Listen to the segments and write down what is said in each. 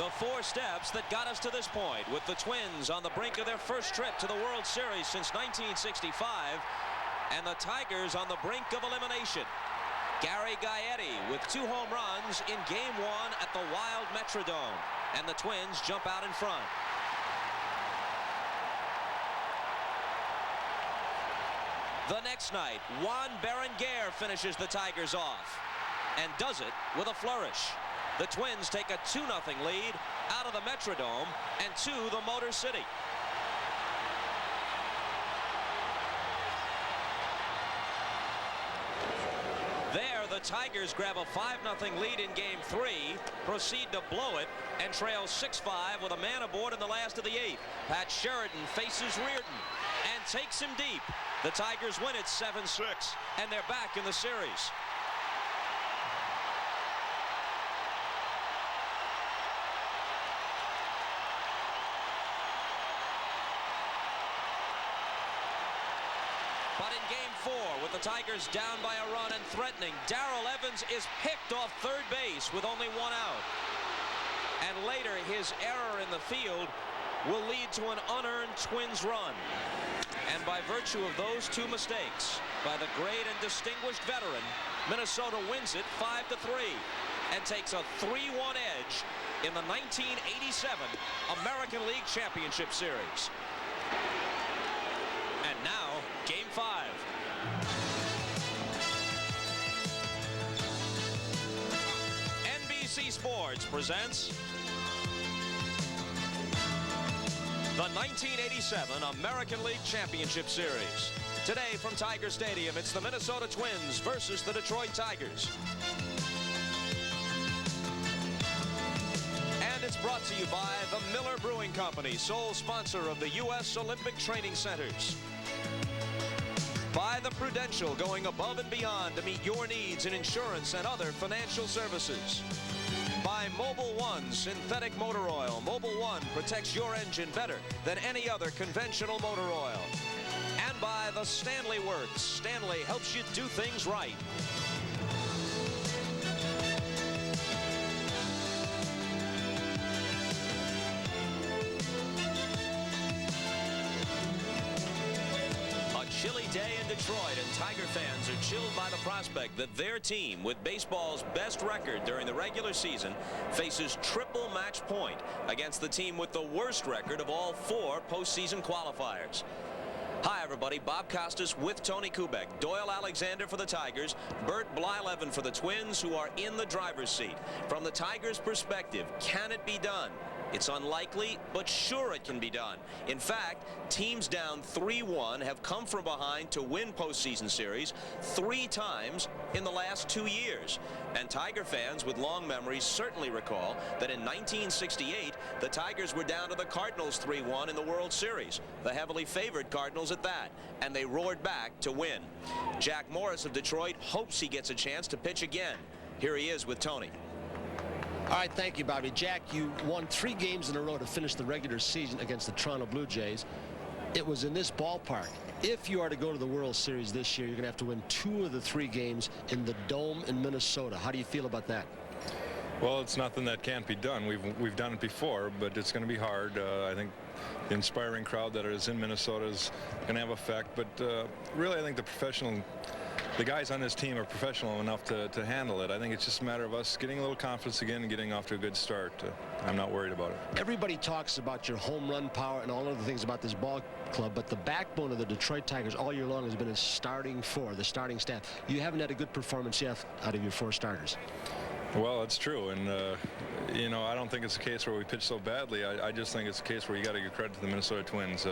The 4 steps that got us to this point, with the Twins on the brink of their first trip to the World Series since 1965, and the Tigers on the brink of elimination. Gary Gaetti with 2 home runs in Game 1 at the Wild Metrodome, and the Twins jump out in front. The next night, Juan Berenguer finishes the Tigers off, and does it with a flourish. The Twins take a 2-0 lead out of the Metrodome and to the Motor City. There, the Tigers grab a 5-0 lead in Game 3, proceed to blow it, and trail 6-5 with a man aboard in the last of the 8th. Pat Sheridan faces Reardon and takes him deep. The Tigers win it 7-6, and they're back in the series. But in Game 4, with the Tigers down by a run and threatening, Darrell Evans is picked off third base with only 1 out. And later, his error in the field will lead to an unearned Twins run. And by virtue of those 2 mistakes by the great and distinguished veteran, Minnesota wins it 5-3 and takes a 3-1 edge in the 1987 American League Championship Series. And now, Game 5. NBC Sports presents the 1987 American League Championship Series. Today from Tiger Stadium, it's the Minnesota Twins versus the Detroit Tigers. And it's brought to you by the Miller Brewing Company, sole sponsor of the U.S. Olympic Training Centers. By the Prudential, going above and beyond to meet your needs in insurance and other financial services. By Mobil 1 synthetic motor oil. Mobil 1 protects your engine better than any other conventional motor oil. And by the Stanley Works. Stanley helps you do things right. Chilly day in Detroit, and Tiger fans are chilled by the prospect that their team, with baseball's best record during the regular season, faces triple match point against the team with the worst record of all 4 postseason qualifiers. Hi, everybody. Bob Costas with Tony Kubek. Doyle Alexander for the Tigers. Bert Blyleven for the Twins, who are in the driver's seat. From the Tigers' perspective, can it be done? It's unlikely, but sure it can be done. In fact, teams down 3-1 have come from behind to win postseason series 3 times in the last 2 years. And Tiger fans with long memories certainly recall that in 1968, the Tigers were down to the Cardinals 3-1 in the World Series, the heavily favored Cardinals at that, and they roared back to win. Jack Morris of Detroit hopes he gets a chance to pitch again. Here he is with Tony. All right, thank you, Bobby. Jack, you won 3 games in a row to finish the regular season against the Toronto Blue Jays. It was in this ballpark. If you are to go to the World Series this year, you're going to have to win 2 of the 3 games in the Dome in Minnesota. How do you feel about that? Well, it's nothing that can't be done. We've done it before, but it's going to be hard. I think the inspiring crowd that is in Minnesota is going to have effect. But really, I think the guys on this team are professional enough to handle it. I think it's just a matter of us getting a little confidence again and getting off to a good start. I'm not worried about it. Everybody talks about your home run power and all other things about this ball club, but the backbone of the Detroit Tigers all year long has been a starting 4, the starting staff. You haven't had a good performance yet out of your 4 starters. Well, it's true, and you know, I don't think it's a case where we pitch so badly. I just think it's a case where you got to give credit to the Minnesota Twins.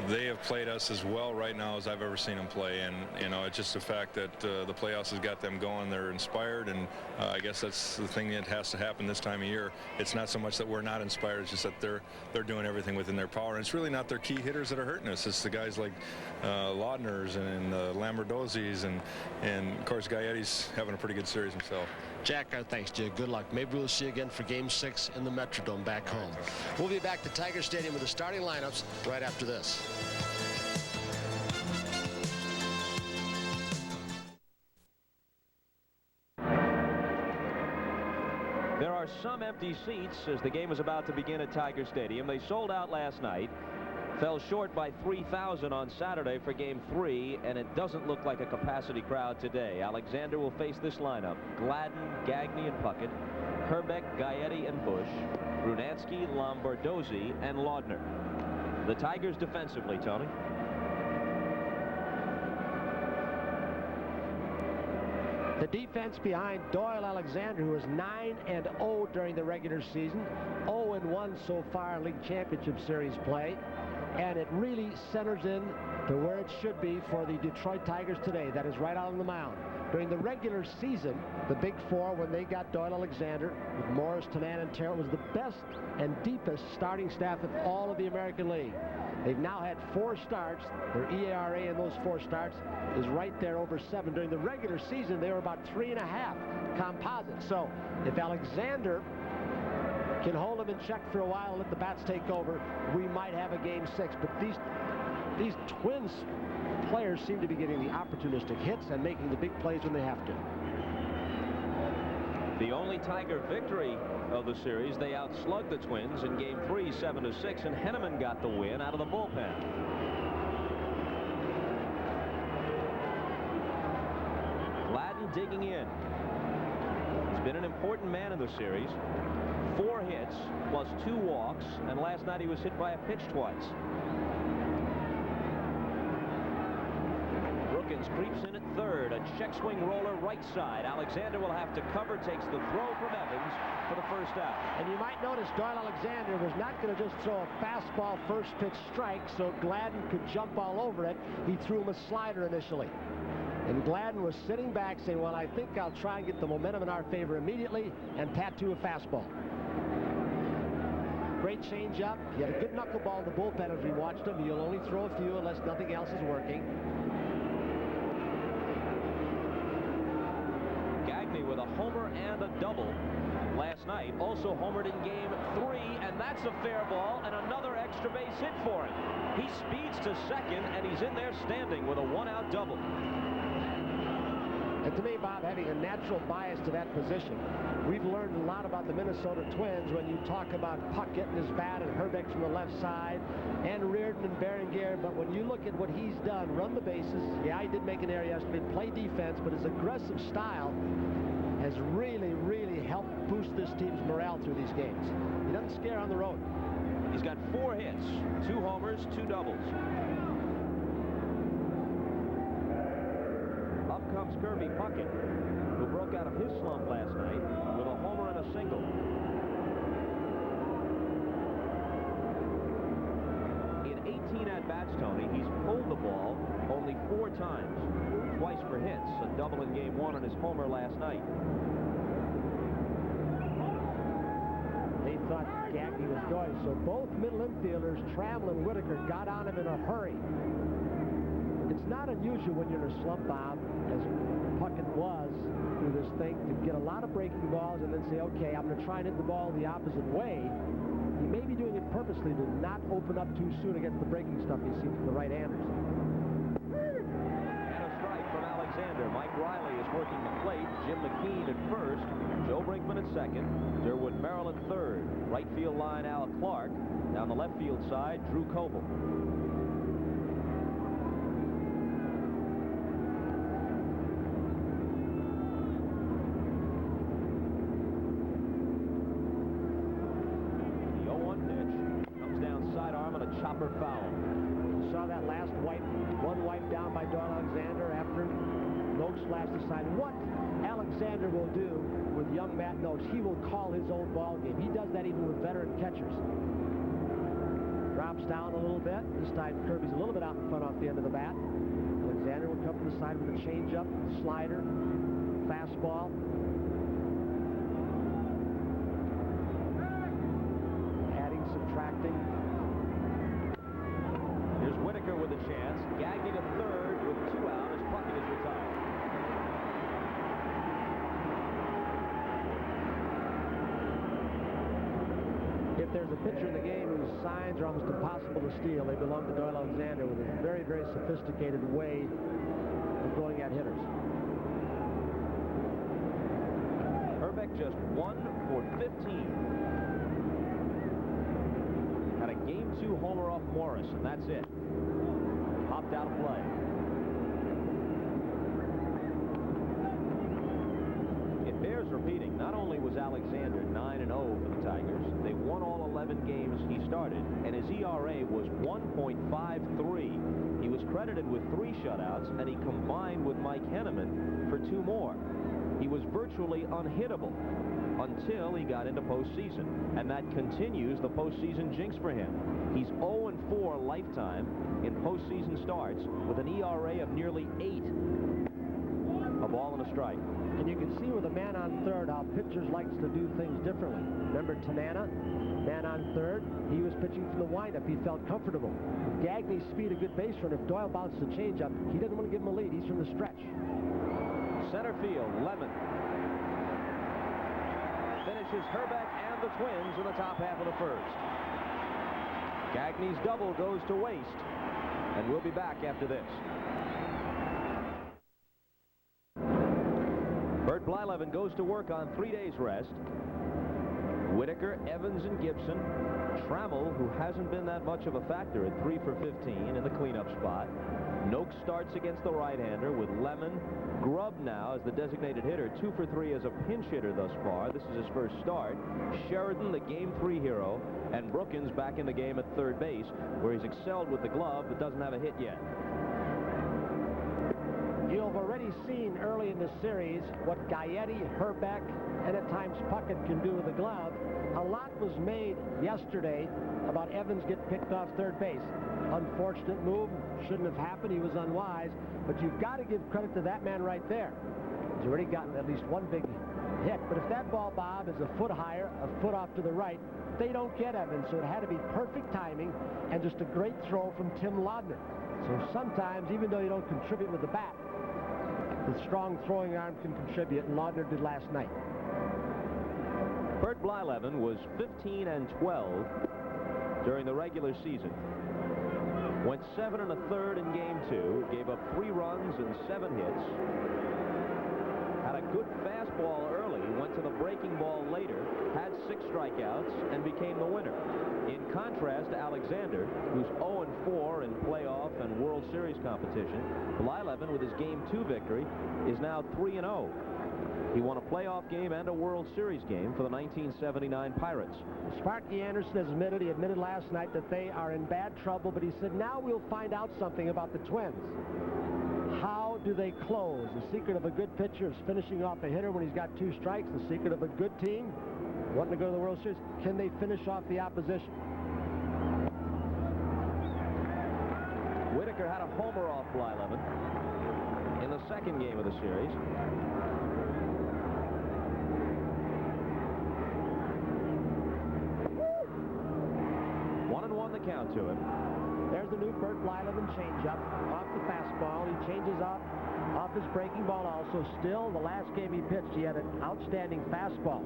They have played us as well right now as I've ever seen them play, and you know, it's just the fact that the playoffs has got them going. They're inspired, and I guess that's the thing that has to happen this time of year. It's not so much that we're not inspired; it's just that they're doing everything within their power. And it's really not their key hitters that are hurting us. It's the guys like Laudners and Lamberdosis, and of course Gaetti's having a pretty good series himself. Jack, thanks to you. Good luck. Maybe we'll see you again for Game 6 in the Metrodome back home. We'll be back to Tiger Stadium with the starting lineups right after this. There are some empty seats as the game was about to begin at Tiger Stadium. They sold out last night. Fell short by 3,000 on Saturday for Game 3, and it doesn't look like a capacity crowd today. Alexander will face this lineup: Gladden, Gagne, and Puckett, Herbeck, Gaetti, and Bush, Brunansky, Lombardozzi, and Laudner. The Tigers defensively, Tony. The defense behind Doyle Alexander, who is 9-0 during the regular season, 0-1 so far in League Championship Series play. And it really centers in to where it should be for the Detroit Tigers today. That is right out on the mound. During the regular season, the Big Four, when they got Doyle Alexander with Morris, Tanan, and Terrell, was the best and deepest starting staff of all of the American League. They've now had 4 starts. Their ERA in those 4 starts is right there over 7. During the regular season, they were about 3.5 composite. So if Alexander can hold them in check for a while and let the bats take over, we might have a Game 6. But these Twins players seem to be getting the opportunistic hits and making the big plays when they have to. The only Tiger victory of the series, they outslugged the Twins in Game 3, 7-6, and Henneman got the win out of the bullpen. Gladden digging in. He's been an important man in the series. 4 hits plus 2 walks, and last night he was hit by a pitch twice. Brookins creeps in at third. A check swing roller right side. Alexander will have to cover. Takes the throw from Evans for the first out. And you might notice Doyle Alexander was not going to just throw a fastball first pitch strike so Gladden could jump all over it. He threw him a slider initially. And Gladden was sitting back saying, well, I think I'll try and get the momentum in our favor immediately and tattoo a fastball. Great changeup. He had a good knuckleball in the bullpen as we watched him. You'll only throw a few unless nothing else is working. Gagne with a homer and a double last night. Also homered in Game 3, and that's a fair ball and another extra base hit for him. He speeds to second, and he's in there standing with a 1-out double. And to me, Bob, having a natural bias to that position, we've learned a lot about the Minnesota Twins when you talk about Puckett and his bat and Herbeck from the left side and Reardon and Berenguer. But when you look at what he's done, run the bases, yeah, he did make an error yesterday, play defense, but his aggressive style has really, really helped boost this team's morale through these games. He doesn't scare on the road. He's got 4 hits, 2 homers, 2 doubles. Comes Kirby Puckett, who broke out of his slump last night with a homer and a single. In 18 at-bats, Tony, he's pulled the ball only 4 times, twice for hits, a double in Game 1 and his homer last night. They thought Gagne was going, so both middle infielders, Trammell and Whitaker, got on him in a hurry. It's not unusual when you're in a slump, Bob, as Puckett was through this thing, to get a lot of breaking balls and then say, okay, I'm going to try and hit the ball the opposite way. He may be doing it purposely to not open up too soon against the breaking stuff he sees from the right-handers. And a strike from Alexander. Mike Riley is working the plate. Jim McKean at first. Joe Brinkman at second. Durwood Merrill at third. Right field line, Al Clark. Down the left field side, Drew Coble. Chopper foul. You saw that last wipe, one wipe down by Doyle Alexander after Noakes flashed aside. What Alexander will do with young Matt Noakes, he will call his own ball game. He does that even with veteran catchers. Drops down a little bit. This time Kirby's a little bit out in front off the end of the bat. Alexander will come to the side with a changeup, slider, fastball. Adding, subtracting. Here's Whitaker with a chance. Gagne to third with 2 out as Puckett is retired. If there's a pitcher in the game whose signs are almost impossible to steal, they belong to Doyle Alexander with a very, very sophisticated way of going at hitters. Herbeck just 1 for 15. Had a Game 2 homer off Morris, and that's it. Popped out of play. It bears repeating, not only was Alexander 9-0 for the Tigers, they won all 11 games he started, and his ERA was 1.53. He was credited with 3 shutouts, and he combined with Mike Henneman for 2 more. He was virtually unhittable until he got into postseason, and that continues the postseason jinx for him. He's 0-4 lifetime in postseason starts with an ERA of nearly 8. A ball and a strike. And you can see with a man on third how pitchers likes to do things differently. Remember Tanana, man on third, he was pitching from the windup. He felt comfortable. With Gagney's speed, a good base run. If Doyle bounces a changeup, he doesn't want to give him a lead. He's from the stretch. Center field, Lemon finishes Herbeck and the Twins in the top half of the first. Gagney's double goes to waste, and we'll be back after this. Bert Blyleven goes to work on 3 days rest. Whitaker, Evans, and Gibson. Trammell, who hasn't been that much of a factor at 3 for 15 in the cleanup spot. Noakes starts against the right-hander with Lemon. Grubb now as the designated hitter, 2 for 3 as a pinch hitter thus far. This is his first start. Sheridan, the Game 3 hero, and Brookins back in the game at third base, where he's excelled with the glove but doesn't have a hit yet. You've already seen early in the series what Gaetti, Herbeck, and at times Puckett can do with the glove. A lot was made yesterday about Evans getting picked off third base. Unfortunate move, shouldn't have happened. He was unwise, but you've got to give credit to that man right there. He's already gotten at least 1 big hit, but if that ball, Bob, is a foot higher, a foot off to the right, they don't get Evans, so it had to be perfect timing and just a great throw from Tim Laudner. So sometimes, even though you don't contribute with the bat, the strong throwing arm can contribute, and Laudner did last night. Bert Blyleven was 15-12 during the regular season. Went 7 1/3 in Game 2, gave up 3 runs and 7 hits. Had a good fastball early, went to the breaking ball later, had 6 strikeouts, and became the winner. In contrast to Alexander, who's 0-4 in playoff and World Series competition, Blyleven, with his Game 2 victory, is now 3-0. He won a playoff game and a World Series game for the 1979 Pirates. Sparky Anderson has admitted, he admitted last night that they are in bad trouble, but he said now we'll find out something about the Twins. How do they close? The secret of a good pitcher is finishing off a hitter when he's got 2 strikes. The secret of a good team, wanting to go to the World Series, can they finish off the opposition? Whitaker had a homer off Blyleven in the second game of the series. 1-1 the count to him. There's the new Bert Blyleven changeup off the fastball. He changes up off his breaking ball also. Still, the last game he pitched, he had an outstanding fastball.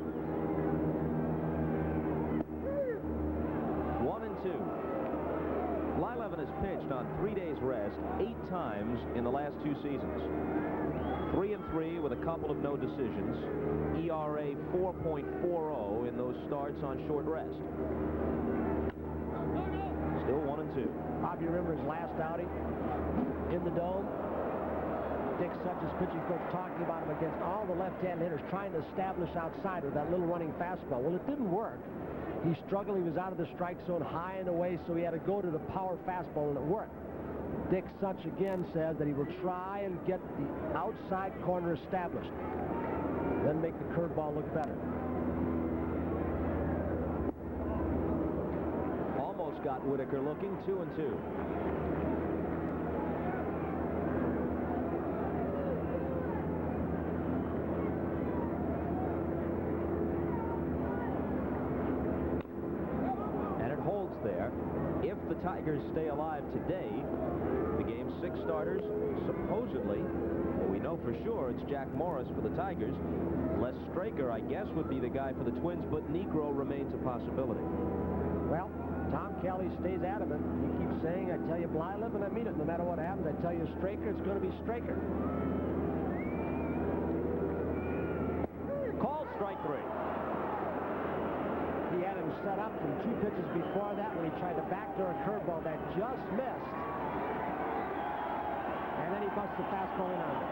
1-2. Blyleven has pitched on 3 days rest 8 times in the last 2 seasons. 3-3 with a couple of no decisions. ERA 4.40 in those starts on short rest. Still 1-2. Bob, you remember his last outing in the Dome? Dick Such's pitching coach talking about him against all the left-hand hitters, trying to establish outside with that little running fastball. Well, it didn't work. He struggled. He was out of the strike zone high and away, so he had to go to the power fastball, and it worked. Dick Such again says that he will try and get the outside corner established, then make the curveball look better. Almost got Whitaker looking. 2-2. There. If the Tigers stay alive today, the Game 6 starters, supposedly, well, we know for sure it's Jack Morris for the Tigers. Les Straker, I guess, would be the guy for the Twins, but Negro remains a possibility. Well, Tom Kelly stays adamant. He keeps saying, I tell you Blyleven, I mean it. No matter what happens, I tell you Straker, it's going to be Straker. Called strike 3. He had him set up from 2 pitches before that when he tried to backdoor a curveball that just missed. And then he busts the fastball in on it.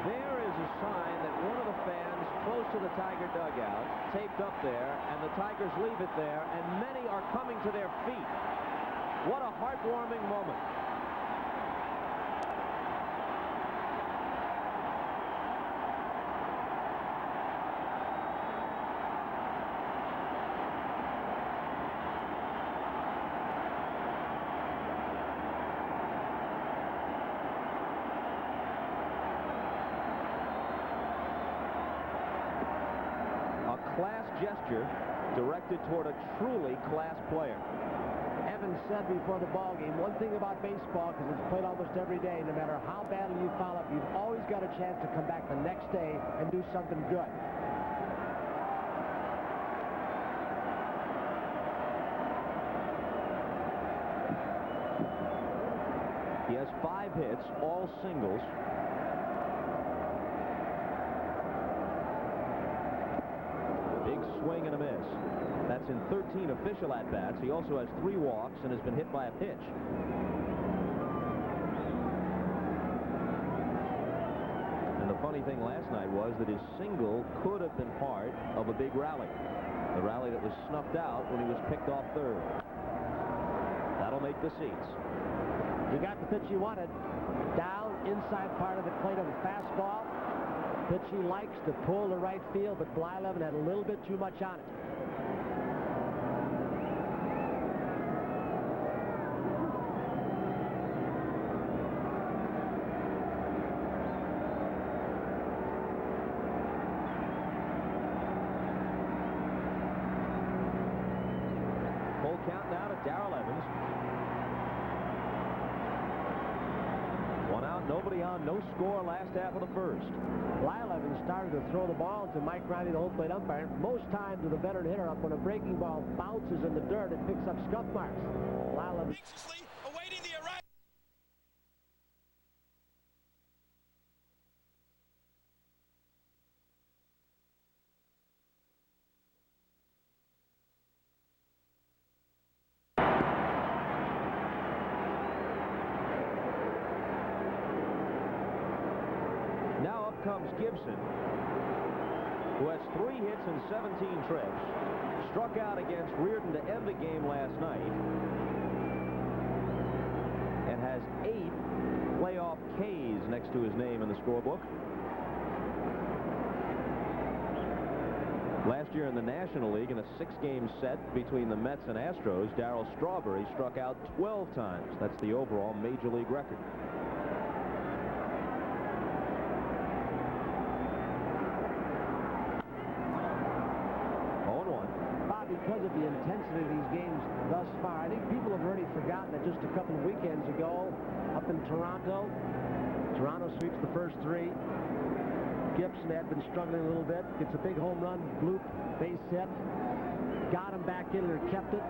There is a sign that one of the fans close to the Tiger dugout taped up there, and the Tigers leave it there, and many are coming to their feet. What a heartwarming moment. Class gesture directed toward a truly class player. Evans said before the ball game, one thing about baseball, because it's played almost every day, no matter how badly you foul up, you've always got a chance to come back the next day and do something good. He has 5 hits, all singles. Swing and a miss. That's in 13 official at-bats. He also has 3 walks and has been hit by a pitch. And the funny thing last night was that his single could have been part of a big rally. The rally that was snuffed out when he was picked off 3rd. That'll make the seats. He got the pitch he wanted. Down inside part of the plate of a fastball. Pitch he likes to pull to right field, but Blyleven had a little bit too much on it. Full count now to Doyle Evans. 1 out, nobody on, no score last half of the first. Blyleven started to throw the ball to Mike Riley, the home plate umpire. Most times with a veteran hitter up, when a breaking ball bounces in the dirt, it picks up scuff marks. Blyleven Anxiously awaiting the arrival. Now up comes Gibson, who has 3 hits and 17 trips. Struck out against Reardon to end the game last night. And has 8 playoff Ks next to his name in the scorebook. Last year in the National League, in a 6-game set between the Mets and Astros, Darryl Strawberry struck out 12 times. That's the overall Major League record. Because of the intensity of these games thus far, I think people have already forgotten that just a couple of weekends ago, up in Toronto sweeps the first 3. Gibson had been struggling a little bit, gets a big home run, bloop, base hit, got him back in or kept it.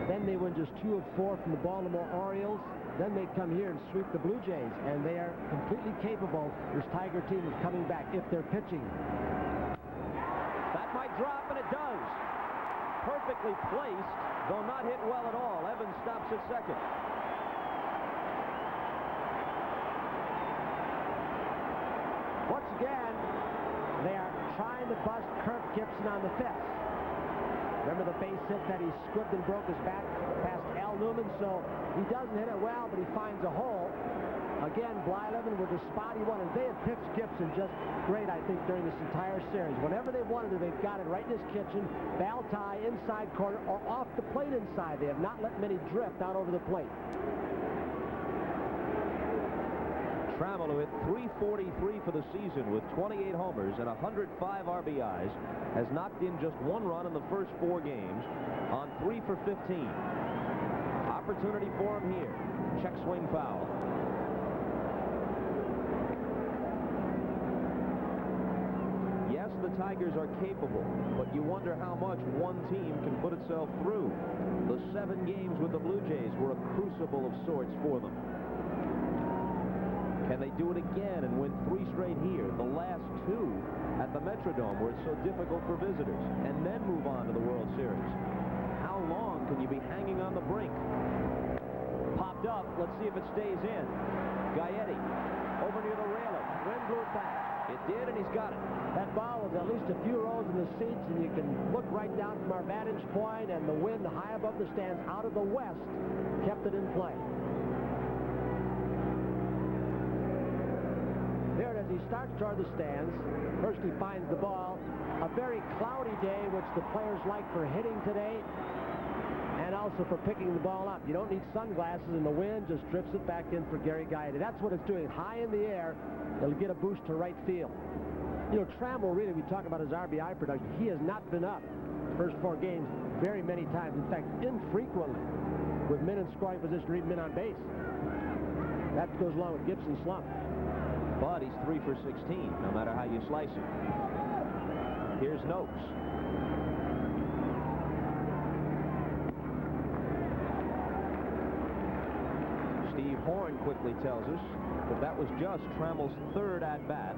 Then they win just 2 of 4 from the Baltimore Orioles. Then they come here and sweep the Blue Jays, and they are completely capable, this Tiger team, of coming back if they're pitching. That might drop, and it does. Perfectly placed, though not hit well at all. Evans stops at second. Once again, they are trying to bust Kirk Gibson on the 5th. Remember the base hit that he squibbed and broke his back past Al Newman? So he doesn't hit it well, but he finds a hole. Again, Blyleven with the spot he wanted. They have pitched Gibson just great, I think, during this entire series. Whenever they wanted to, they've got it right in his kitchen, foul tie, inside corner, or off the plate inside. They have not let many drift out over the plate. Trammell, who hit .343 for the season with 28 homers and 105 RBIs, has knocked in just 1 run in the first 4 games on 3 for 15. Opportunity for him here. Check swing foul. Yes, the Tigers are capable, but you wonder how much one team can put itself through. The 7 games with the Blue Jays were a crucible of sorts for them. And they do it again and win 3 straight here. The last 2 at the Metrodome, where it's so difficult for visitors, and then move on to the World Series. How long can you be hanging on the brink? Popped up. Let's see if it stays in. Gaetti over near the railing. Wind blew it back. It did, and he's got it. That ball was at least a few rows in the seats, and you can look right down from our vantage point, and the wind high above the stands out of the west kept it in play. There it is. He starts toward the stands. First he finds the ball. A very cloudy day, which the players like for hitting today, and also for picking the ball up. You don't need sunglasses, and the wind just drifts it back in for Gary Gaetti. That's what it's doing. High in the air, it'll get a boost to right field. You know, Trammell, really, we talk about his RBI production. He has not been up the first 4 games very many times. In fact, infrequently with men in scoring position or even men on base. That goes along with Gibson's slump. But he's 3 for 16, no matter how you slice it. Here's Noakes. Steve Horn quickly tells us that that was just Trammell's 3rd at-bat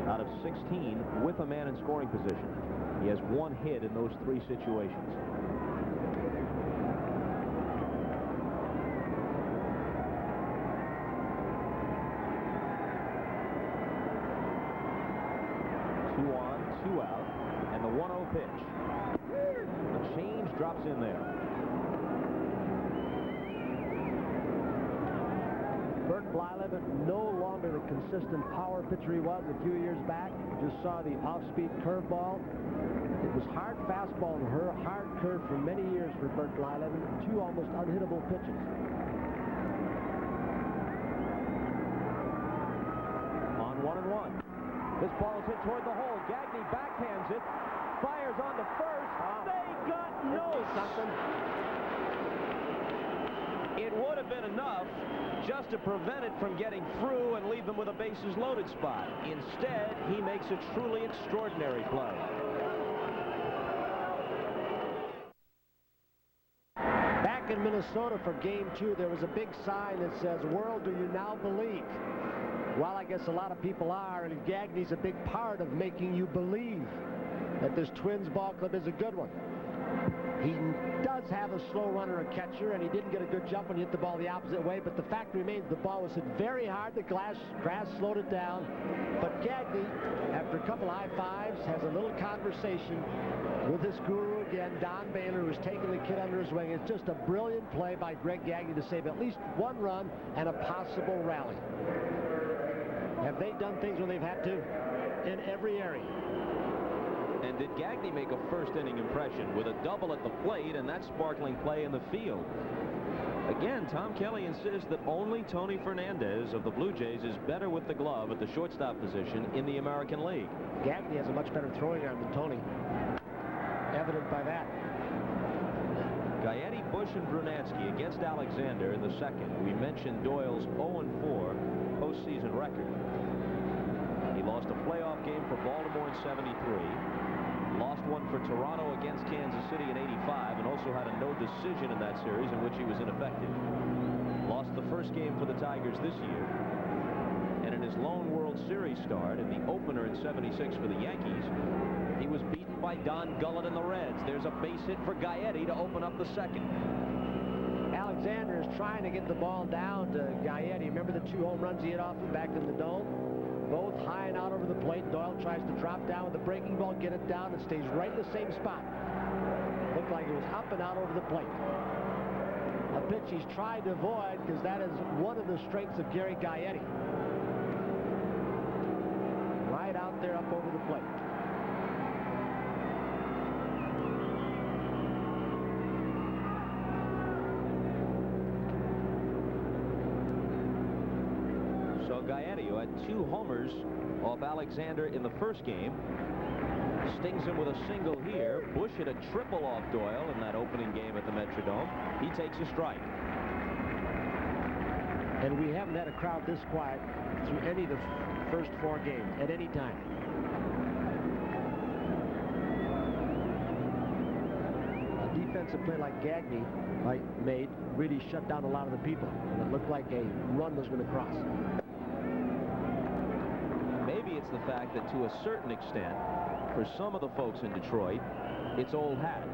out of 16 with a man in scoring position. He has 1 hit in those 3 situations. Out, and the 1-0 pitch. A change drops in there. Bert Blyleven, no longer the consistent power pitcher he was a few years back. You just saw the off-speed curveball. It was hard fastball and hard curve for many years for Bert Blyleven. 2 almost unhittable pitches. On 1-1. This ball is hit toward the hole. Gagne backhands it. Fires on to first. They got no something. It would have been enough just to prevent it from getting through and leave them with a bases loaded spot. Instead, he makes a truly extraordinary play. Back in Minnesota for Game 2, there was a big sign that says, "World, do you now believe?" Well, I guess a lot of people are, and Gagne's a big part of making you believe that this Twins ball club is a good one. He does have a slow runner, a catcher, and he didn't get a good jump when he hit the ball the opposite way, but the fact remains the ball was hit very hard. The grass slowed it down, but Gagne, after a couple high fives, has a little conversation with his guru again, Don Baylor, who's taking the kid under his wing. It's just a brilliant play by Greg Gagne to save at least 1 run and a possible rally. Have they done things when they've had to? In every area. And did Gagne make a first-inning impression with a double at the plate and that sparkling play in the field? Again, Tom Kelly insists that only Tony Fernandez of the Blue Jays is better with the glove at the shortstop position in the American League. Gagne has a much better throwing arm than Tony. Evident by that. Gaetti, Bush, and Brunansky against Alexander in the 2nd. We mentioned Doyle's 0-4 postseason record. He lost a playoff game for Baltimore in '73, lost one for Toronto against Kansas City in '85, and also had a no decision in that series in which he was ineffective. Lost the first game for the Tigers this year, and in his lone World Series start in the opener in '76 for the Yankees, he was beaten by Don Gullett and the Reds. There's a base hit for Gaetti to open up the 2nd. Alexander is trying to get the ball down to Gaetti. Remember the 2 home runs he hit off back in the dome? Both high and out over the plate. Doyle tries to drop down with the breaking ball, get it down, and stays right in the same spot. Looked like it was up and out over the plate. A pitch he's tried to avoid because that is one of the strengths of Gary Gaetti. Right out there up over the plate. Gaetti, who had 2 homers off Alexander in the first game, stings him with a single here. Bush hit a triple off Doyle in that opening game at the Metrodome. He takes a strike. And we haven't had a crowd this quiet through any of the first 4 games at any time. A defensive play like Gagne made really shut down a lot of the people, and it looked like a run was going to cross. the fact that to a certain extent, for some of the folks in Detroit, it's old hat.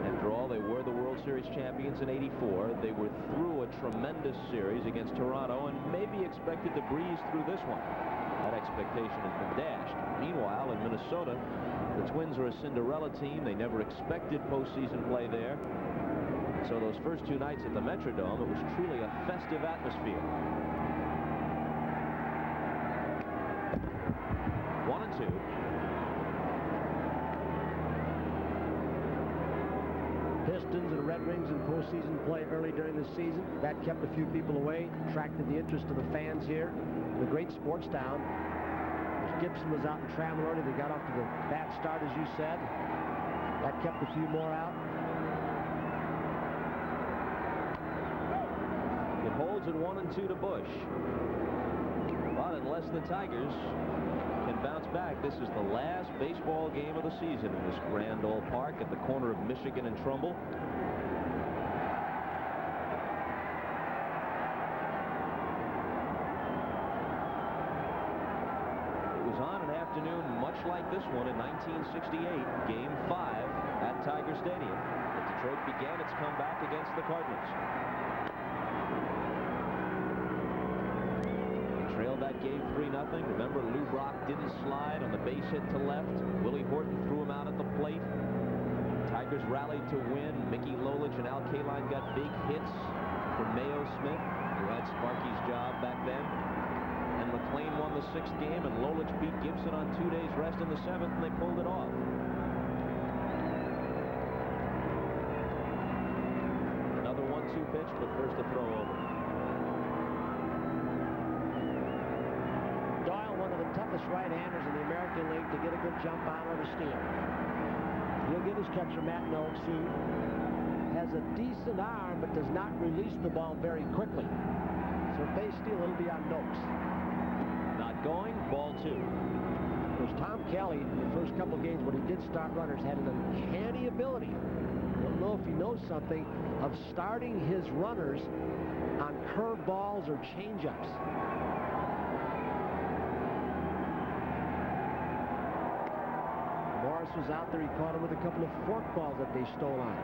After all, they were the World Series champions in '84. They were through a tremendous series against Toronto and maybe expected to breeze through this one. That expectation has been dashed. Meanwhile, in Minnesota, the Twins are a Cinderella team. They never expected postseason play there. So those first 2 nights at the Metrodome, it was truly a festive atmosphere. 1-2. Pistons and Red Wings in postseason play early during the season. That kept a few people away, attracted the interest of the fans here. The great sports town. Gibson was out in travel early. They got off to the bad start, as you said. That kept a few more out. It holds at 1-2 to Bush. But unless the Tigers can bounce back, this is the last baseball game of the season in this grand old park at the corner of Michigan and Trumbull. It was on an afternoon much like this one in 1968, Game 5 at Tiger Stadium, that Detroit began its comeback against the Cardinals. Trailed that game 3-0. Remember, Lou Brock didn't slide on the base hit to left. Willie Horton threw him out at the plate. Tigers rallied to win. Mickey Lolich and Al Kaline got big hits from Mayo Smith, who had Sparky's job back then. And McLean won the 6th game, and Lolich beat Gibson on 2 days rest in the 7th, and they pulled it off. Another 1-2 pitch, but first a throw over. Doyle, one of the toughest right-handers in the American League to get a good jump on or to steal. He'll get his catcher, Matt Noakes, who has a decent arm but does not release the ball very quickly. So if they steal, it'll be on Noakes. Not going, ball 2. Because Tom Kelly, in the first couple of games when he did start runners, had an uncanny ability. I don't know if he knows something of starting his runners on curveballs or changeups. Morris was out there. He caught him with a couple of fork balls that they stole on.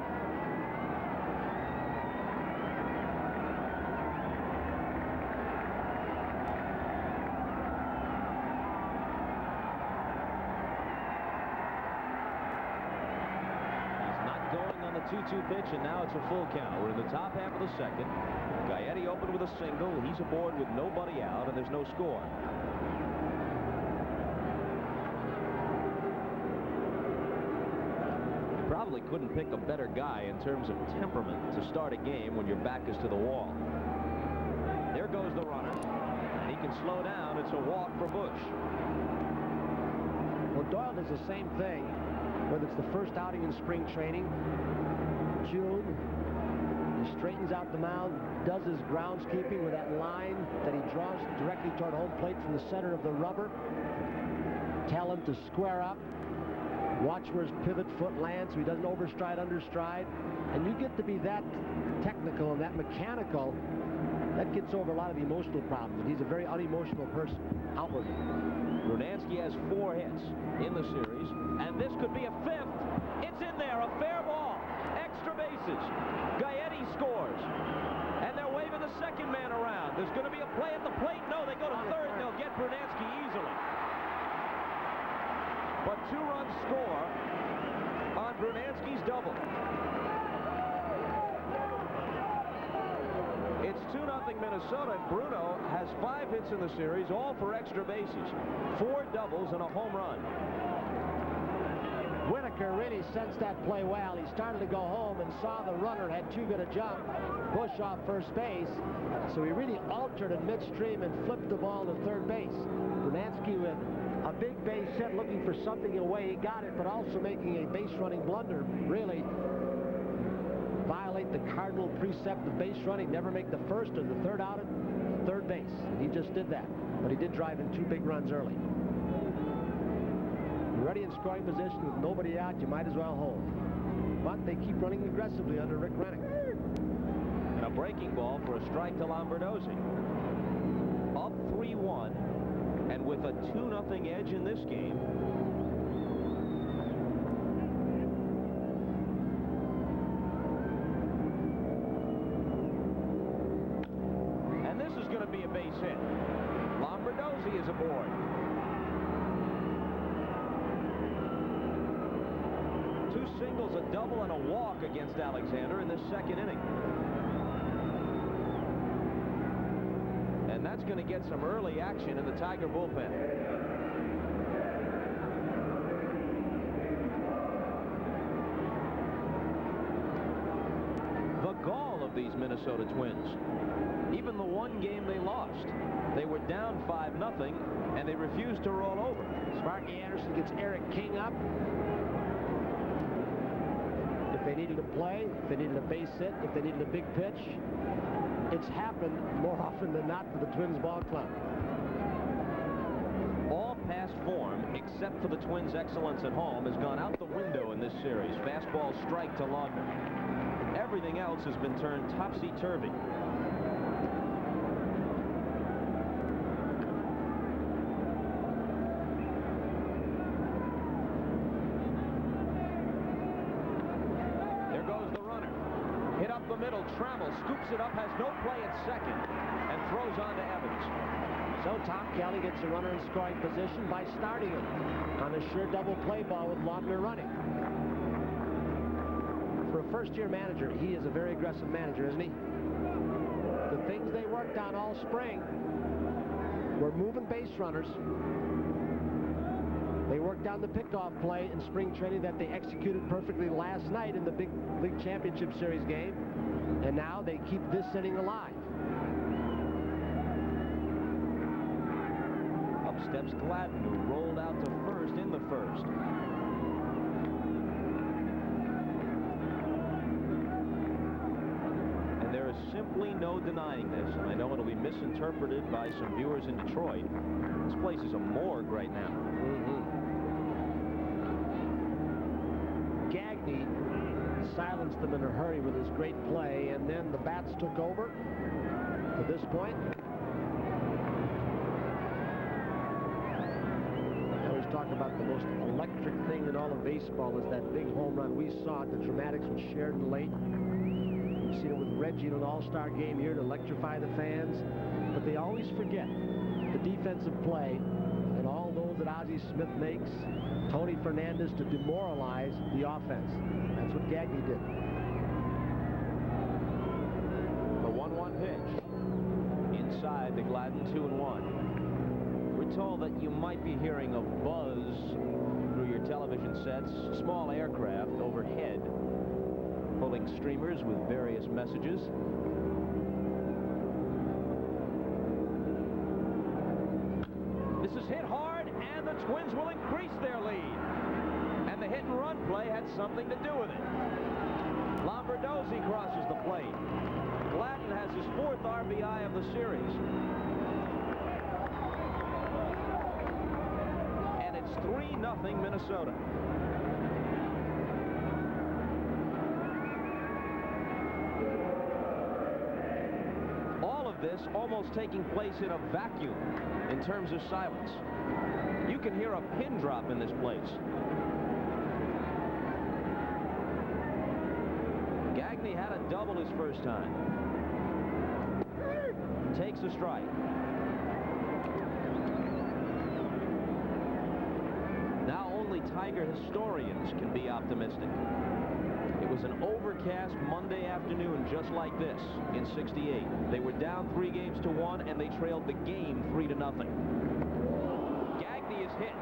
He's not going on the 2-2 pitch, and now it's a full count. We're in the top half of the 2nd. Gaetti opened with a single. He's aboard with nobody out, and there's no score. Probably couldn't pick a better guy in terms of temperament to start a game when your back is to the wall. There goes the runner, and he can slow down. It's a walk for Bush. Well, Doyle does the same thing, whether it's the first outing in spring training, June. He straightens out the mound, does his groundskeeping with that line that he draws directly toward home plate from the center of the rubber. Tell him to square up. Watch where his pivot foot lands so he doesn't overstride, understride. And you get to be that technical and that mechanical, that gets over a lot of the emotional problems. And he's a very unemotional person outwardly. Brunansky has 4 hits in the series, and this could be a 5th. It's in there, a fair ball. Extra bases. Gaetti scores. And they're waving the 2nd man around. There's going to be a play at the plate. No, they go to 3rd. They'll get Brunansky easily. But 2 runs score on Brunansky's double. It's 2-0 Minnesota, and Bruno has 5 hits in the series, all for extra bases. 4 doubles and a home run. Whitaker really sensed that play well. He started to go home and saw the runner had too good a jump. Bush off first base. So he really altered in midstream and flipped the ball to 3rd base. Brunansky with a big base hit, looking for something away. He got it, but also making a base-running blunder. Really violate the cardinal precept of base running. Never make the 1st or the 3rd out at 3rd base. And he just did that. But he did drive in 2 big runs early. You're ready in scoring position with nobody out, you might as well hold. But they keep running aggressively under Rick Rennick. And a breaking ball for a strike to Lombardozzi. Up 3-1. And with a 2-0 edge in this game, and this is going to be a base hit. Lombardozzi is aboard. 2 singles, a double, and a walk against Alexander in this second inning. And that's going to get some early action in the Tiger bullpen. The gall of these Minnesota Twins. Even the one game they lost, they were down 5-0, and they refused to roll over. Sparky Anderson gets Eric King up. If they needed a play, if they needed a base hit, if they needed a big pitch, it's happened more often than not for the Twins ball club. All past form, except for the Twins' excellence at home, has gone out the window in this series. Fastball strike to Laudner. Everything else has been turned topsy-turvy. Trammell scoops it up, has no play at second, and throws on to Evans. So Tom Kelly gets a runner in scoring position by starting him on a sure double play ball with Laudner running. For a first-year manager, he is a very aggressive manager, isn't he? The things they worked on all spring were moving base runners. They worked on the pickoff play in spring training that they executed perfectly last night in the big league championship series game. And now they keep this inning alive. Up steps Gladden, who rolled out to first in the first. And there is simply no denying this. And I know it'll be misinterpreted by some viewers in Detroit. This place is a morgue right now. Gagne silenced them in a hurry with his great play, and then the bats took over to this point. I always talk about the most electric thing in all of baseball is that big home run we saw at the Dramatics with Sheridan late. We've seen it with Reggie in an all-star game here to electrify the fans, but they always forget the defensive play and all those that Ozzie Smith makes, Tony Fernandez, to demoralize the offense. That's what Gagne did. The 1-1 pitch. Inside to Gladden, 2-1. We're told that you might be hearing a buzz through your television sets. Small aircraft overhead pulling streamers with various messages. This is hit hard, and the Twins will increase their lead. And the hit-and-run play had something to do with it. Lombardozzi crosses the plate. Gladden has his 4th RBI of the series. And it's 3-0 Minnesota. All of this almost taking place in a vacuum in terms of silence. You can hear a pin drop in this place. Gagne had a double his first time. Takes a strike. Now only Tiger historians can be optimistic. It was an overcast Monday afternoon just like this in '68. They were down 3-1, and they trailed the game 3-0. Gagne is hit.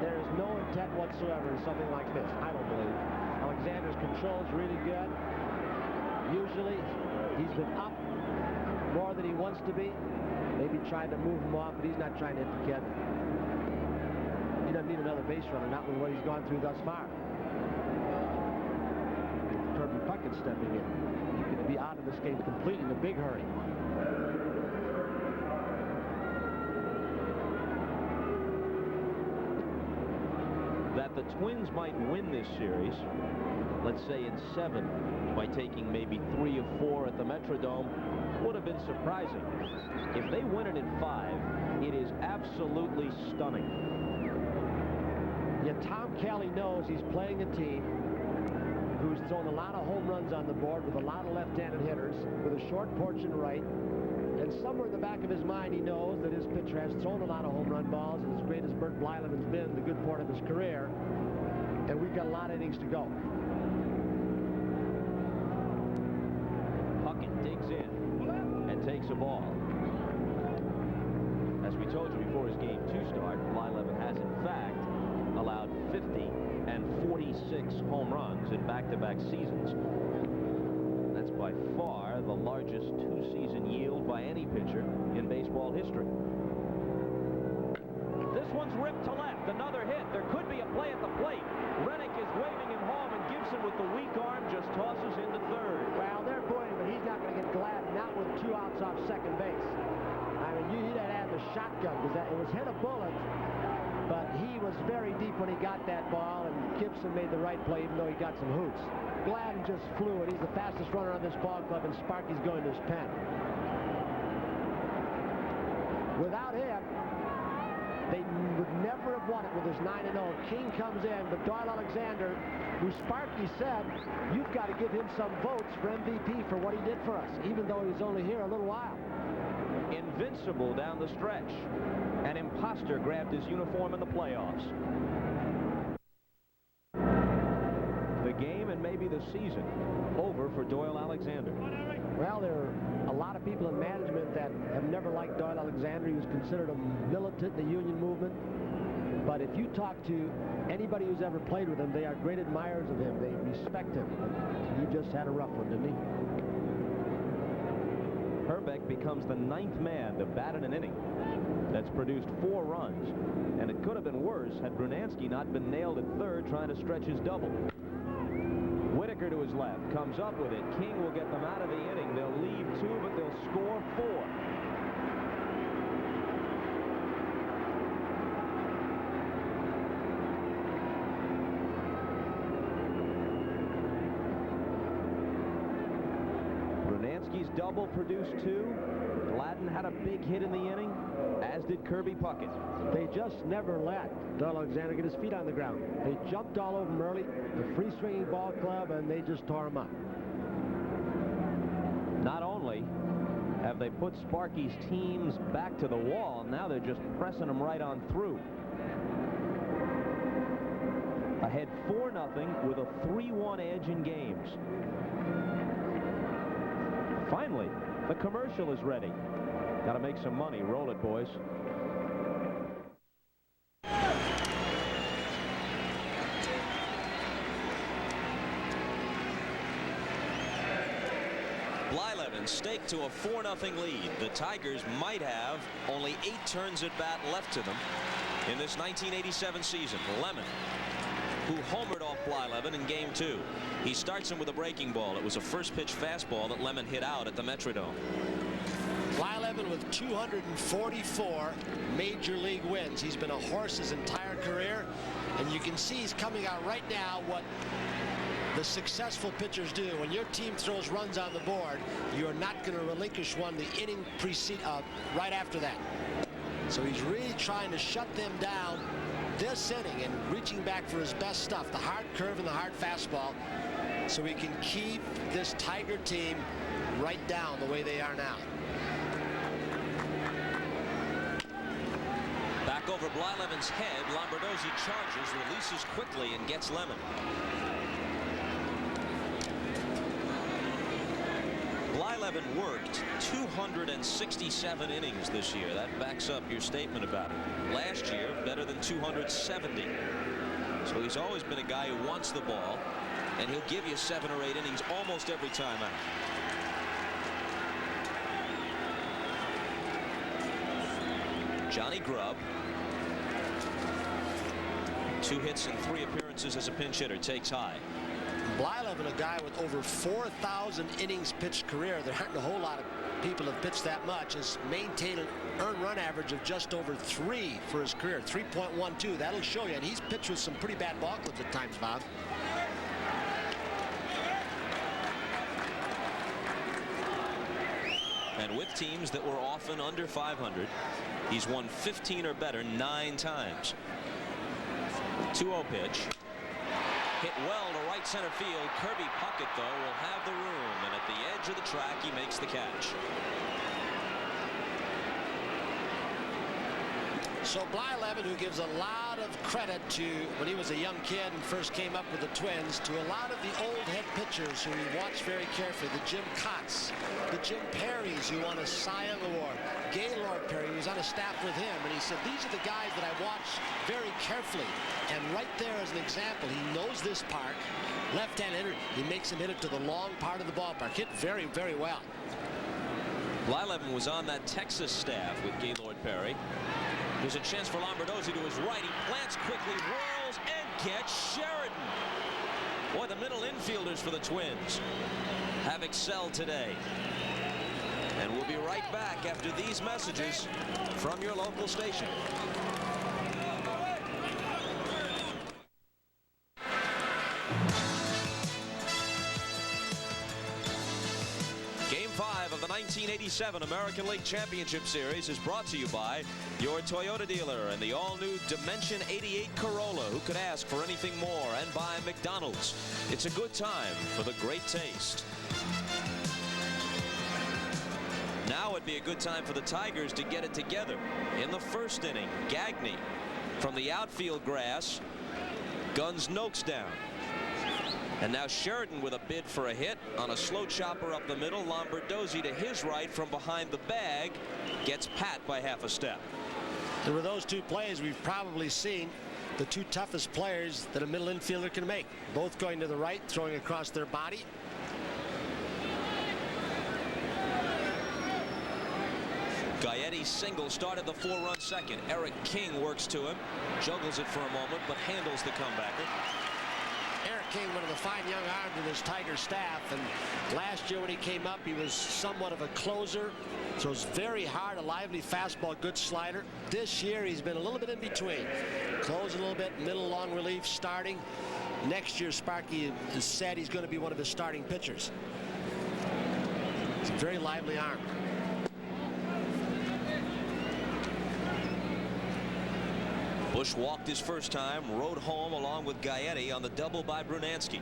There is no intent whatsoever in something like this, I don't believe. Alexander's control is really good. Usually, he's been up more than he wants to be. Maybe trying to move him off, but he's not trying to hit the kid. He doesn't need another base runner, not with what he's gone through thus far. Kirby Puckett stepping in. He could be out of this game completely in a big hurry. that the Twins might win this series, let's say in 7, by taking maybe 3 or 4 at the Metrodome, would have been surprising. If they win it in 5, it is absolutely stunning. Yeah, Tom Kelly knows he's playing a team who's thrown a lot of home runs on the board with a lot of left-handed hitters with a short porch and right. And somewhere in the back of his mind, he knows that his pitcher has thrown a lot of home run balls, and as great as Bert Blyleven's been the good part of his career, and we've got a lot of innings to go. Puckett digs in and takes a ball. As we told you before his Game 2 start, Blyleven has in fact allowed 50 and 46 home runs in back-to-back seasons. That's by far the largest 2-season yield by any pitcher in baseball history. This one's ripped to left. Another hit. There could be a play at the plate. Rennick is waving him home, and Gibson with the weak arm just tosses into third. Well, they're going, but he's not going to get glad, not with 2 outs off second base. I mean, he'd have had the shotgun because it was hit a bullet, but he was very deep when he got that ball, and Gibson made the right play even though he got some hoots. Gladden just flew it. He's the fastest runner on this ball club, and Sparky's going to his pen. Without him, they would never have won it with his 9-0. King comes in, but Doyle Alexander, who Sparky said, you've got to give him some votes for MVP for what he did for us, even though he's only here a little while. Invincible down the stretch. An imposter grabbed his uniform in the playoffs. The game and maybe the season over for Doyle Alexander. Well, there are a lot of people in management that have never liked Doyle Alexander. He was considered a militant in the union movement. But if you talk to anybody who's ever played with him, they are great admirers of him. They respect him. He just had a rough one, didn't he? Herbeck becomes the 9th man to bat in an inning that's produced 4 runs. And it could have been worse had Brunansky not been nailed at third trying to stretch his double. Whitaker to his left, comes up with it. King will get them out of the inning. They'll leave 2, but they'll score 4. Brunansky's double produced 2. Gladden had a big hit in the inning, as did Kirby Puckett. They just never let Doyle Alexander get his feet on the ground. They jumped all over him early, the free-swinging ball club, and they just tore him up. Not only have they put Sparky's teams back to the wall, now they're just pressing them right on through. Ahead 4-0 with a 3-1 edge in games. Finally, the commercial is ready. Got to make some money. Roll it, boys. Blyleven staked to a 4-0 lead. The Tigers might have only 8 turns at bat left to them in this 1987 season. Lemon, who homered off Blyleven in Game 2. He starts him with a breaking ball. It was a first pitch fastball that Lemon hit out at the Metrodome. Blyleven with 244 major league wins. He's been a horse his entire career, and you can see he's coming out right now what the successful pitchers do. When your team throws runs on the board, you're not going to relinquish one the inning right after that. So he's really trying to shut them down this inning and reaching back for his best stuff, the hard curve and the hard fastball, so he can keep this Tiger team right down the way they are now. Back over Blyleven's head, Lombardozzi charges, releases quickly, and gets Lemon. Blyleven worked 267 innings this year. That backs up your statement about it. Last year, better than 270. So he's always been a guy who wants the ball, and he'll give you 7 or 8 innings almost every time out. Johnny Grubb, 2 hits and 3 appearances as a pinch hitter, takes high. Blyleven, a guy with over 4,000 innings pitched career. There aren't a whole lot of people have pitched that much, has maintained an earned run average of just over 3 for his career, 3.12. That'll show you. And he's pitched with some pretty bad ball clubs at times, Bob. And with teams that were often under 500, he's won 15 or better 9 times. 2-0 pitch. Hit well to right center field. Kirby Puckett, though, will have the room. And at the edge of the track, he makes the catch. So Blyleven, who gives a lot of credit to when he was a young kid and first came up with the Twins, to a lot of the old head pitchers who he watched very carefully, the Jim Cotts, the Jim Perrys, who won a Cy Young Award, Gaylord Perry, who was on a staff with him, and he said, these are the guys that I watch very carefully. And right there as an example, he knows this park, left-hand hitter, he makes him hit it to the long part of the ballpark. Hit very, very well. Blyleven was on that Texas staff with Gaylord Perry. There's a chance for Lombardozzi to his right. He plants quickly, whirls, and gets Sheridan. Boy, the middle infielders for the Twins have excelled today. And we'll be right back after these messages from your local station. Game 5 of the 1987 American League Championship Series is brought to you by your Toyota dealer and the all-new Dimension 88 Corolla. Who could ask for anything more? And by McDonald's. It's a good time for the great taste. Now would be a good time for the Tigers to get it together. In the first inning, Gagne from the outfield grass guns Noakes down. And now Sheridan with a bid for a hit on a slow chopper up the middle. Lombardozzi to his right from behind the bag gets Pat by half a step. And with those two plays, we've probably seen the two toughest players that a middle infielder can make. Both going to the right, throwing across their body. Gaetti's single started the 4-run second. Eric King works to him, juggles it for a moment, but handles the comebacker. Eric King, one of the fine young arms in his Tiger staff, and last year when he came up, he was somewhat of a closer. Throws very hard, a lively fastball, good slider. This year he's been a little bit in between. Close a little bit, middle long relief, starting. Next year Sparky has said he's going to be one of his starting pitchers. It's a very lively arm. Bush walked his first time, rode home along with Gaetti on the double by Brunansky.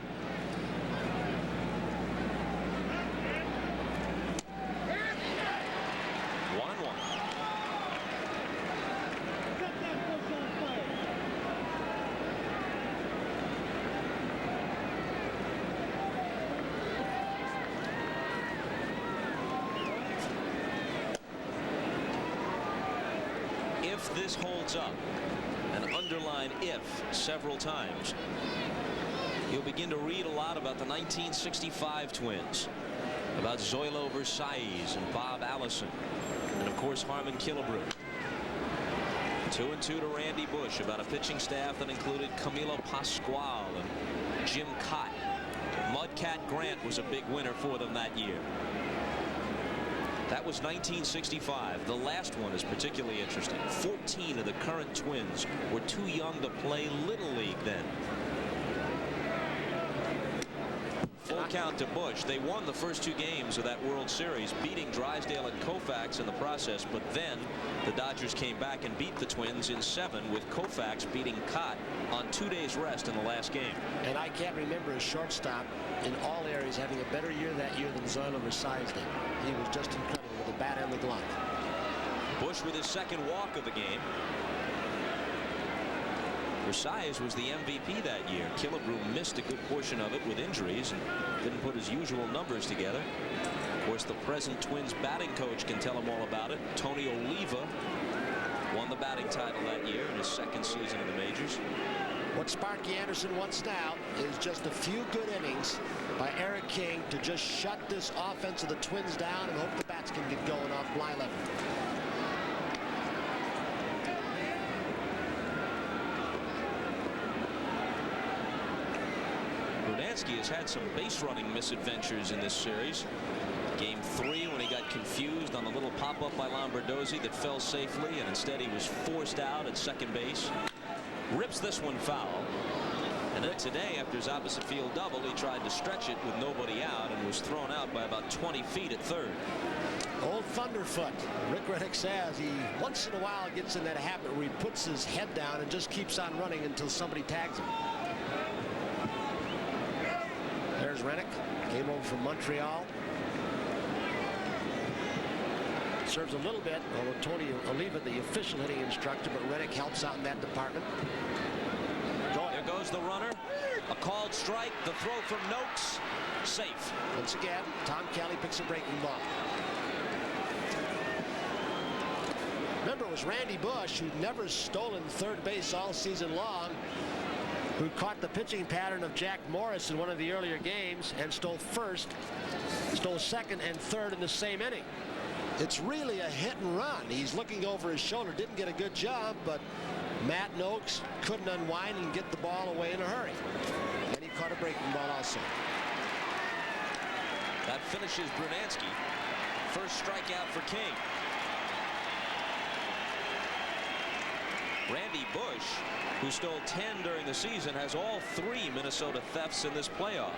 If this holds up, and underline if several times, you'll begin to read a lot about the 1965 Twins, about Zoilo Versailles and Bob Allison, and of course Harmon Killebrew. 2-2 to Randy Bush, about a pitching staff that included Camilo Pascual and Jim Cott. Mudcat Grant was a big winner for them that year. That was 1965. The last one is particularly interesting. 14 of the current Twins were too young to play Little League then. Full count to Bush. They won the first 2 games of that World Series, beating Drysdale and Koufax in the process, but then the Dodgers came back and beat the Twins in 7, with Koufax beating Cott on 2 days rest in the last game. And I can't remember a shortstop in all areas having a better year that year than Zoilo Versailles did. He was just incredible with the bat and the glove. Bush with his second walk of the game. Versailles was the MVP that year. Killebrew missed a good portion of it with injuries and didn't put his usual numbers together. Of course, the present Twins batting coach can tell him all about it. Tony Oliva won the batting title that year in his second season in the majors. What Sparky Anderson wants now is just a few good innings by Eric King to just shut this offense of the Twins down and hope the bats can get going off Blyleven. Brunansky has had some base running misadventures in this series. Game 3 when he got confused on the little pop-up by Lombardozzi that fell safely, and instead he was forced out at second base. Rips this one foul. And then today, after his opposite field double, he tried to stretch it with nobody out and was thrown out by about 20 feet at third. Old Thunderfoot. Rick Reddick says he once in a while gets in that habit where he puts his head down and just keeps on running until somebody tags him. There's Rennick. Came over from Montreal. Serves a little bit, although Tony Oliva, the official hitting instructor, but Rennick helps out in that department. There goes the runner. A called strike. The throw from Noakes. Safe. Once again, Tom Kelly picks a breaking ball. Remember, it was Randy Bush, who'd never stolen third base all season long, who caught the pitching pattern of Jack Morris in one of the earlier games and stole first, stole second and third in the same inning. It's really a hit and run. He's looking over his shoulder, didn't get a good job, but Matt Noakes couldn't unwind and get the ball away in a hurry. And he caught a breaking ball also. That finishes Brunansky. First strikeout for King. Randy Bush, who stole 10 during the season, has all 3 Minnesota thefts in this playoff.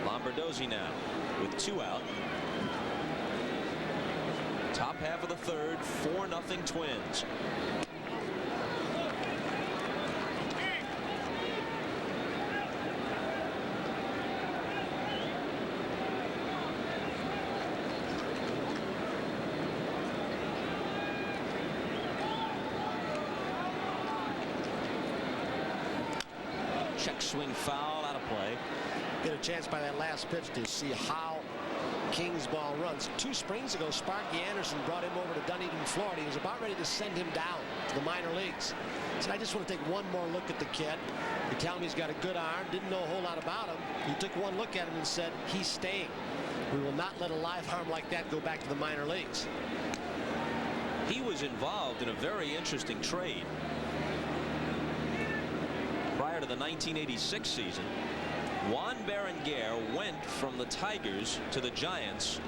Lombardozzi now with 2 out. Top half of the third, 4-0 Twins. Check swing foul, out of play. Get a chance by that last pitch to see how King's ball runs. 2 springs ago, Sparky Anderson brought him over to Dunedin, Florida. He was about ready to send him down to the minor leagues. He said, I just want to take one more look at the kid. They tell him he's got a good arm. Didn't know a whole lot about him. He took one look at him and said, he's staying. We will not let a live arm like that go back to the minor leagues. He was involved in a very interesting trade. Prior to the 1986 season, Juan Berenguer went from the Tigers to the Giants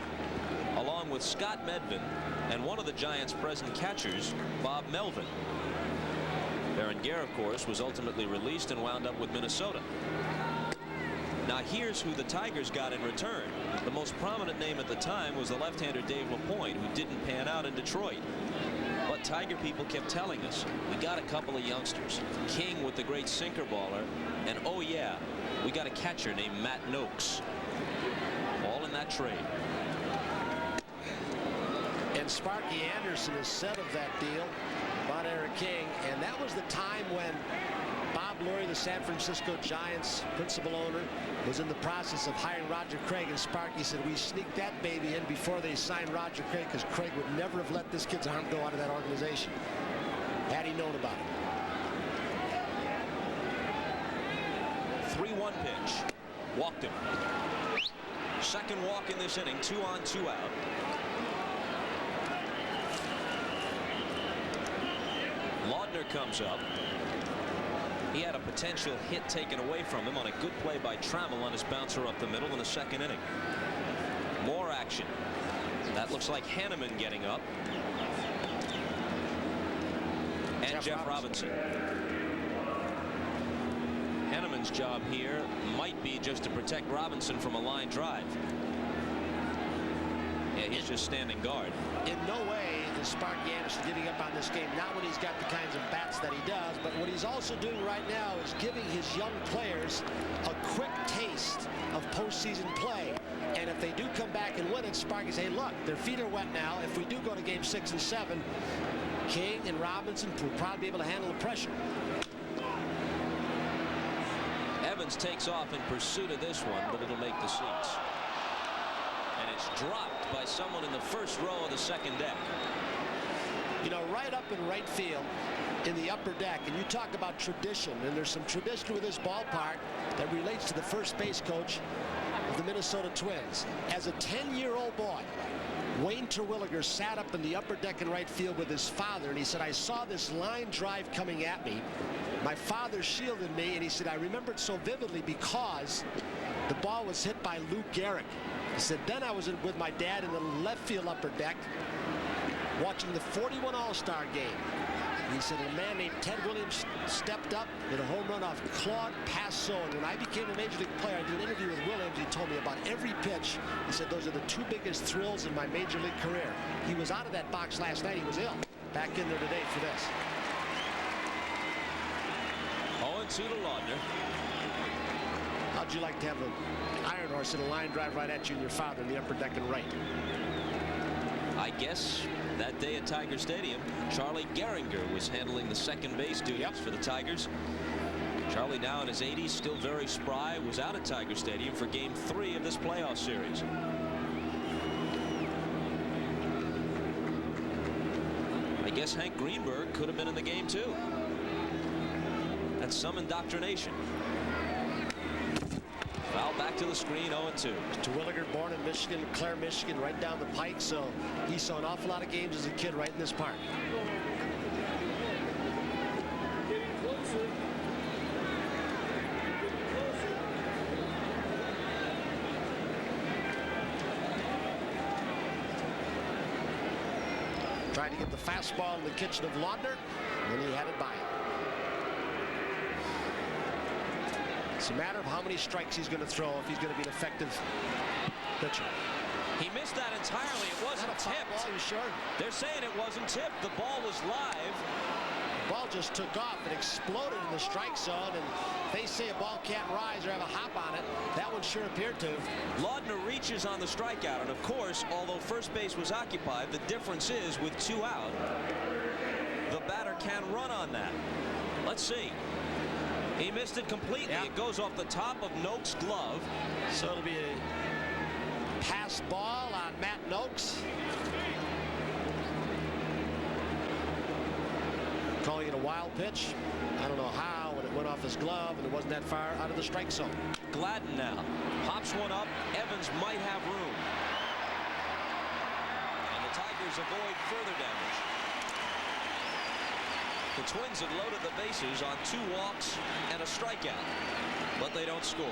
along with Scott Medvin and one of the Giants' present catchers, Bob Melvin. Berenguer, of course, was ultimately released and wound up with Minnesota. Now here's who the Tigers got in return. The most prominent name at the time was the left-hander Dave LaPointe, who didn't pan out in Detroit. But Tiger people kept telling us, we got a couple of youngsters. King with the great sinker baller, and oh yeah, we got a catcher named Matt Noakes. All in that trade. And Sparky Anderson has said of that deal about Eric King, and that was the time when Bob Lurie, the San Francisco Giants principal owner, was in the process of hiring Roger Craig, and Sparky said, we sneaked that baby in before they signed Roger Craig, because Craig would never have let this kid's arm go out of that organization had he known about it. 3-1 pitch. Walked him. Second walk in this inning. 2 on, 2 out. Laudner comes up. He had a potential hit taken away from him on a good play by Trammell on his bouncer up the middle in the second inning. More action. That looks like Hanneman getting up. And Jeff Robinson. Hanneman's job here might be just to protect Robinson from a line drive. Yeah, he's just standing guard. In no way is Sparky Anderson giving up on this game. Not when he's got the kinds of bats that he does, but what he's also doing right now is giving his young players a quick taste of postseason play. And if they do come back and win it, Sparky says, hey, look, their feet are wet now. If we do go to game 6 and 7, King and Robinson will probably be able to handle the pressure. Evans takes off in pursuit of this one, but it'll make the seats. And it's dropped by someone in the first row of the second deck. You know, right up in right field in the upper deck, and you talk about tradition, and there's some tradition with this ballpark that relates to the first base coach of the Minnesota Twins. As a 10-year-old boy, Wayne Terwilliger sat up in the upper deck in right field with his father, and he said, I saw this line drive coming at me. My father shielded me, and he said, I remember it so vividly because the ball was hit by Lou Gehrig. He said, then I was with my dad in the left field upper deck watching the 41 All-Star game. He said a man named Ted Williams stepped up, hit a home run off Claude Passot. And when I became a major league player, I did an interview with Williams. He told me about every pitch. He said those are the two biggest thrills in my major league career. He was out of that box last night. He was ill. Back in there today for this. 0-2 to Laudner. How'd you like to have an iron horse hit a line drive right at you and your father in the upper deck and right? I guess that day at Tiger Stadium, Charlie Gehringer was handling the second base duties for the Tigers. Charlie, now in his 80s, still very spry, was out at Tiger Stadium for Game 3 of this playoff series. I guess Hank Greenberg could have been in the game too. That's some indoctrination. Foul back to the screen, 0-2. Terwilliger, born in Michigan, Clare, Michigan, right down the pike, so he saw an awful lot of games as a kid right in this park. Tried to get the fastball in the kitchen of Laudner, and he had it by him. It's a matter of how many strikes he's going to throw if he's going to be an effective pitcher. He missed that entirely. It wasn't tipped. Ball, you sure? They're saying it wasn't tipped. The ball was live. The ball just took off. It exploded in the strike zone, and they say a ball can't rise or have a hop on it. That one sure appeared to. Laudner reaches on the strikeout, and of course, although first base was occupied, the difference is with 2 out, the batter can run on that. Let's see. He missed it completely. Yep. It goes off the top of Noakes' glove. So it'll be a pass ball on Matt Noakes. Calling it a wild pitch. I don't know how when it went off his glove and it wasn't that far out of the strike zone. Gladden now pops one up. Evans might have room. And the Tigers avoid further damage. The Twins had loaded the bases on 2 walks and a strikeout, but they don't score.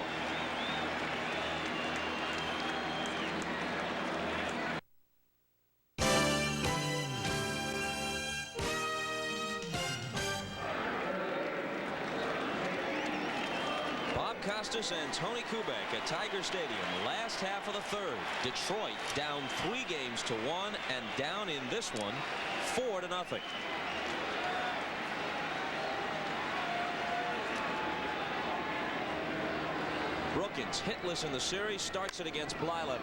Bob Costas and Tony Kubek at Tiger Stadium, last half of the third. Detroit down 3 games to 1 and down in this one 4-0. Brookins, hitless in the series, starts it against Blyleven.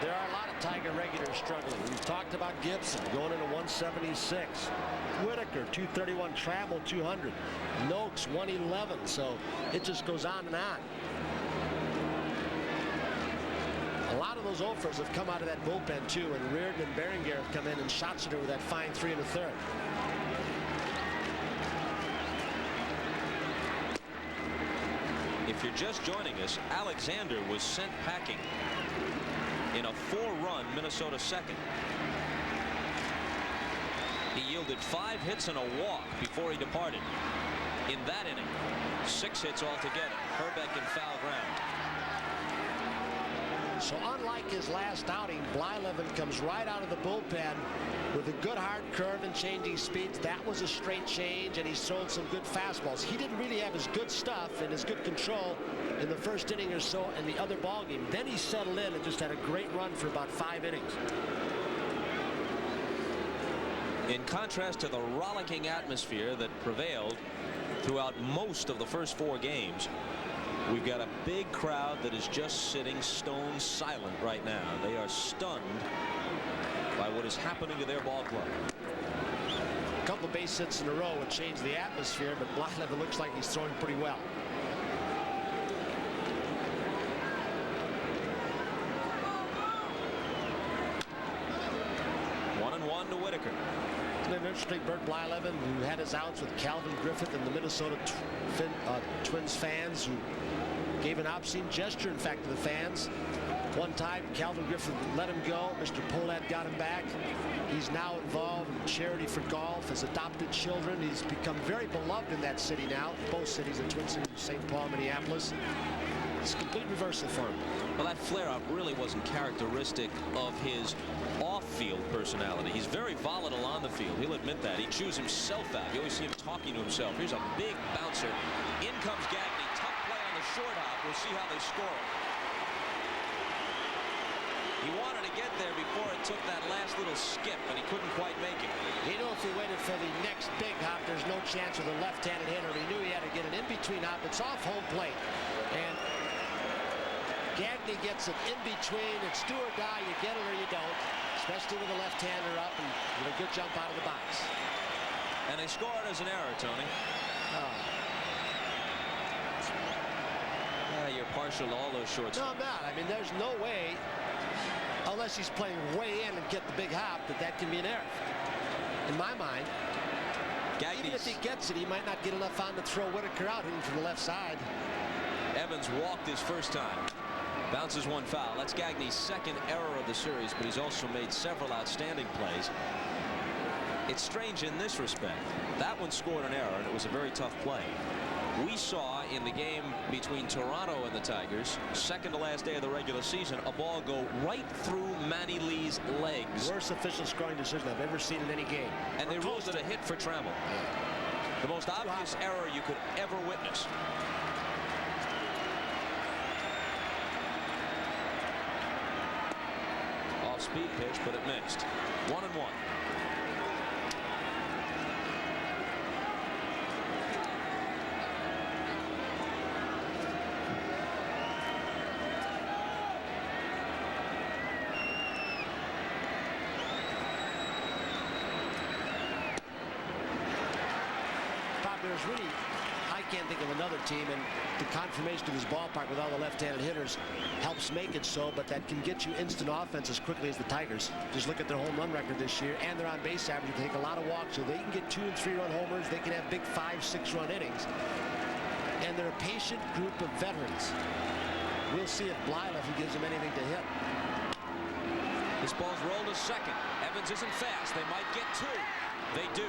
There are a lot of Tiger regulars struggling. We've talked about Gibson going into 176. Whitaker, 231, Travel, 200. Noakes, 111. So it just goes on and on. A lot of those offers have come out of that bullpen too, and Reardon and Berenguer have come in and shots it with that fine 3 1/3. If you're just joining us, Alexander was sent packing in a 4-run Minnesota second. He yielded 5 hits and a walk before he departed. In that inning, 6 hits altogether. Herbeck in foul ground. So unlike his last outing, Blyleven comes right out of the bullpen with a good hard curve and changing speeds. That was a straight change, and he sold some good fastballs. He didn't really have his good stuff and his good control in the first inning or so in the other ball game. Then he settled in and just had a great run for about 5 innings. In contrast to the rollicking atmosphere that prevailed throughout most of the first 4 games, we've got a big crowd that is just sitting stone silent right now. They are stunned by what is happening to their ball club. A couple of base hits in a row would change the atmosphere, but Blyleven looks like he's throwing pretty well. To Whitaker. Isn't it interesting, Bert Blyleven, who had his outs with Calvin Griffith and the Minnesota Twins fans, who gave an obscene gesture, in fact, to the fans. One time, Calvin Griffith let him go. Mr. Pohlad got him back. He's now involved in charity for golf, has adopted children. He's become very beloved in that city now. Both cities, the Twin Cities, St. Paul, Minneapolis. It's a complete reversal for him. Well, that flare-up really wasn't characteristic of his off-field personality. He's very volatile on the field. He'll admit that. He chews himself out. You always see him talking to himself. Here's a big bouncer. In comes Gagne. Tough play on the short hop. We'll see how they score. He wanted to get there before it took that last little skip, and he couldn't quite make it. He knew if he waited for the next big hop, there's no chance with a left-handed hitter. He knew he had to get an in-between hop. It's off home plate. And Gagne gets it in between. It's do or die. You get it or you don't, especially with a left-hander up and with a good jump out of the box. And they score it as an error, Tony. You're partial to all those shorts. No, I'm not. I mean, there's no way, unless he's playing way in and get the big hop, that can be an error. In my mind, even if he gets it, he might not get enough on to throw Whitaker out hitting from the left side. Evans walked his first time. Bounces one foul. That's Gagne's second error of the series, but he's also made several outstanding plays. It's strange in this respect. That one scored an error, and it was a very tough play. We saw in the game between Toronto and the Tigers, second to last day of the regular season, a ball go right through Manny Lee's legs. Worst official scoring decision I've ever seen in any game. And they ruled it a hit for Trammell. The most obvious error you could ever witness. Off-speed pitch, but it missed. 1-1. There's really, I can't think of another team, and the confirmation of this ballpark with all the left-handed hitters helps make it so, but that can get you instant offense as quickly as the Tigers. Just look at their home run record this year, and their on-base average. They take a lot of walks, so they can get 2- and 3-run homers. They can have big 5-, 6-run innings, and they're a patient group of veterans. We'll see if Blyleff gives them anything to hit. This ball's rolled to second. Evans isn't fast. They might get two. They do.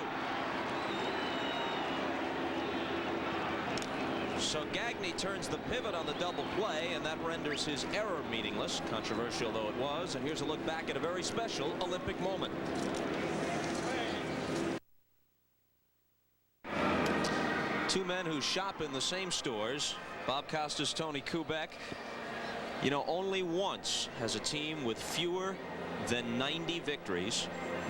So Gagne turns the pivot on the double play, and that renders his error meaningless, controversial though it was. And here's a look back at a very special Olympic moment. Two men who shop in the same stores, Bob Costas, Tony Kubek. You know, only once has a team with fewer than 90 victories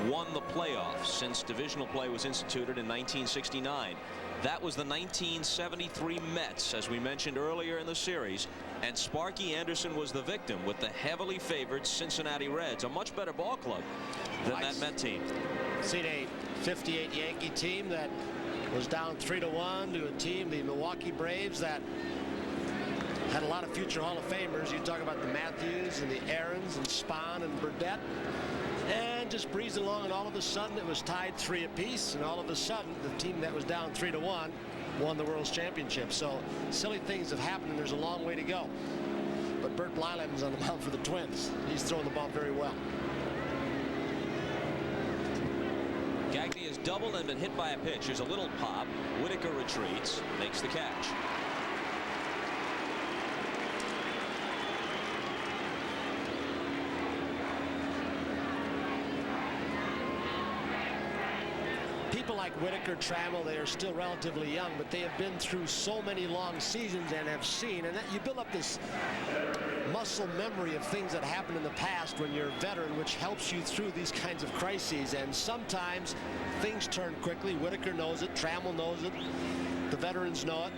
won the playoffs since divisional play was instituted in 1969. That was the 1973 Mets, as we mentioned earlier in the series, and Sparky Anderson was the victim with the heavily favored Cincinnati Reds, a much better ball club than that Met team. Seen a 58 Yankee team that was down 3-1 to a team, the Milwaukee Braves, that had a lot of future Hall of Famers. You talk about the Matthews and the Aarons and Spahn and Burdette, and just breezed along, and all of a sudden it was tied 3 apiece, and all of a sudden the team that was down 3-1 won the World's Championship. So silly things have happened, and there's a long way to go. But Bert Blyleven's on the mound for the Twins. He's throwing the ball very well. Gagne is doubled and been hit by a pitch. There's a little pop. Whitaker retreats, makes the catch. People like Whitaker, Trammell, they are still relatively young, but they have been through so many long seasons and have seen, and that you build up this muscle memory of things that happened in the past when you're a veteran, which helps you through these kinds of crises. And sometimes things turn quickly. Whitaker knows it, Trammell knows it, the veterans know it.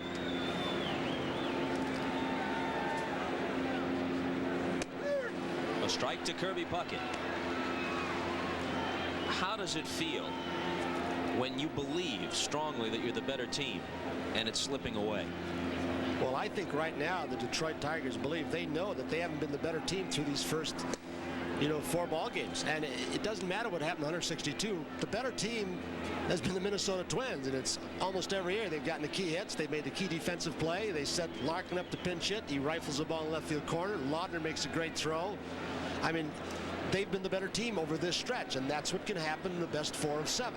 A strike to Kirby Puckett. How does it feel when you believe strongly that you're the better team and it's slipping away? Well, I think right now the Detroit Tigers believe, they know that they haven't been the better team through these first 4 ball games, and it doesn't matter what happened in 162. The better team has been the Minnesota Twins, and it's almost every year they've gotten the key hits. They made the key defensive play. They set Larkin up to pinch hit. He rifles the ball in the left field corner. Laudner makes a great throw. I mean, they've been the better team over this stretch, and that's what can happen in the best 4 of 7.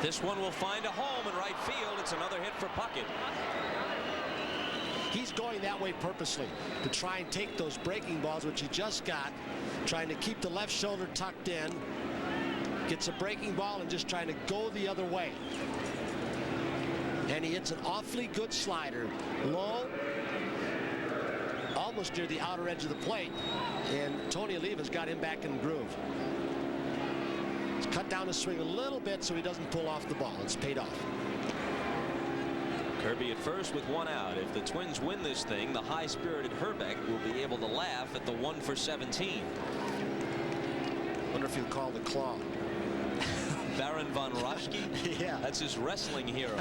This one will find a home in right field. It's another hit for Puckett. He's going that way purposely to try and take those breaking balls, which he just got, trying to keep the left shoulder tucked in, gets a breaking ball and just trying to go the other way. And he hits an awfully good slider, low, almost near the outer edge of the plate, and Tony Oliva's got him back in the groove. He's cut down his swing a little bit so he doesn't pull off the ball. It's paid off. Kirby at first with 1 out. If the Twins win this thing, the high-spirited Herbeck will be able to laugh at the 1 for 17. Wonder if he'll call the claw. Baron von Raschke? Yeah. That's his wrestling hero.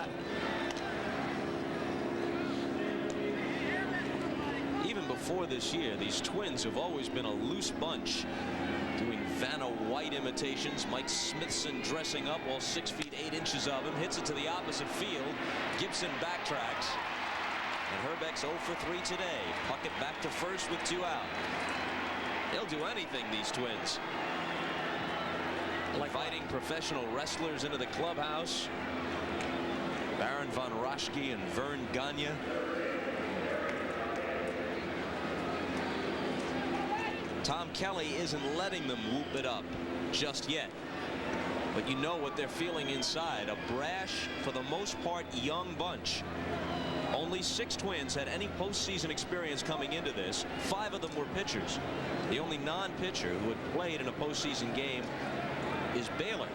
Even before this year, these Twins have always been a loose bunch, doing Vanna White imitations. Mike Smithson dressing up, all 6 feet 8 inches of him, hits it to the opposite field. Gibson backtracks, and Herbeck's 0 for 3 today. Puckett back to first with 2 out. They'll do anything, these Twins. Inviting professional wrestlers into the clubhouse. Baron von Raschke and Vern Gagne. Tom Kelly isn't letting them whoop it up just yet. But you know what they're feeling inside. A brash, for the most part, young bunch. Only 6 Twins had any postseason experience coming into this. 5 of them were pitchers. The only non-pitcher who had played in a postseason game is Baylor.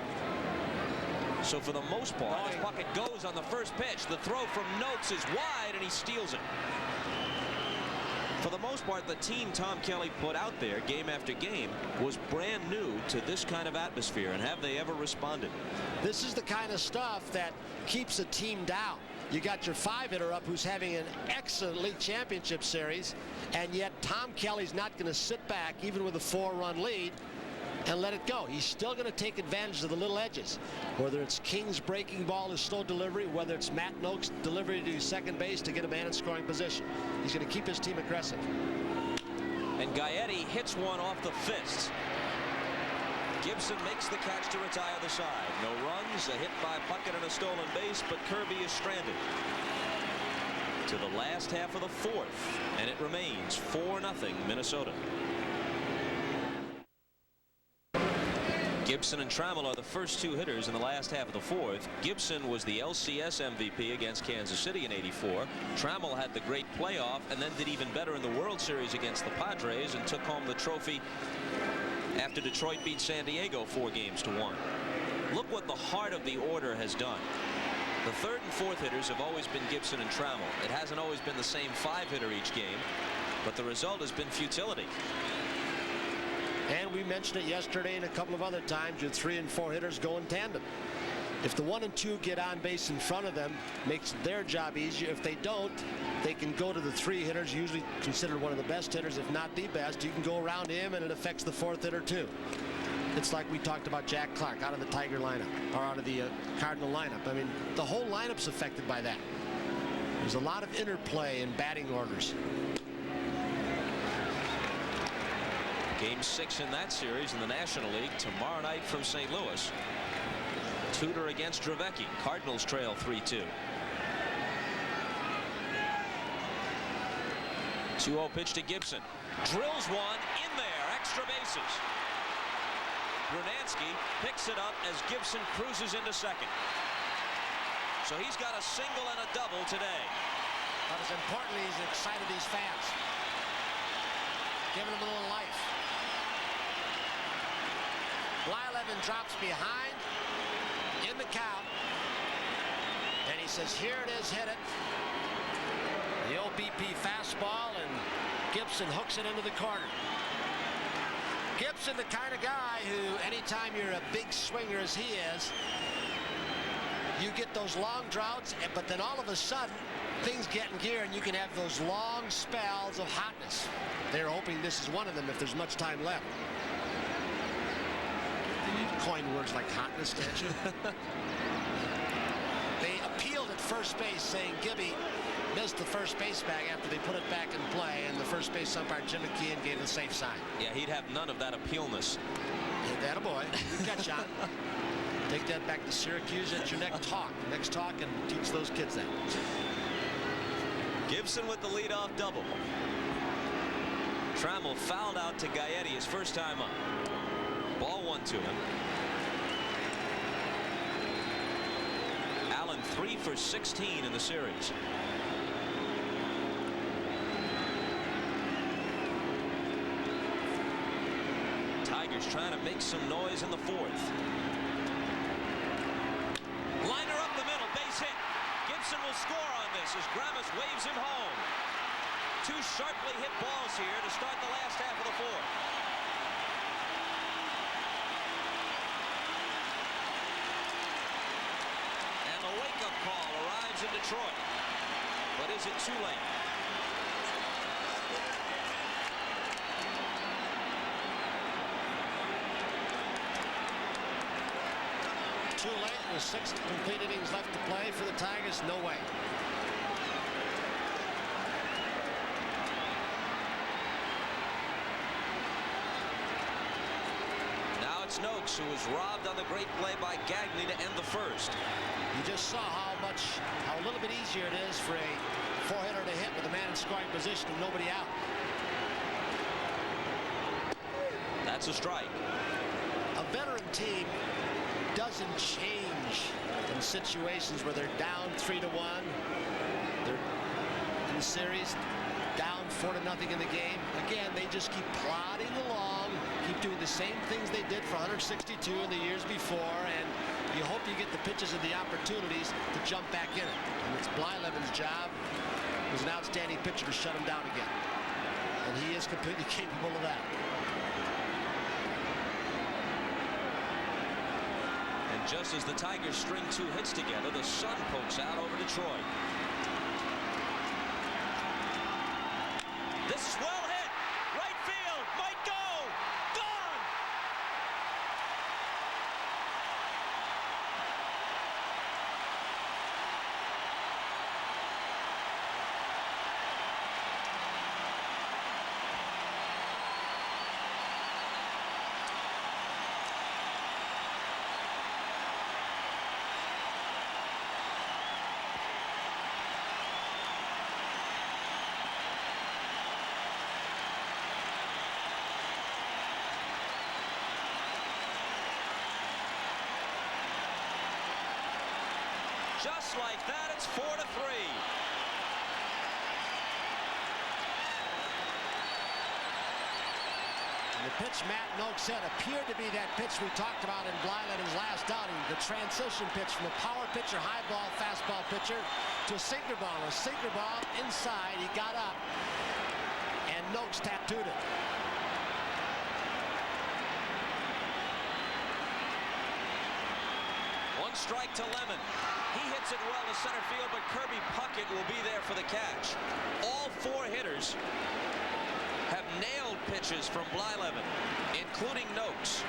So for the most part, as Puckett goes on the first pitch, the throw from Noakes is wide and he steals it. For the most part, the team Tom Kelly put out there game after game was brand new to this kind of atmosphere, and have they ever responded? This is the kind of stuff that keeps a team down. You got your 5-hitter up who's having an excellent league championship series, and yet Tom Kelly's not going to sit back even with a 4-run lead and let it go. He's still going to take advantage of the little edges, whether it's King's breaking ball, his slow delivery, whether it's Matt Noakes' delivery to second base to get a man in scoring position. He's going to keep his team aggressive. And Gaetti hits one off the fists. Gibson makes the catch to retire the side. No runs, a hit by Puckett and a stolen base, but Kirby is stranded. To the last half of the 4th, and it remains 4-0 Minnesota. Gibson and Trammell are the first 2 hitters in the last half of the 4th. Gibson was the LCS MVP against Kansas City in '84. Trammell had the great playoff and then did even better in the World Series against the Padres and took home the trophy after Detroit beat San Diego 4-1. Look what the heart of the order has done. The 3rd and 4th hitters have always been Gibson and Trammell. It hasn't always been the same 5-hitter each game, but the result has been futility. And we mentioned it yesterday and a couple of other times. Your 3 and 4 hitters go in tandem. If the 1 and 2 get on base in front of them, makes their job easier. If they don't, they can go to the 3 hitters, usually considered one of the best hitters, if not the best. You can go around him, and it affects the 4th hitter too. It's like we talked about Jack Clark out of the Tiger lineup, or out of the Cardinal lineup. I mean, the whole lineup's affected by that. There's a lot of interplay in batting orders. Game 6 in that series in the National League tomorrow night from St. Louis. Tudor against Dravecki. Cardinals trail 3-2. 2-0 pitch to Gibson. Drills one in there. Extra bases. Brunansky picks it up as Gibson cruises into second. So he's got a single and a double today. But as importantly, he's excited these fans. Giving them a little life. Blyleven drops behind in the count, and he says, here it is, hit it. The old BP fastball, and Gibson hooks it into the corner. Gibson, the kind of guy who, anytime you're a big swinger as he is, you get those long droughts, but then all of a sudden things get in gear and you can have those long spells of hotness. They're hoping this is one of them if there's much time left. You coin words like hotness, can't you? They appealed at first base saying Gibby missed the first base bag after they put it back in play, and the first base umpire Jim McKeon gave the safe sign. Yeah, he'd have none of that appealness. That a boy. Good catch, John. Take that back to Syracuse at your next talk. And teach those kids that. Gibson with the leadoff double. Trammell fouled out to Gaetti his first time up. Ball 1 to him. Allen 3 for 16 in the series. Tigers trying to make some noise in the 4th. Liner up the middle, base hit. Gibson will score on this as Grammas waves him home. 2 sharply hit balls here to start the last half of the 4th. And the wake-up call arrives in Detroit. But is it too late? Too late with 6 complete innings left to play for the Tigers. No way. Now it's Noakes who was robbed on the great play by Gagne to end the 1st. You just saw how a little bit easier it is for a 4-hitter to hit with a man in scoring position and nobody out. That's a strike. A veteran team doesn't change in situations where they're down 3-1. They're in the series down 4-0 in the game. Again, they just keep plodding along, keep doing the same things they did for 162 in the years before, and you hope you get the pitches and the opportunities to jump back in it. And it's Blyleven's job as an outstanding pitcher to shut him down again. And he is completely capable of that. Just as the Tigers string 2 hits together, the sun pokes out over Detroit. This is well hit. Right field. Might go. Gone. Just like that, it's 4-3. The pitch Matt Noakes said appeared to be that pitch we talked about in Blyleven's last outing, the transition pitch from a power pitcher, high ball, fastball pitcher to a sinker ball. A sinker ball inside, he got up, and Noakes tattooed it. One strike to Lemon. He hits it well to center field, but Kirby Puckett will be there for the catch. All 4 hitters have nailed pitches from Blyleven, including Noakes.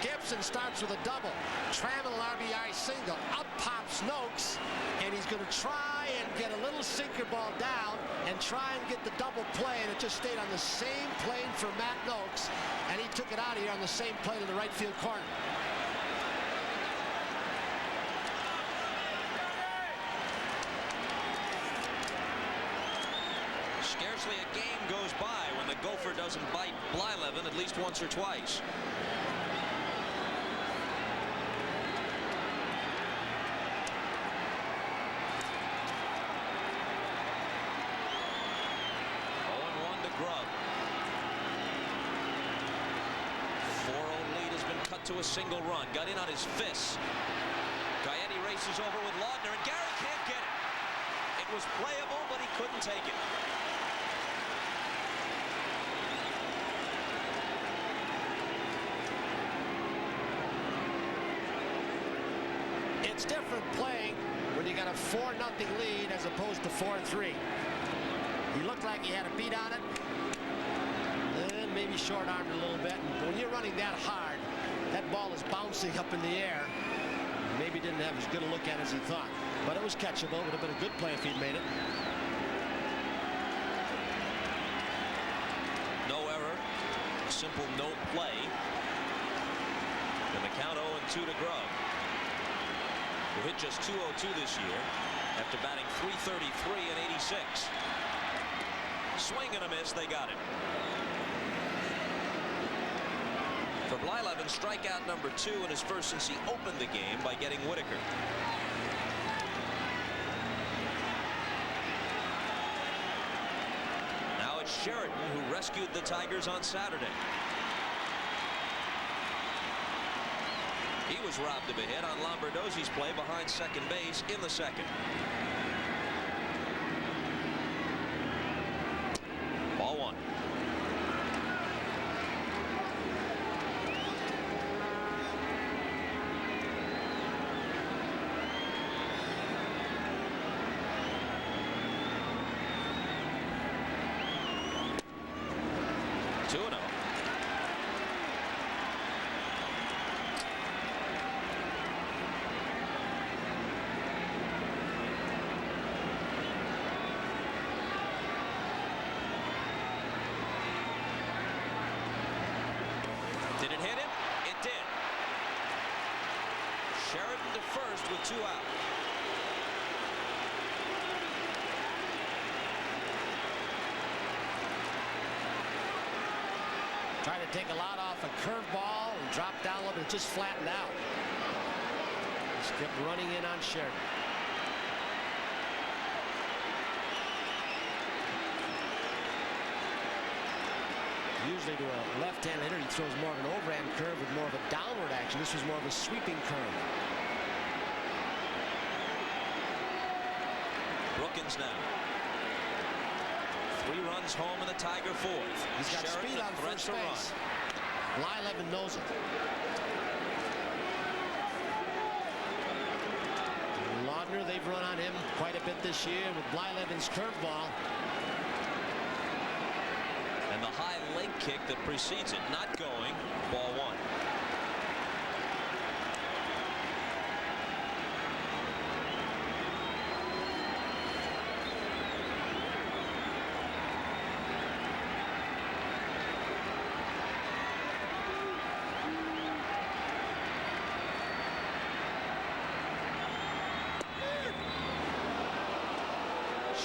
Gibson starts with a double. Trammell an RBI single. Up pops Noakes, and he's going to try and get a little sinker ball down and try and get the double play, and it just stayed on the same plane for Matt Noakes, and he took it out of here on the same plane in the right field corner. Scarcely a game goes by when the Gopher doesn't bite Blyleven at least once or twice. To a single run, got in on his fists. Gaetti races over with Laudner, and Gary can't get it. It was playable, but he couldn't take it. It's different playing when you got a 4-0 lead as opposed to 4-3. He looked like he had a beat on it, and maybe short-armed a little bit. And when you're running that hard, that ball is bouncing up in the air. Maybe didn't have as good a look at it as he thought, but it was catchable. Would have been a good play if he'd made it. No error, simple no play. And the count 0-2 to Grub, who hit just .202 this year after batting .333 and 86. Swing and a miss, they got him. For Blyleven, strikeout number 2 in his first since he opened the game by getting Whitaker. Now it's Sheridan, who rescued the Tigers on Saturday. He was robbed of a hit on Lombardozzi's play behind second base in the second. Ball 1. Did it hit him? It did. Sheridan to first with 2 out. Tried to take a lot off a curveball and dropped down a little bit, just flattened out. Just kept running in on Sheridan. Usually to a left-hand hitter, he throws more of an overhand curve with more of a downward action. This was more of a sweeping curve. Brookins now. 3 runs home in the Tiger 4th. He's got Sheridan speed on first base. Blyleven knows it. Laudner, they've run on him quite a bit this year with Blyleven's curveball. And the high leg kick that precedes it not going. Ball 1.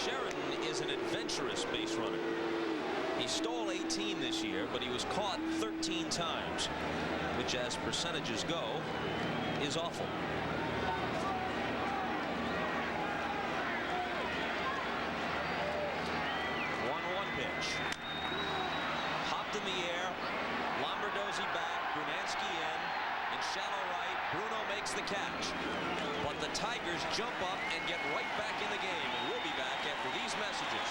Sheridan is an adventurous base runner. He stole 18 this year, but he was caught 13 times, which, as percentages go, is awful. 1-1 pitch. Hopped in the air. Lombardozzi back. Brunansky in shallow right. Bruno makes the catch. But the Tigers jump up and get right back in the game. And we'll be back after these messages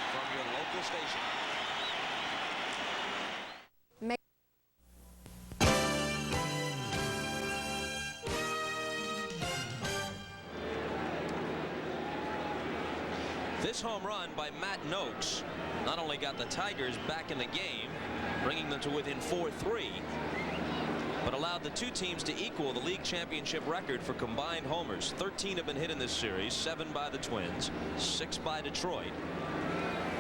from your local station. This home run by Matt Noakes not only got the Tigers back in the game, bringing them to within 4-3, but allowed the 2 teams to equal the league championship record for combined homers. 13 have been hit in this series, 7 by the Twins, 6 by Detroit.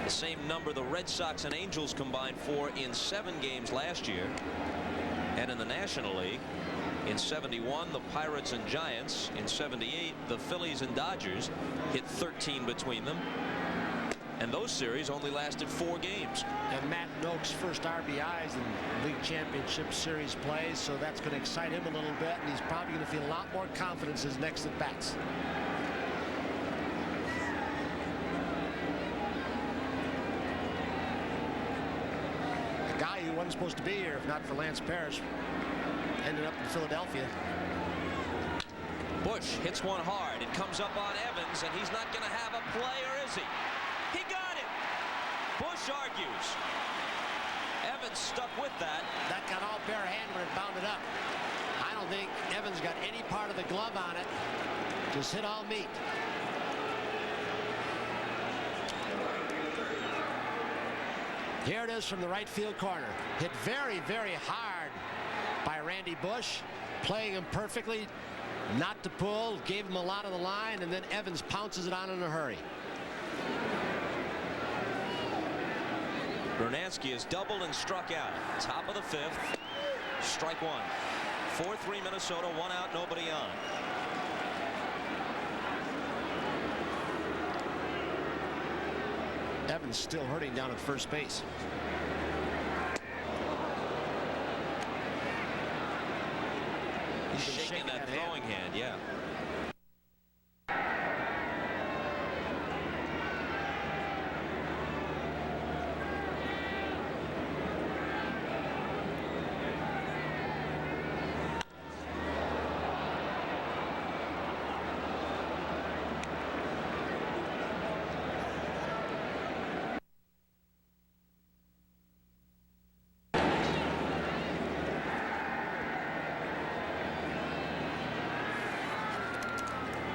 The same number the Red Sox and Angels combined for in 7 games last year. And in the National League, in 71, the Pirates and Giants. In 78, the Phillies and Dodgers hit 13 between them. And those series only lasted 4 games. And Matt Noakes' first RBIs in league championship series plays, so that's going to excite him a little bit, and he's probably going to feel a lot more confidence his next at bats. A guy who wasn't supposed to be here if not for Lance Parrish ended up in Philadelphia. Bush hits one hard. It comes up on Evans, and he's not going to have a play, or is he? He got it. Bush argues. Evans stuck with that. That got all bare hand when it bounded up. I don't think Evans got any part of the glove on it. Just hit all meat. Here it is from the right field corner. Hit very, very hard by Randy Bush. Playing him perfectly. Not to pull. Gave him a lot of the line. And then Evans pounces it on in a hurry. Bernansky is doubled and struck out. Top of the 5th. Strike one. 4-3 Minnesota. 1 out, nobody on. Evans still hurting down at first base. He's shaking that throwing hand, yeah.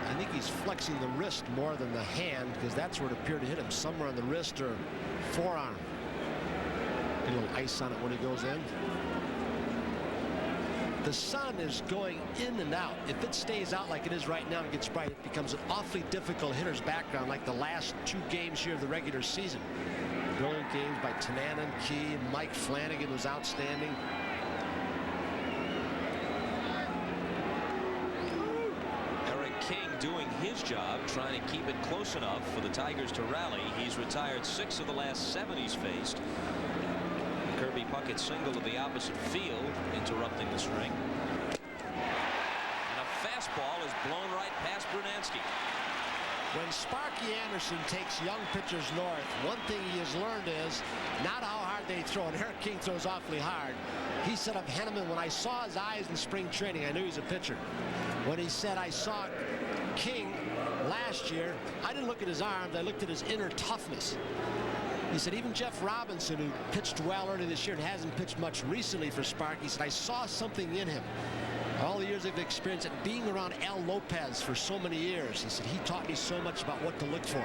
I think he's flexing the wrist more than the hand, because that's where it appeared to hit him, somewhere on the wrist or forearm. Get a little ice on it when he goes in. The sun is going in and out. If it stays out like it is right now and gets bright, it becomes an awfully difficult hitter's background, like the last 2 games here of the regular season. Brilliant games by Tananen, Key, and Mike Flanagan was outstanding. King doing his job, trying to keep it close enough for the Tigers to rally. He's retired 6 of the last 7 he's faced. Kirby Puckett single to the opposite field, interrupting the string. And a fastball is blown right past Bernansky. When Sparky Anderson takes young pitchers north, one thing he has learned is not how hard they throw. And Eric King throws awfully hard. He set up Henneman. When I saw his eyes in spring training, I knew he's a pitcher. When he said, I saw King last year, I didn't look at his arms, I looked at his inner toughness. He said even Jeff Robinson, who pitched well early this year and hasn't pitched much recently for Sparky, said I saw something in him. All the years of experience and being around Al Lopez for so many years, he said he taught me so much about what to look for.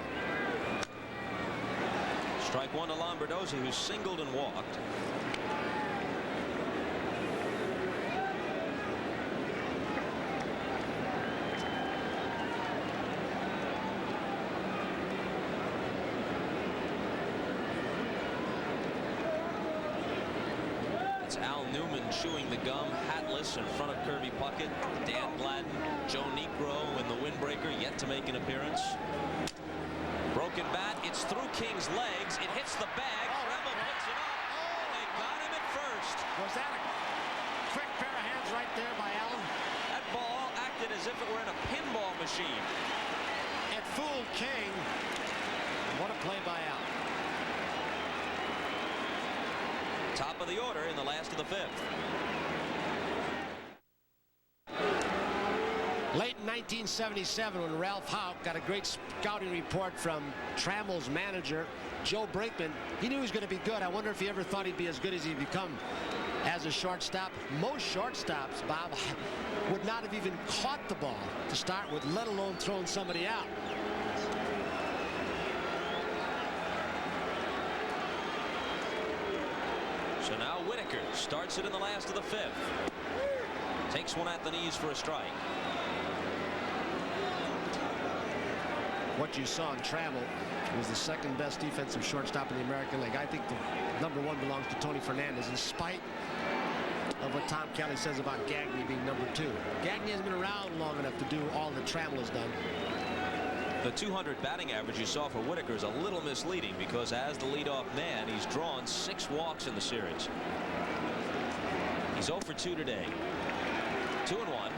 Strike one to Lombardozzi, who singled and walked. Al Newman chewing the gum, hatless, in front of Kirby Puckett. Dan Gladden, Joe Niekro in the windbreaker, yet to make an appearance. Broken bat, it's through King's legs. It hits the bag. Rebel picks it up. Oh, they got him at first. Was that a quick pair of hands right there by Allen? That ball acted as if it were in a pinball machine. It fooled King. What a play by Allen. Top of the order in the last of the 5th. Late in 1977, when Ralph Houck got a great scouting report from Trammell's manager, Joe Brinkman, he knew he was going to be good. I wonder if he ever thought he'd be as good as he'd become as a shortstop. Most shortstops, Bob, would not have even caught the ball to start with, let alone thrown somebody out. So now Whitaker starts it in the last of the 5th. Takes one at the knees for a strike. What you saw in Trammell was the 2nd best defensive shortstop in the American League. I think the #1 belongs to Tony Fernandez, in spite of what Tom Kelly says about Gagne being #2. Gagne has been around long enough to do all that Trammell has done. The 200 batting average you saw for Whitaker is a little misleading, because as the leadoff man, he's drawn 6 walks in the series. He's 0 for 2 today. 2-1.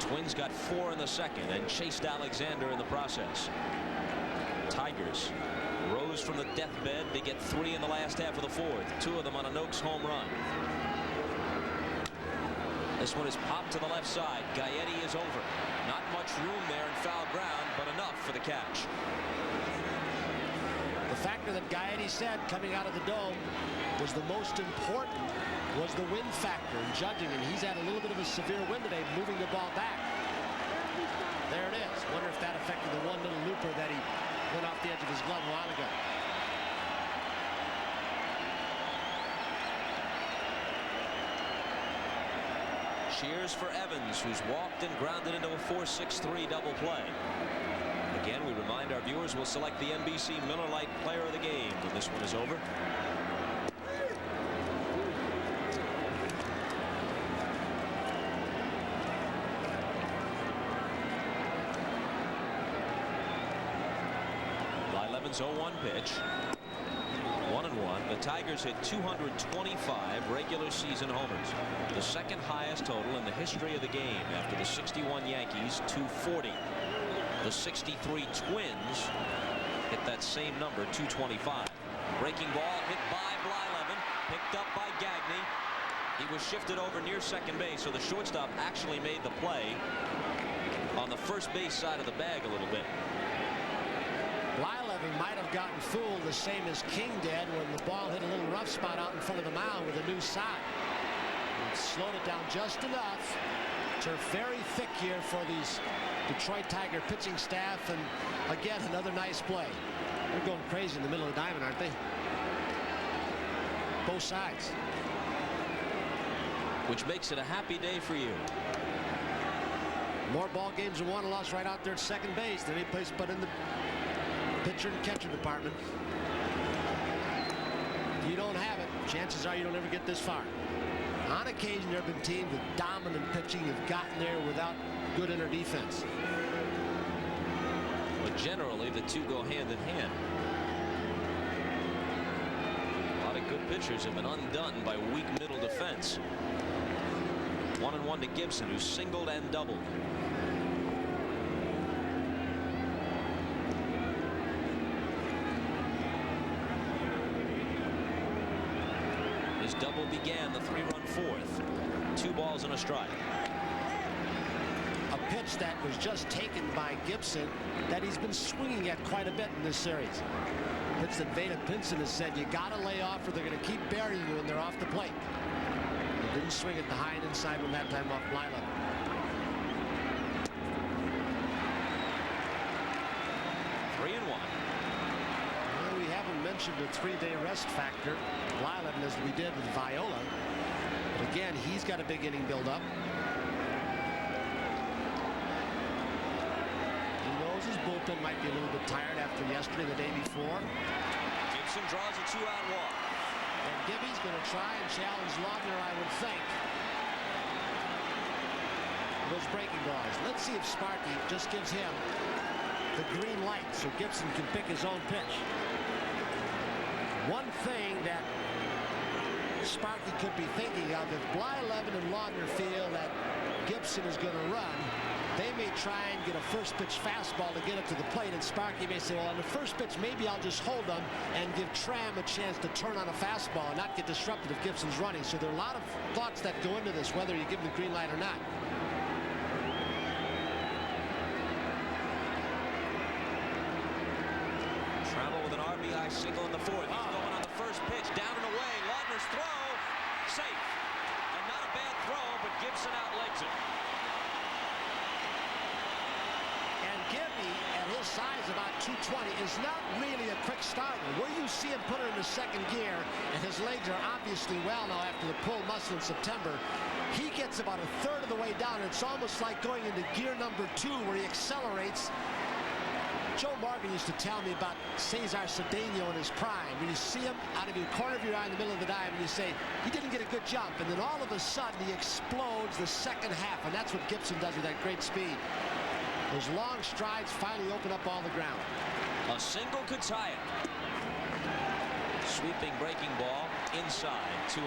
Twins got 4 in the 2nd and chased Alexander in the process. Tigers rose from the deathbed to get 3 in the last half of the 4th. 2 of them on a Noakes home run. This one is popped to the left side. Gaetti is over. Not much room there in foul ground, but enough for the catch. The the factor that Gaetti said coming out of the dome was the most important was the wind factor in judging, and he's had a little bit of a severe wind today, moving the ball back. There it is. Wonder if that affected the one little looper that he went off the edge of his glove a while ago. Cheers for Evans, who's walked and grounded into a 4-6-3 double play. Again, we remind our viewers we'll select the NBC Miller Lite Player of the Game when this one is over. Blyleven's 0-1 pitch. 1-1. The Tigers hit 225 regular season homers, the second highest total in the history of the game after the 61 Yankees 240. The 63 Twins hit that same number, 225. Breaking ball hit by Blyleven, picked up by Gagne. He was shifted over near second base, so the shortstop actually made the play on the first base side of the bag a little bit. Blyleven might have gotten fooled the same as King did when the ball hit a little rough spot out in front of the mound with a new side. It slowed it down just enough. Turf very thick here for these Detroit Tiger pitching staff, and again another nice play. They're going crazy in the middle of the diamond, aren't they? Both sides. Which makes it a happy day for you. More ball games than won and lost right out there at second base than any place but in the pitcher and catcher department. If you don't have it, chances are you don't ever get this far. On occasion, there have been teams with dominant pitching have gotten there without good inner defense. But generally, the two go hand in hand. A lot of good pitchers have been undone by weak middle defense. 1-1 to Gibson, who singled and doubled. His double began the 3-run fourth. 2 balls and a strike. A pitch that was just taken by Gibson that he's been swinging at quite a bit in this series. Pitch that Veda Pinson has said you got to lay off or they're going to keep burying you when they're off the plate. He didn't swing at the high and inside one that time off Blyleven. Well, we haven't mentioned the 3-day rest factor. Blyleven, as we did with Viola. But again, he's got a big inning build-up. He knows his bullpen might be a little bit tired after yesterday, the day before. Gibson draws a 2-out walk. And Gibby's going to try and challenge Laudner, I would think. Those breaking balls. Let's see if Sparky just gives him the green light so Gibson can pick his own pitch. One thing that Sparky could be thinking of, if Blyleven and Laudner feel that Gibson is going to run, they may try and get a first pitch fastball to get it to the plate, and Sparky may say, well, on the first pitch, maybe I'll just hold them and give Tram a chance to turn on a fastball and not get disrupted if Gibson's running. So there are a lot of thoughts that go into this, whether you give him the green light or not. Trammell with an RBI single in the fourth. He's going on the first pitch, down and away. Laudner's throw, safe. And not a bad throw, but Gibson outlegs it. And Gibby, at his size, about 220, is not really a quick starter. Where you see him put it in the second gear, and his legs are obviously well now after the pulled muscle in September, he gets about a third of the way down. It's almost like going into gear number 2 where he accelerates. Joe Morgan used to tell me about Cesar Cedeno in his prime. When you see him out of the corner of your eye in the middle of the dive, and you say, he didn't get a good jump. And then all of a sudden, he explodes the second half. And that's what Gibson does with that great speed. Those long strides finally open up all the ground. A single could tie it. Sweeping breaking ball inside, 2-0.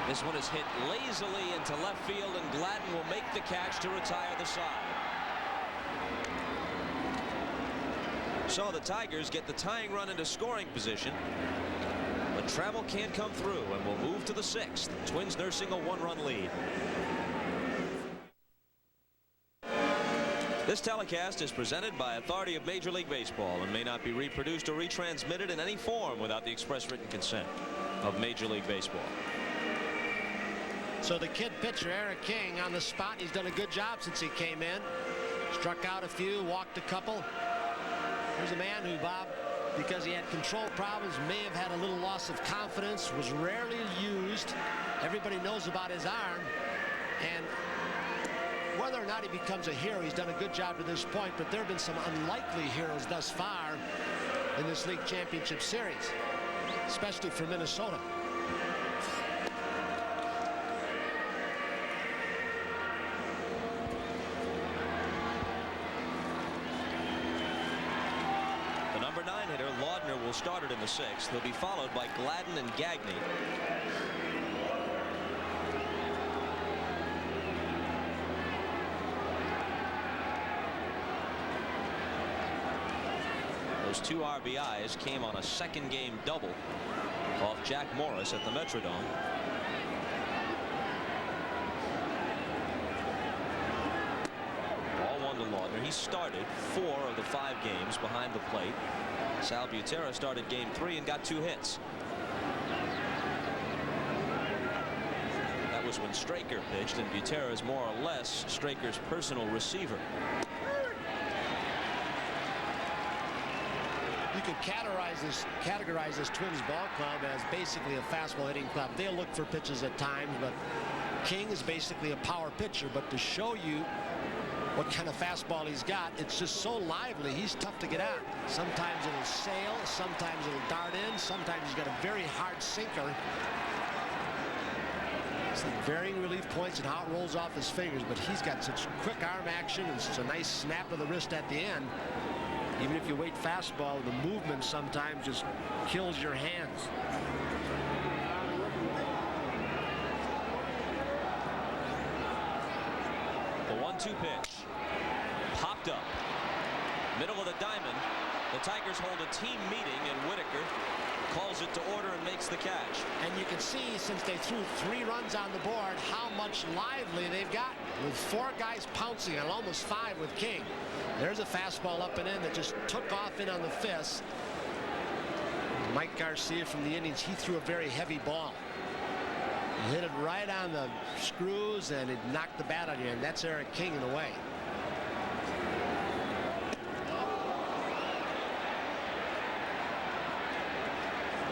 This one is hit lazily into left field, and Gladden will make the catch to retire the side. So the Tigers get the tying run into scoring position. But Trammell can't come through and will move to the 6th. Twins nursing a 1-run lead. This telecast is presented by authority of Major League Baseball and may not be reproduced or retransmitted in any form without the express written consent of Major League Baseball. So the kid pitcher, Eric King, on the spot. He's done a good job since he came in. Struck out a few, walked a couple. Here's a man who, Bob, because he had control problems, may have had a little loss of confidence, was rarely used. Everybody knows about his arm. And whether or not he becomes a hero, he's done a good job to this point, but there have been some unlikely heroes thus far in this league championship series, especially for Minnesota. The number 9 hitter, Laudner, will start it in the 6th. He'll be followed by Gladden and Gagne. Those 2 RBIs came on a second game double off Jack Morris at the Metrodome. Ball 1 to Laudner. He started 4 of the 5 games behind the plate. Sal Butera started game 3 and got 2 hits. That was when Straker pitched, and Butera is more or less Straker's personal receiver. You could categorize this Twins ball club as basically a fastball hitting club. They'll look for pitches at times, but King is basically a power pitcher. But to show you what kind of fastball he's got, it's just so lively. He's tough to get at. Sometimes it'll sail, sometimes it'll dart in, sometimes he's got a very hard sinker. It's varying relief points and how it rolls off his fingers, but he's got such quick arm action and such a nice snap of the wrist at the end. Even if you wait fastball, the movement sometimes just kills your hands. The 1-2 pitch. Popped up. Middle of the diamond. The Tigers hold a team meeting, and Whitaker calls it to order and makes the catch. And you can see, since they threw 3 runs on the board, how much lively they've gotten, with 4 guys pouncing on almost 5 with King. There's a fastball up and in that just took off in on the fist. Mike Garcia from the Indians, he threw a very heavy ball. He hit it right on the screws, and it knocked the bat out of here, and that's Eric King in a way.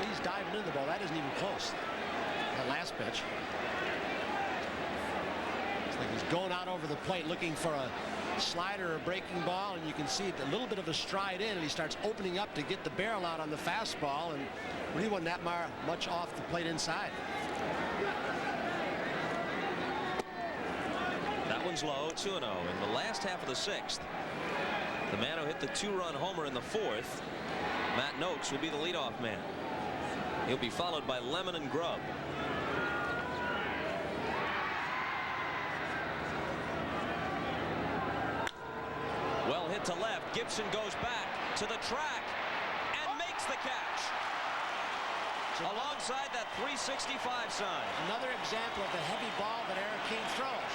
He's diving in the ball. That isn't even close. That last pitch. It's like he's going out over the plate looking for a slider or breaking ball, and you can see a little bit of a stride in, and he starts opening up to get the barrel out on the fastball, and really wasn't that much off the plate inside. That one's low, 2-0 in the last half of the 6th. The man who hit the 2-run homer in the 4th, Matt Noakes, will be the leadoff man. He'll be followed by Lemon and Grubb. Well hit to left. Gibson goes back to the track and makes the catch. Alongside that 365 sign. Another example of the heavy ball that Eric King throws.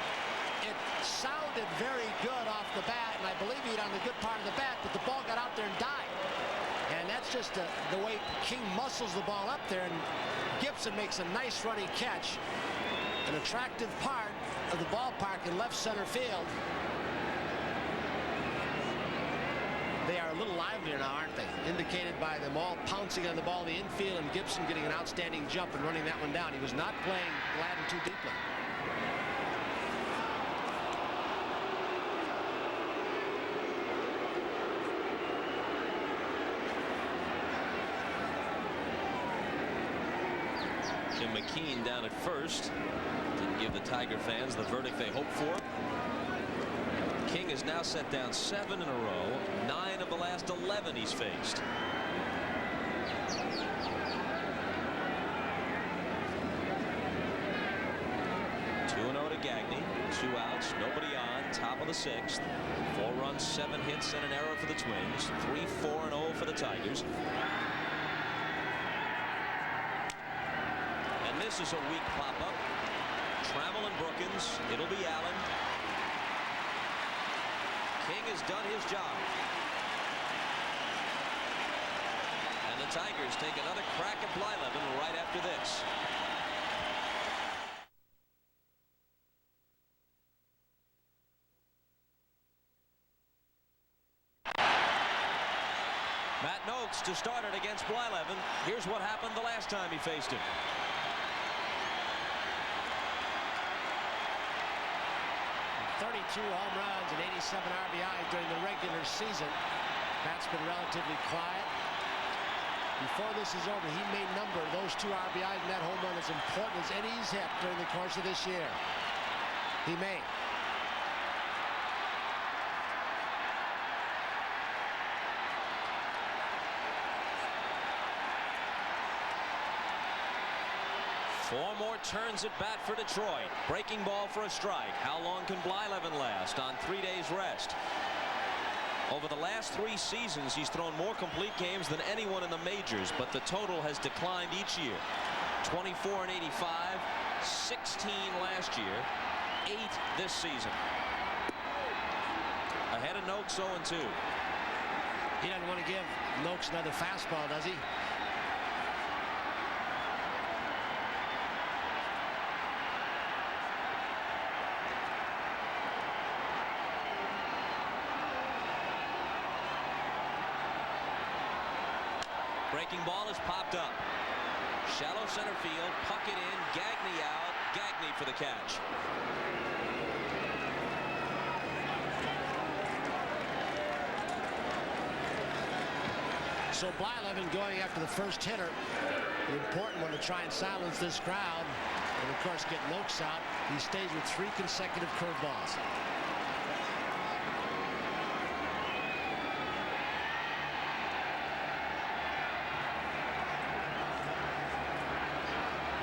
It sounded very good off the bat, and I believe he hit on the good part of the bat, but the ball got out there and died. And that's just the way King muscles the ball up there, and Gibson makes a nice running catch. An attractive part of the ballpark in left center field. They are a little livelier now, aren't they? Indicated by them all pouncing on the ball in the infield, and Gibson getting an outstanding jump and running that one down. He was not playing Gladden too deeply. Jim McKean down at first. Didn't give the Tiger fans the verdict they hoped for. King has now set down 7 in a row. 9 of the last 11 he's faced. Two 2-0 to Gagne. 2 outs, nobody on. top of the 6th. 4 runs, 7 hits, and an error for the Twins. 3-4-0 for the Tigers. And this is a weak pop-up. Trammell and Brookins. It'll be Allen. King has done his job. And the Tigers take another crack at Blyleven right after this. Matt Noakes to start it against Blyleven. Here's what happened the last time he faced him. Two home runs and 87 RBIs during the regular season. Matt's been relatively quiet. Before this is over, he may number those 2 RBIs and that home run as important as any he's hit during the course of this year. He may. Four more turns at bat for Detroit. Breaking ball for a strike. How long can Blyleven last on 3 days rest? Over the last 3 seasons, he's thrown more complete games than anyone in the majors, but the total has declined each year. 24 and 85, 16 last year, 8 this season. Ahead of Noakes 0-2. He doesn't want to give Noakes another fastball, does he? Breaking ball is popped up. Shallow center field. Puck it in. Gagne out. Gagne for the catch. So Blyleven going after the first hitter. The important one to try and silence this crowd. And of course get Noakes out. He stays with 3 consecutive curveballs.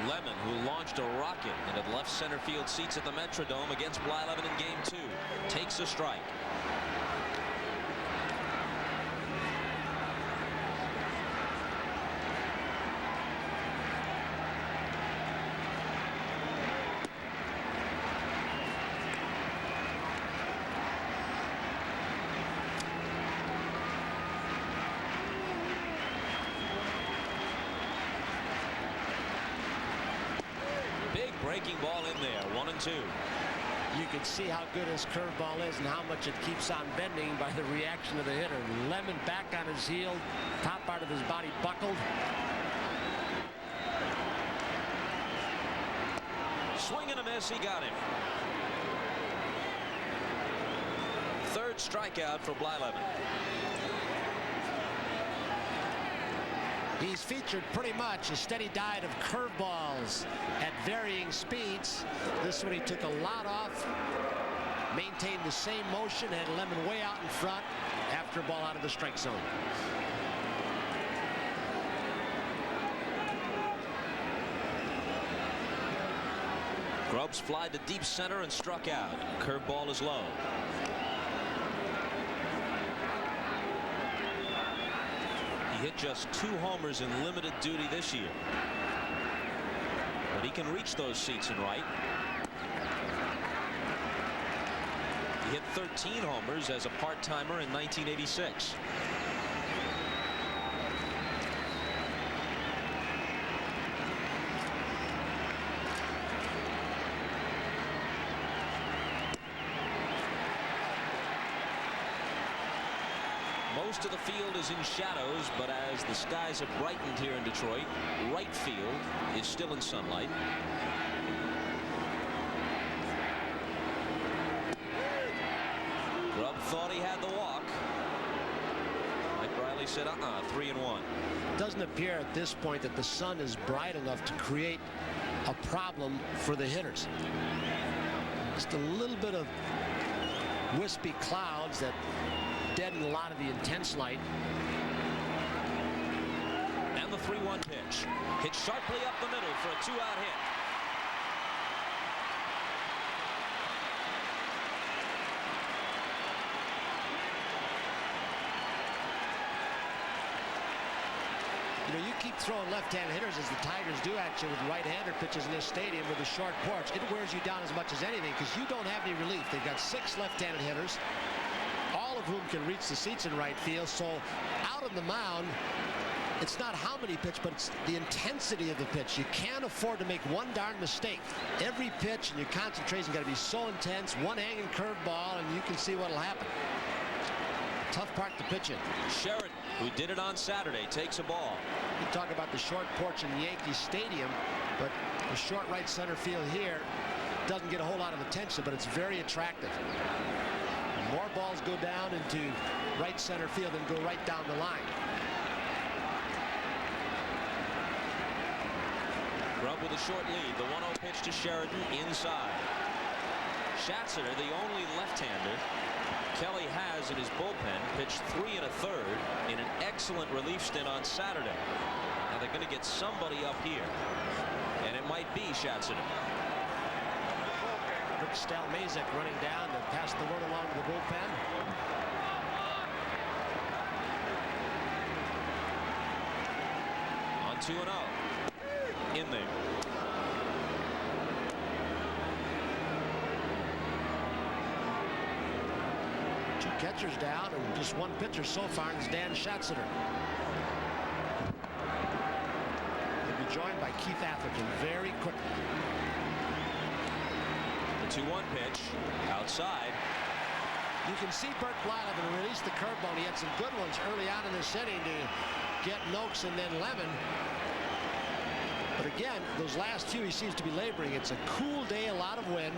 Lemon, who launched a rocket into the left center field seats at the Metrodome against Blyleven in Game 2, takes a strike. Breaking ball in there, 1-2. You can see how good his curveball is and how much it keeps on bending by the reaction of the hitter. Lemon back on his heel, top part of his body buckled. Swing and a miss, he got him. 3rd strikeout for Blyleven. He's featured pretty much a steady diet of curveballs at varying speeds. This one he took a lot off, maintained the same motion, had Lemon way out in front after a ball out of the strike zone. Grubbs fly to deep center and struck out. Curveball is low. Hit just 2 homers in limited duty this year, but he can reach those seats in right. He hit 13 homers as a part-timer in 1986. Most of the field is in shadows, but as the skies have brightened here in Detroit, right field is still in sunlight. Grubb thought he had the walk. Mike Riley said 3-1. Doesn't appear at this point that the sun is bright enough to create a problem for the hitters. Just a little bit of wispy clouds that deaden a lot of the intense light. And the 3-1 pitch. Hit sharply up the middle for a 2-out hit. You know, you keep throwing left-handed hitters as the Tigers do actually with right-hander pitches in this stadium with a short porch. It wears you down as much as anything because you don't have any relief. They've got 6 left-handed hitters, all of whom can reach the seats in right field. So out on the mound, it's not how many pitch, but it's the intensity of the pitch. You can't afford to make one darn mistake. Every pitch and your concentration got to be so intense. One hanging curveball, and you can see what'll happen. Tough part to pitch in. Sheridan, who did it on Saturday, takes a ball. You talk about the short porch in Yankee Stadium, but the short right center field here doesn't get a whole lot of attention, but it's very attractive. More balls go down into right center field than go right down the line. Grubb with a short lead. The 1-0 pitch to Sheridan inside. Schatzeder, the only left-hander Kelly has in his bullpen, pitched 3 1/3 in an excellent relief stint on Saturday. Now they're going to get somebody up here, and it might be Schatzeder. Rick Stalmazek running down to pass the word along to the bullpen. On 2-0. In there. Two catchers down and just one pitcher so far, and it's Dan Schatzeder. He'll be joined by Keith Atherton very quickly. The 2-1 pitch outside. You can see Bert Blyleven release the curveball. He had some good ones early on in this inning to get Noakes and then Lemon. But again, those last few he seems to be laboring. It's a cool day, a lot of wind.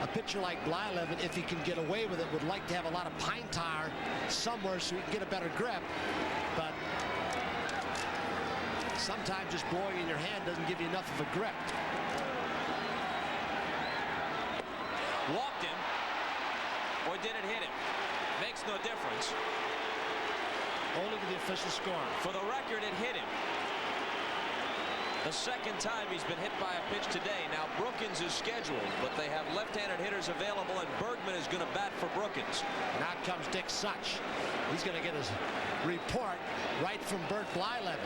A pitcher like Blyleven, if he can get away with it, would like to have a lot of pine tar somewhere so he can get a better grip. But sometimes just blowing in your hand doesn't give you enough of a grip. Walked him, or did it hit him? Makes no difference. Only to the official score. For the record, it hit him. The second time he's been hit by a pitch today. Now Brookins is scheduled, but they have left-handed hitters available, and Bergman is going to bat for Brookins. Now comes Dick Such. He's going to get his report right from Bert Blyleven.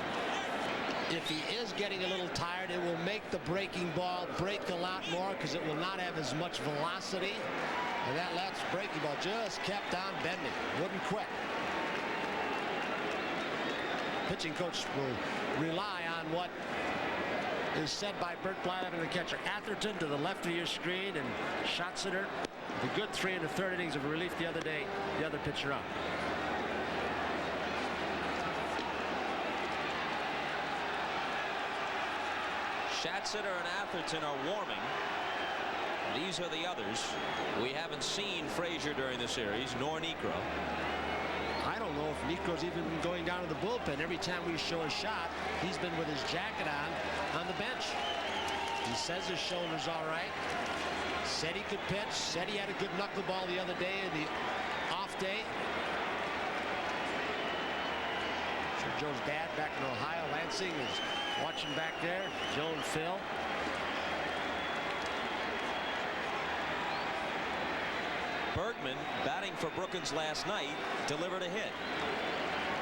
If he is getting a little tired, it will make the breaking ball break a lot more because it will not have as much velocity. And that last breaking ball just kept on bending. Wouldn't quit. Pitching coach will rely on what is said by Bert Blyleven, the catcher. Atherton to the left of your screen, and Schatzeder, the good 3 1/3 innings of relief the other day, the other pitcher up. Schatzeder and Atherton are warming. These are the others. We haven't seen Frazier during the series, nor Niekro. I don't know if Niekro's even been going down to the bullpen. Every time we show a shot, he's been with his jacket on the bench. He says his shoulder's all right. Said he could pitch. Said he had a good knuckleball the other day in the off day. Sure, Joe's dad back in Ohio, Lansing, is watching back there. Joe and Phil. Bergman, batting for Brookins last night, delivered a hit.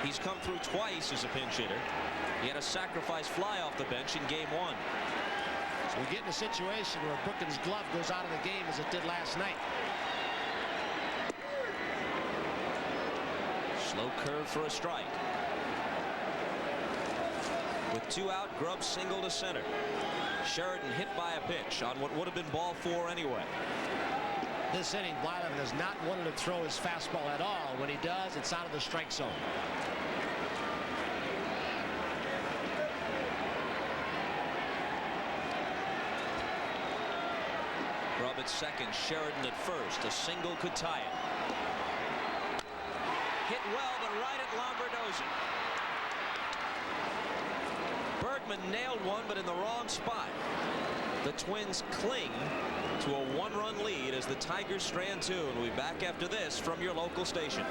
He's come through twice as a pinch hitter. He had a sacrifice fly off the bench in game 1. So we get in a situation where Brookins' glove goes out of the game as it did last night. Slow curve for a strike. With 2 out, Grubb single to center. Sheridan hit by a pitch on what would have been ball 4 anyway. This inning, Blyleven has not wanted to throw his fastball at all. When he does, it's out of the strike zone. Grubb at second, Sheridan at first. A single could tie it. Hit well, but right at Lombardozzi. Bergman nailed one, but in the wrong spot. The Twins cling to a 1-run lead as the Tigers strand 2, and we'll be back after this from your local station.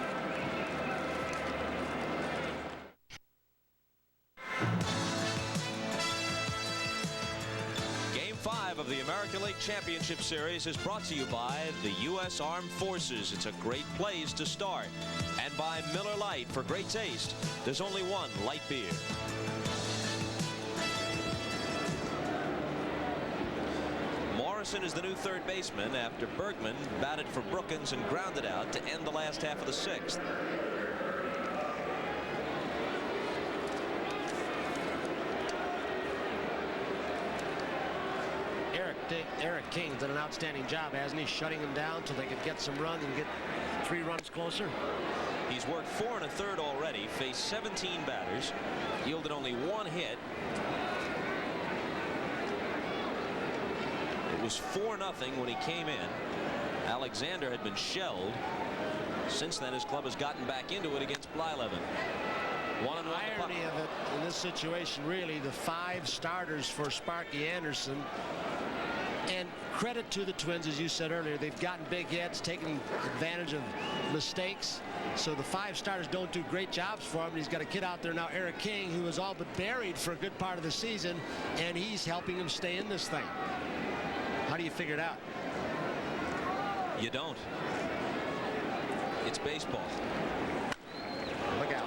Game 5 of the American League Championship Series is brought to you by the U.S. Armed Forces. It's a great place to start. And by Miller Lite. For great taste, there's only one light beer. Anderson is the new third baseman after Bergman batted for Brookins and grounded out to end the last half of the 6th. Eric King's done an outstanding job, hasn't he? Shutting him down so they could get some runs and get 3 runs closer. He's worked 4 1/3 already, faced 17 batters, yielded only 1 hit. It was 4-0 when he came in. Alexander had been shelled. Since then, his club has gotten back into it against Blyleven. 1-1. The irony of it in this situation, really, the 5 starters for Sparky Anderson. And credit to the Twins, as you said earlier, they've gotten big hits, taken advantage of mistakes. So the 5 starters don't do great jobs for him. And he's got a kid out there now, Eric King, who was all but buried for a good part of the season, and he's helping him stay in this thing. How do you figure it out? You don't. It's baseball. Look out.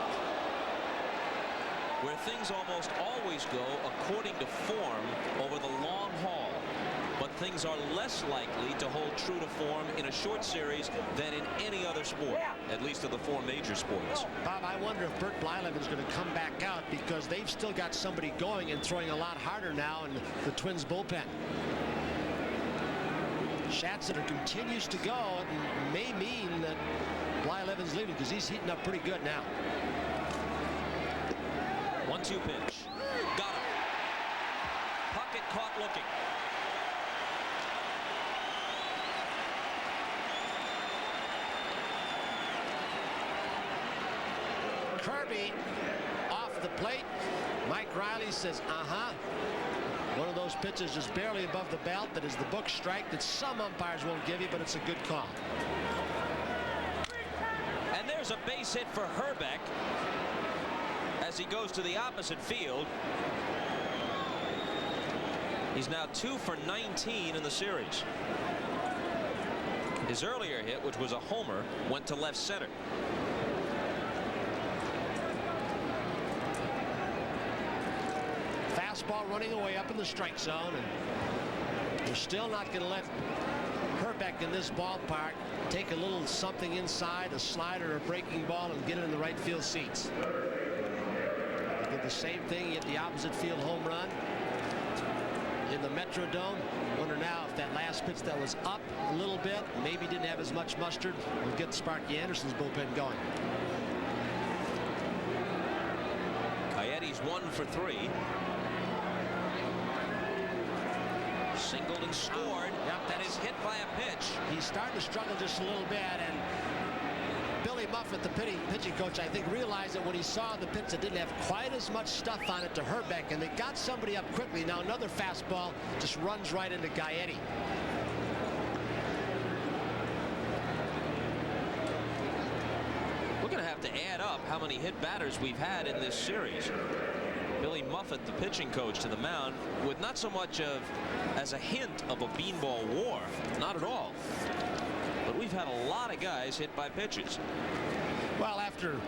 Where things almost always go according to form over the long haul. But things are less likely to hold true to form in a short series than in any other sport, at least of the 4 major sports. Bob, I wonder if Bert Blyleven's going to come back out, because they've still got somebody going and throwing a lot harder now in the Twins bullpen. Schatzeder continues to go, and may mean that Blyleven's leaving, because he's heating up pretty good now. 1-2 pitch. Got him. Pocket caught looking. Kirby off the plate. Mike Riley says, One of those pitches just barely above the belt that is the book strike that some umpires won't give you, but it's a good call. And there's a base hit for Herbeck as he goes to the opposite field. He's now 2 for 19 in the series. His earlier hit, which was a homer, went to left center. Fastball running away up in the strike zone, and you're still not going to let Herbeck in this ballpark take a little something inside, a slider or breaking ball, and get it in the right field seats. He did the same thing at the opposite field home run in the Metrodome. Wonder now if that last pitch that was up a little bit, maybe didn't have as much mustard, will get Sparky Anderson's bullpen going. Coyotes 1 for 3. Singled and scored. That is hit by a pitch. He's starting to struggle just a little bit, and Billy Muffett, the pitching coach, I think realized that when he saw the pitch that didn't have quite as much stuff on it to Herbeck, and they got somebody up quickly. Now another fastball just runs right into Gaetti. We're going to have to add up how many hit batters we've had in this series. Billy Muffett, the pitching coach, to the mound with not so much of as a hint of a beanball war, not at all, but we've had a lot of guys hit by pitches. Well, after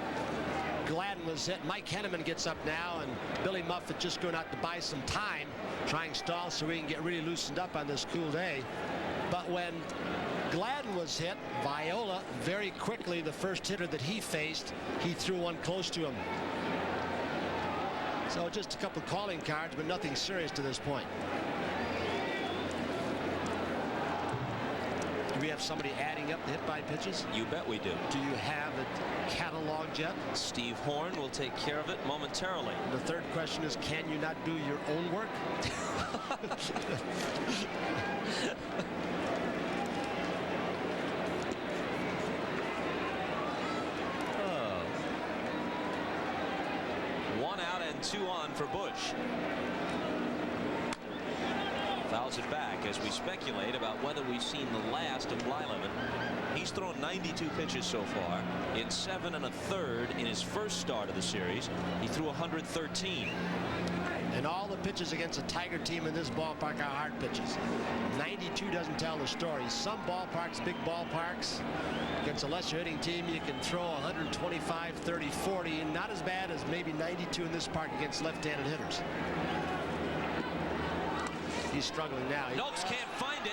Gladden was hit, Mike Henneman gets up now, and Billy Muffett just going out to buy some time, trying stall so he can get really loosened up on this cool day. But when Gladden was hit, Viola very quickly, the first hitter that he faced, he threw one close to him. So just a couple of calling cards, but nothing serious to this point. Do we have somebody adding up the hit by pitches? You bet we do. Do you have it cataloged yet? Steve Horn will take care of it momentarily. The third question is, can you not do your own work? Two on for Bush. Fouls it back as we speculate about whether we've seen the last of Blyleven. He's thrown 92 pitches so far in 7 1/3 in his first start of the series. He threw 113. And all the pitches against a Tiger team in this ballpark are hard pitches. 92 doesn't tell the story. Some ballparks, big ballparks, against a lesser hitting team, you can throw 125, 30, 40, and not as bad as maybe 92 in this park against left-handed hitters. He's struggling now. Noakes can't find it,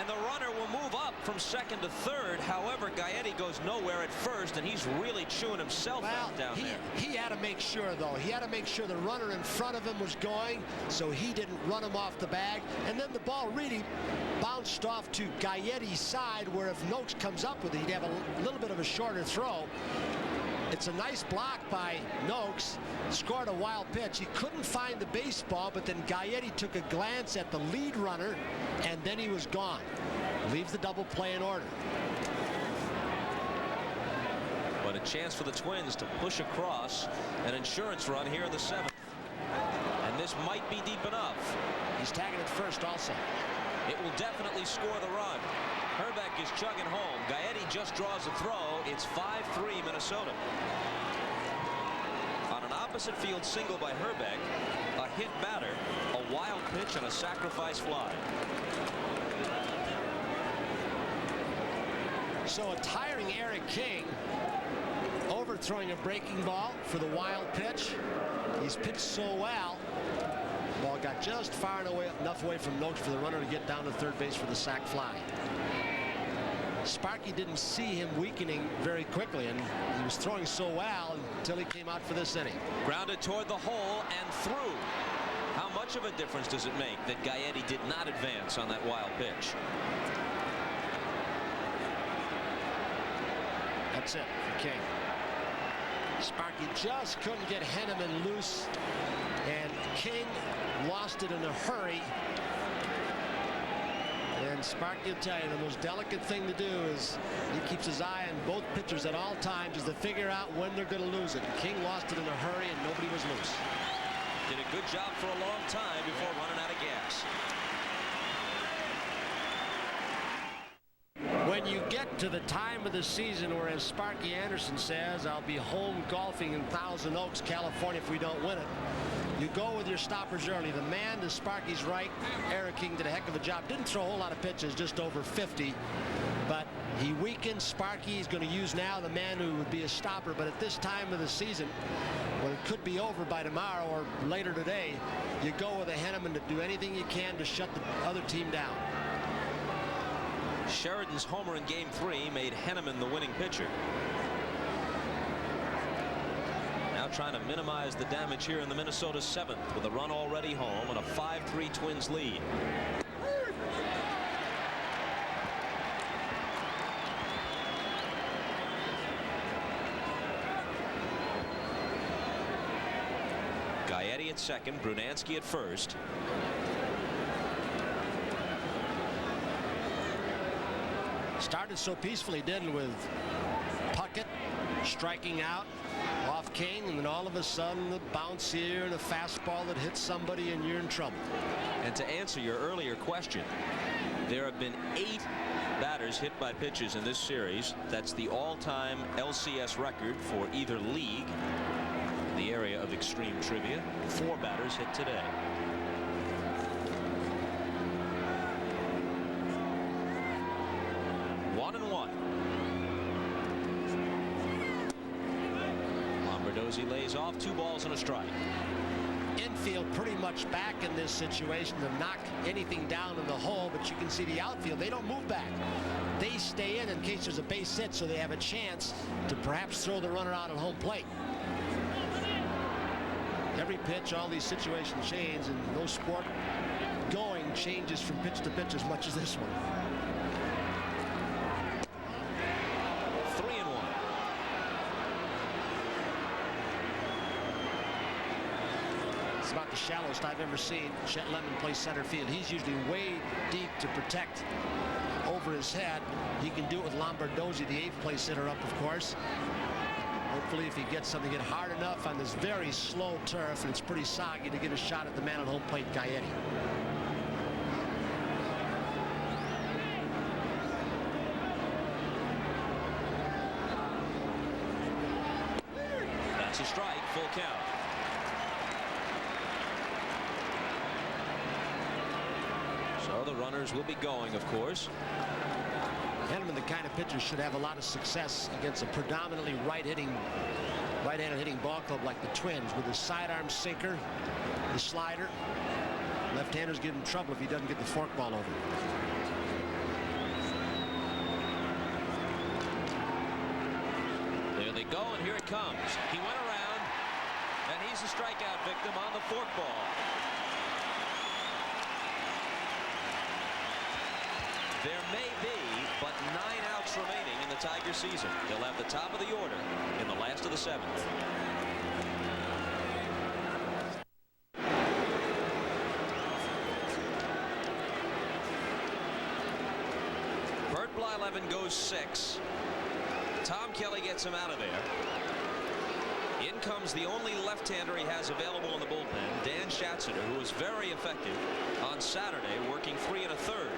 and the runner will move up from second to third. However, Gaetti goes nowhere at first, and he's really chewing himself out down there. He had to make sure, though. He had to make sure the runner in front of him was going, so he didn't run him off the bag. And then the ball really bounced off to Gaetti's side, where if Noakes comes up with it, he'd have a little bit of a shorter throw. It's a nice block by Noakes. Scored a wild pitch. He couldn't find the baseball, but then Gaetti took a glance at the lead runner, and then he was gone. Leaves the double play in order. But a chance for the Twins to push across an insurance run here in the 7th. And this might be deep enough. He's tagging it first also. It will definitely score the run. Herbeck is chugging home. Gaetti just draws a throw. It's 5-3 Minnesota. On an opposite field single by Herbeck, a hit batter, a wild pitch, and a sacrifice fly. So a tiring Eric King overthrowing a breaking ball for the wild pitch. He's pitched so well. Ball got just far enough away from Noakes for the runner to get down to third base for the sac fly. Sparky didn't see him weakening very quickly, and he was throwing so well until he came out for this inning. Grounded toward the hole and through. How much of a difference does it make that Gaetti did not advance on that wild pitch? That's it for King. Sparky just couldn't get Henneman loose, and King lost it in a hurry. And Sparky will tell you the most delicate thing to do is he keeps his eye on both pitchers at all times just to figure out when they're going to lose it. King lost it in a hurry, and nobody was loose. Did a good job for a long time before running out of gas. When you get to the time of the season where, as Sparky Anderson says, I'll be home golfing in Thousand Oaks, California if we don't win it, you go with your stoppers early. The man to Sparky's right, Eric King, did a heck of a job. Didn't throw a whole lot of pitches, just over 50. But he weakened. Sparky is going to use now the man who would be a stopper. But at this time of the season, when it could be over by tomorrow or later today, you go with a Henneman to do anything you can to shut the other team down. Sheridan's homer in Game 3 made Henneman the winning pitcher. Now trying to minimize the damage here in the Minnesota 7th with a run already home and a 5-3 Twins lead. Gaetti at second, Brunansky at first. Started so peacefully, didn't, with Puckett striking out off King, and then all of a sudden the bounce here and a fastball that hits somebody and you're in trouble. And to answer your earlier question, there have been 8 batters hit by pitches in this series. That's the all-time LCS record for either league. In the area of extreme trivia, 4 batters hit today. He lays off 2 balls and a strike. Infield pretty much back in this situation to knock anything down in the hole, but you can see the outfield, they don't move back. They stay in case there's a base hit, so they have a chance to perhaps throw the runner out at home plate. Every pitch, all these situations change, and no sport going changes from pitch to pitch as much as this one. 3-1. It's about the shallowest I've ever seen Chet Lemon play center field. He's usually way deep to protect over his head. He can do it with Lombardozzi, the 8th place hitter, up, of course. Hopefully, if he gets something, get hard enough on this very slow turf, and it's pretty soggy, to get a shot at the man at home plate, Gaetti. That's a strike, full count. So the runners will be going, of course. Henneman, the kind of pitcher, should have a lot of success against a predominantly right-handed hitting ball club like the Twins, with the sidearm sinker, the slider, Left-handers give him trouble if he doesn't get the forkball over. There they go, and here it comes. He went around, and he's a strikeout victim on the forkball. There may be but 9 outs remaining in the Tiger season. They'll have the top of the order in the last of the 7th. Bert Blyleven goes 6. Tom Kelly gets him out of there. In comes the only left-hander he has available in the bullpen, Dan Schatzeder, who was very effective on Saturday, working 3 1/3.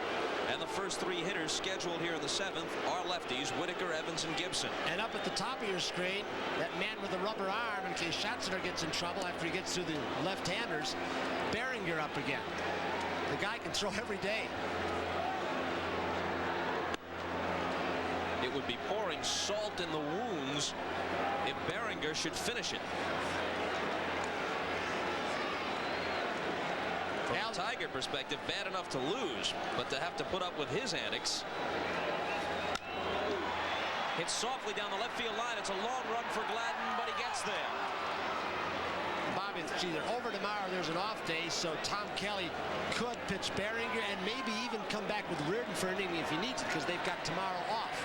And the first 3 hitters scheduled here in the 7th are lefties, Whitaker, Evans, and Gibson. And up at the top of your screen, that man with the rubber arm, in case Schatzeder gets in trouble after he gets through the left-handers, Behringer up again. The guy can throw every day. It would be pouring salt in the wounds if Behringer should finish it. From a Tiger perspective, bad enough to lose, but to have to put up with his antics. Hits softly down the left field line. It's a long run for Gladden, but he gets there. Bobby, it's either over tomorrow or there's an off day, so Tom Kelly could pitch Behringer and maybe even come back with Reardon for an inning if he needs it, because they've got tomorrow off.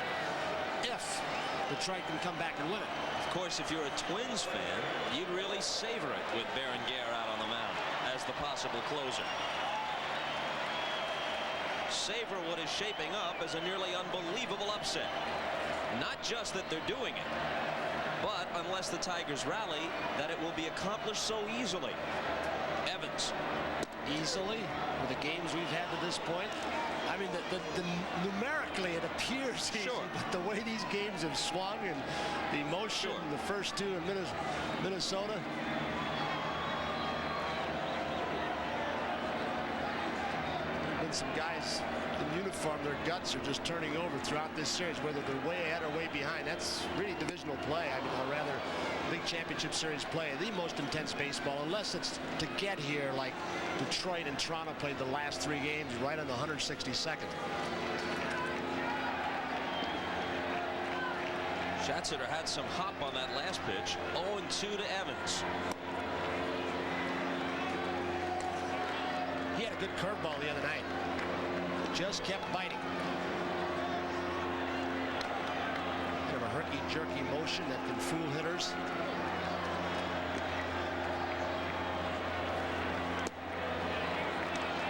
If Detroit can come back and win it. Of course, if you're a Twins fan, you'd really savor it with Behringer out on the mound as the possible closer. Savor what is shaping up as a nearly unbelievable upset. Not just that they're doing it, but unless the Tigers rally, that it will be accomplished so easily. Evans. Easily, with the games we've had to this point. I mean, numerically it appears easy, but the way these games have swung and the emotion in the first 2 in Minnesota. There have been some guys in uniform, their guts are just turning over throughout this series, whether they're way ahead or way behind. That's really divisional play. I mean, or rather, big championship series play, the most intense baseball, unless it's to get here like Detroit and Toronto played the last 3 games right on the 162nd. Schatzeder had some hop on that last pitch. 0-2 to Evans. He had a good curveball the other night. Just kept biting. Kind of a herky-jerky motion that can fool hitters.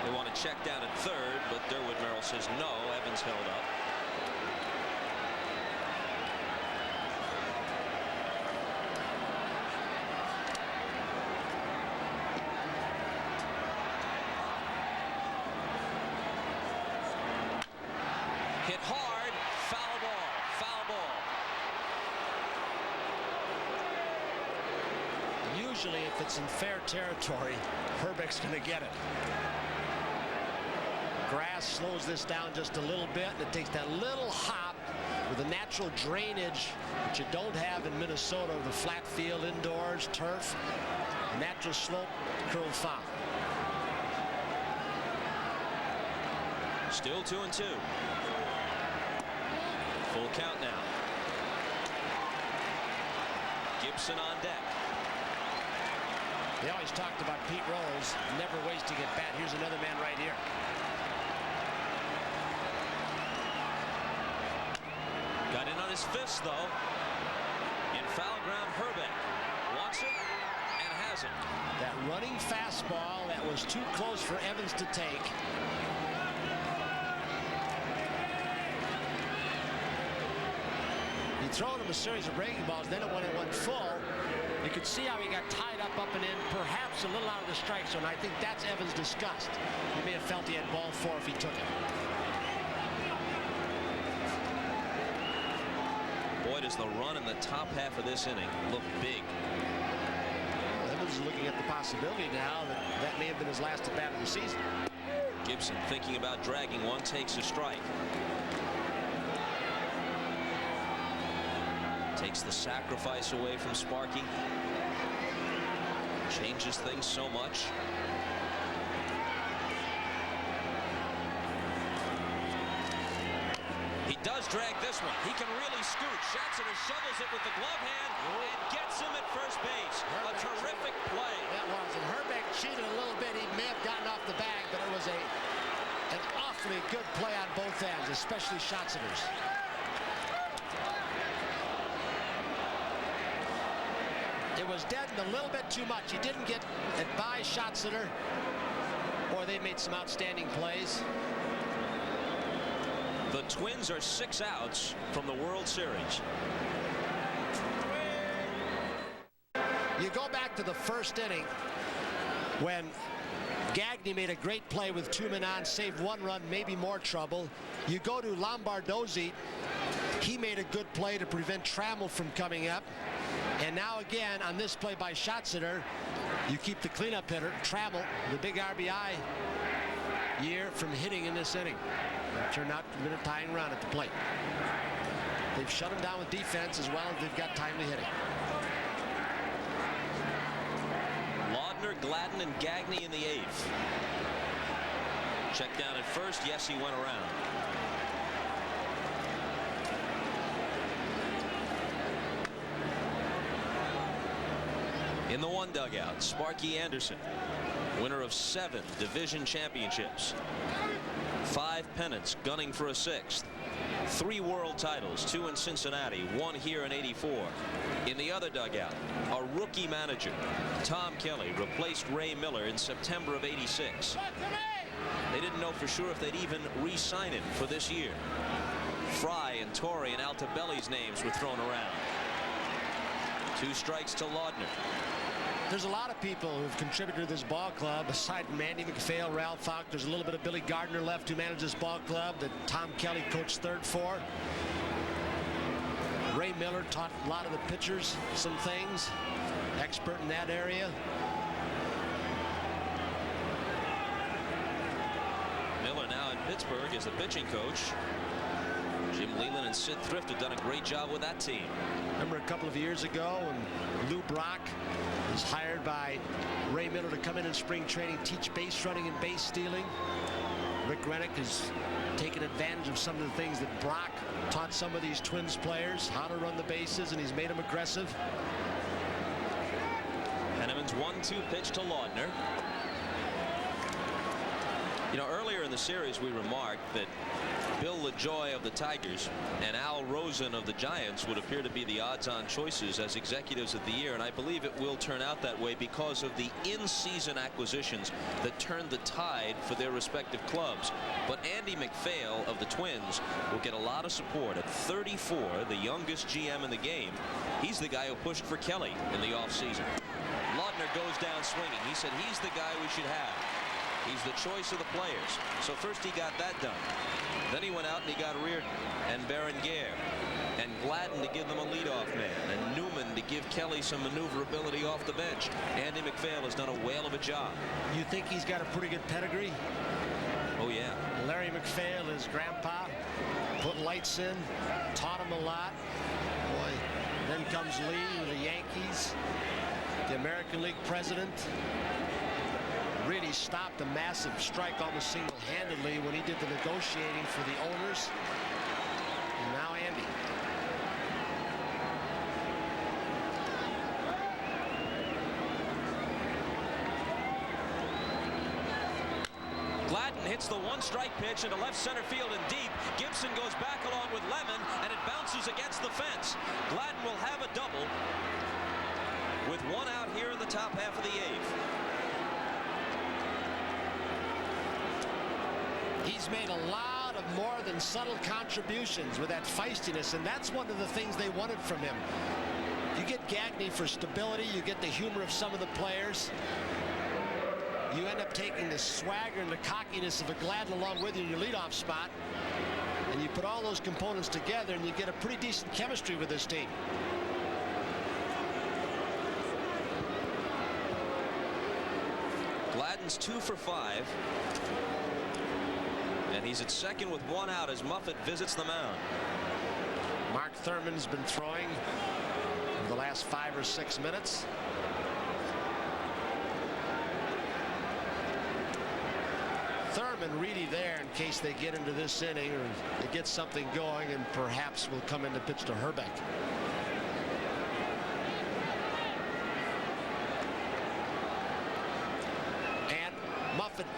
They want to check down at 3rd, but Derwood Merrill says no. Evans held up. Hit hard, foul ball, foul ball. Usually, if it's in fair territory, Herbeck's going to get it. Grass slows this down just a little bit, and it takes that little hop with a natural drainage that you don't have in Minnesota, the flat field indoors, turf, natural slope, curl foul. Still 2-2. Full count now. Gibson on deck. They always talked about Pete Rose never wasting at bat. Here's another man right here. Got in on his fist, though. In foul ground, Herbeck wants it and has it. That running fastball that was too close for Evans to take. He thrown him a series of breaking balls, then when it went full, you could see how he got tied up and in, perhaps a little out of the strike zone. I think that's Evans' disgust. He may have felt he had ball 4 if he took it. Boy, does the run in the top half of this inning look big. Well, Evans is looking at the possibility now that that may have been his last at bat of the season. Gibson thinking about dragging one, takes a strike. Takes the sacrifice away from Sparky. Changes things so much. He does drag this one. He can really scoot. Schatziner shovels it with the glove hand and gets him at first base. A terrific play. That was. And Herbeck cheated a little bit. He may have gotten off the bag, but it was an awfully good play on both ends, especially Schatziner's. It was deadened a little bit too much. He didn't get it by Schatziner. Boy, they made some outstanding plays. The Twins are 6 outs from the World Series. You go back to the first inning when Gagne made a great play with 2 men on, saved 1 run, maybe more trouble. You go to Lombardozzi. He made a good play to prevent Trammell from coming up. And now again on this play by Schatziner, you keep the cleanup hitter, Trammell, the big RBI year, from hitting in this inning. It turned out to be a tying run at the plate. They've shut him down with defense as well as they've got timely hitting. Laudner, Gladden, and Gagne in the 8th. Check down at first. Yes, he went around. In the 1 dugout, Sparky Anderson, winner of 7 division championships, 5 pennants, gunning for a 6th, 3 world titles, 2 in Cincinnati, 1 here in '84. In the other dugout, a rookie manager, Tom Kelly, replaced Ray Miller in September of '86. They didn't know for sure if they'd even re-sign him for this year. Fry and Torrey and Altabelli's names were thrown around. 2 strikes to Laudner. There's a lot of people who've contributed to this ball club. Aside from Andy MacPhail, Ralph Falk, there's a little bit of Billy Gardner left, who managed this ball club, that Tom Kelly coached third for. Ray Miller taught a lot of the pitchers some things. Expert in that area. Miller now in Pittsburgh is the pitching coach. Jim Leland and Sid Thrift have done a great job with that team. Remember a couple of years ago when Lou Brock was hired by Ray Miller to come in spring training, teach base running and base stealing. Rick Rennick has taken advantage of some of the things that Brock taught some of these Twins players, how to run the bases, and he's made them aggressive. Henneman's 1-2 pitch to Laudner. You know, earlier in the series we remarked that Bill LaJoy of the Tigers and Al Rosen of the Giants would appear to be the odds-on choices as executives of the year, and I believe it will turn out that way because of the in-season acquisitions that turned the tide for their respective clubs. But Andy MacPhail of the Twins will get a lot of support. At 34, the youngest GM in the game, he's the guy who pushed for Kelly in the offseason. Laudner goes down swinging. He said he's the guy we should have. He's the choice of the players. So first he got that done. Then he went out and he got Reardon and Berenguer and Gladden to give them a leadoff man, and Newman to give Kelly some maneuverability off the bench. Andy MacPhail has done a whale of a job. You think he's got a pretty good pedigree? Oh, yeah. Larry MacPhail, his grandpa, put lights in, taught him a lot. Boy, then comes Lee with the Yankees, the American League president. Really stopped a massive strike almost single-handedly when he did the negotiating for the owners. And now Andy. Gladden hits the 1-strike pitch into left center field and deep. Gibson goes back along with Lemon, and it bounces against the fence. Gladden will have a double with 1 out here in the top half of the 8th. He's made a lot of more than subtle contributions with that feistiness, and that's one of the things they wanted from him. You get Gagne for stability, you get the humor of some of the players. You end up taking the swagger and the cockiness of a Gladden along with you in your leadoff spot, and you put all those components together and you get a pretty decent chemistry with this team. Gladden's 2 for 5. And he's at second with 1 out as Muffet visits the mound. Mark Thurman's been throwing for the last 5 or 6 minutes. Thurman really there in case they get into this inning or they get something going, and perhaps will come in to pitch to Herbeck.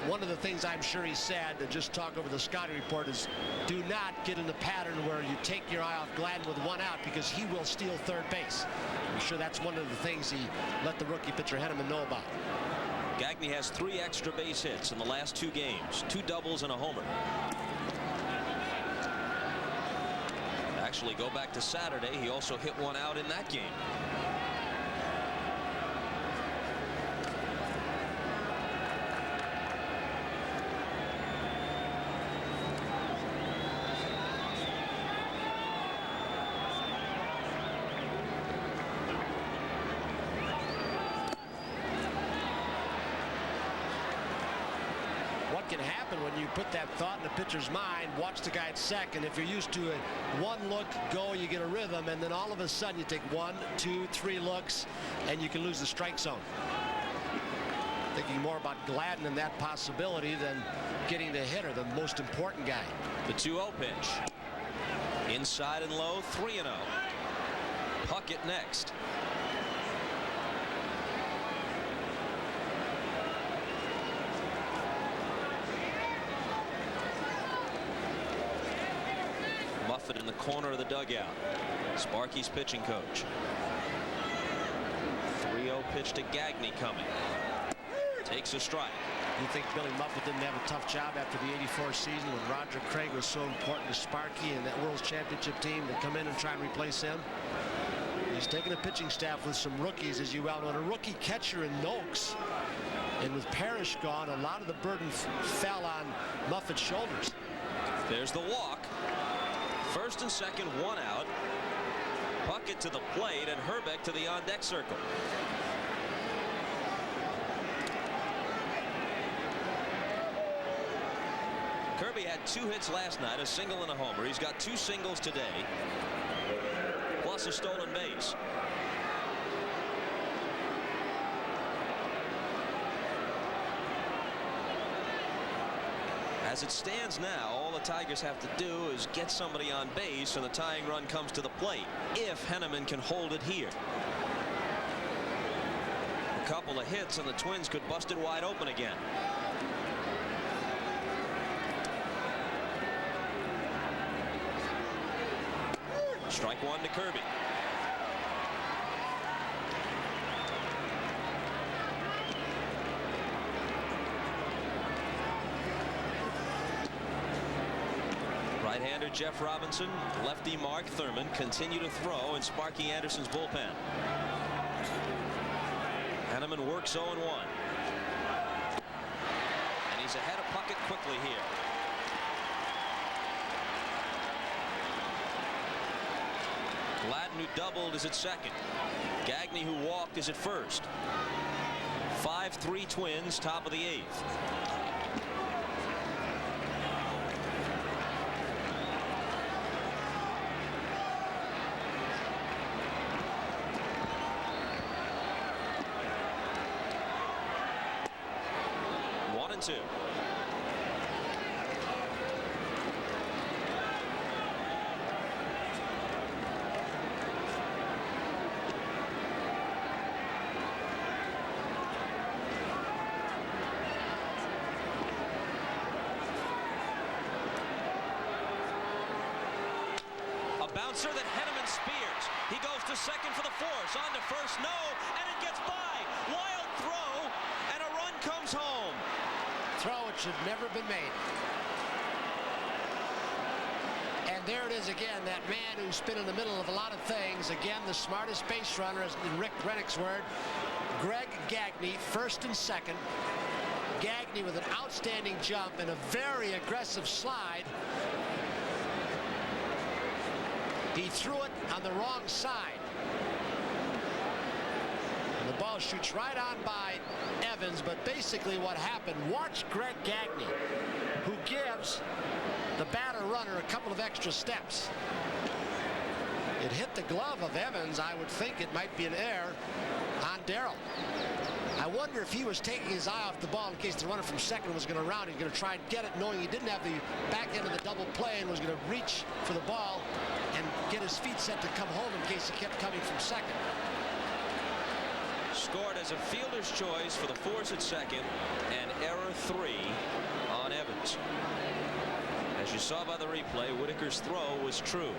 One of the things I'm sure he said to just talk over the scouting report is do not get in the pattern where you take your eye off Gladden with one out, because he will steal third base. I'm sure that's one of the things he let the rookie pitcher Henneman know about. Gagne has 3 extra base hits in the last 2 games, 2 doubles and a homer. Actually, go back to Saturday, he also hit 1 out in that game. Can happen when you put that thought in the pitcher's mind. Watch the guy at second. If you're used to a 1 look go, you get a rhythm, and then all of a sudden you take 1, 2, 3 looks and you can lose the strike zone. Thinking more about Gladden and that possibility than getting the hitter, the most important guy. The 2-0 pitch. Inside and low, 3-0. Puckett next. Muffet in the corner of the dugout. Sparky's pitching coach. 3-0 pitch to Gagne coming. Takes a strike. You think Billy Muffet didn't have a tough job after the '84 season when Roger Craig was so important to Sparky and that World Championship team to come in and try and replace him? He's taking a pitching staff with some rookies, as you well know, and a rookie catcher in Noakes. And with Parrish gone, a lot of the burden fell on Muffet's shoulders. There's the walk. First and second, 1 out. Puckett to the plate and Herbeck to the on-deck circle. Kirby had 2 hits last night, a single and a homer. He's got 2 singles today, plus a stolen base. As it stands now, all the Tigers have to do is get somebody on base, and the tying run comes to the plate if Henneman can hold it here. A couple of hits and the Twins could bust it wide open again. Strike 1 to Kirby. Right-hander Jeff Robinson, lefty Mark Thurman continue to throw in Sparky Anderson's bullpen. Henneman works 0-1. And he's ahead of Puckett quickly here. Gladden, who doubled, is at second. Gagne, who walked, is at first. 5-3 Twins, top of the 8th. Two. A bouncer that Henneman spears. He goes to second for the force. On to first, no, and it gets by. Wild throw, and a run comes home. Throw it should never been made. And there it is again, that man who's been in the middle of a lot of things. Again, the smartest base runner, as in Rick Rennick's word, Greg Gagne, first and second. Gagne with an outstanding jump and a very aggressive slide. He threw it on the wrong side. And the ball shoots right on by Evans, but basically what happened, watch Greg Gagne, who gives the batter runner a couple of extra steps. It hit the glove of Evans. I would think it might be an error on Darrell. I wonder if he was taking his eye off the ball in case the runner from second was going to round. He's going to try and get it, knowing he didn't have the back end of the double play and was going to reach for the ball and get his feet set to come home in case he kept coming from second. Scored as a fielder's choice for the force at second, and error 3 on Evans. As you saw by the replay, Whitaker's throw was true.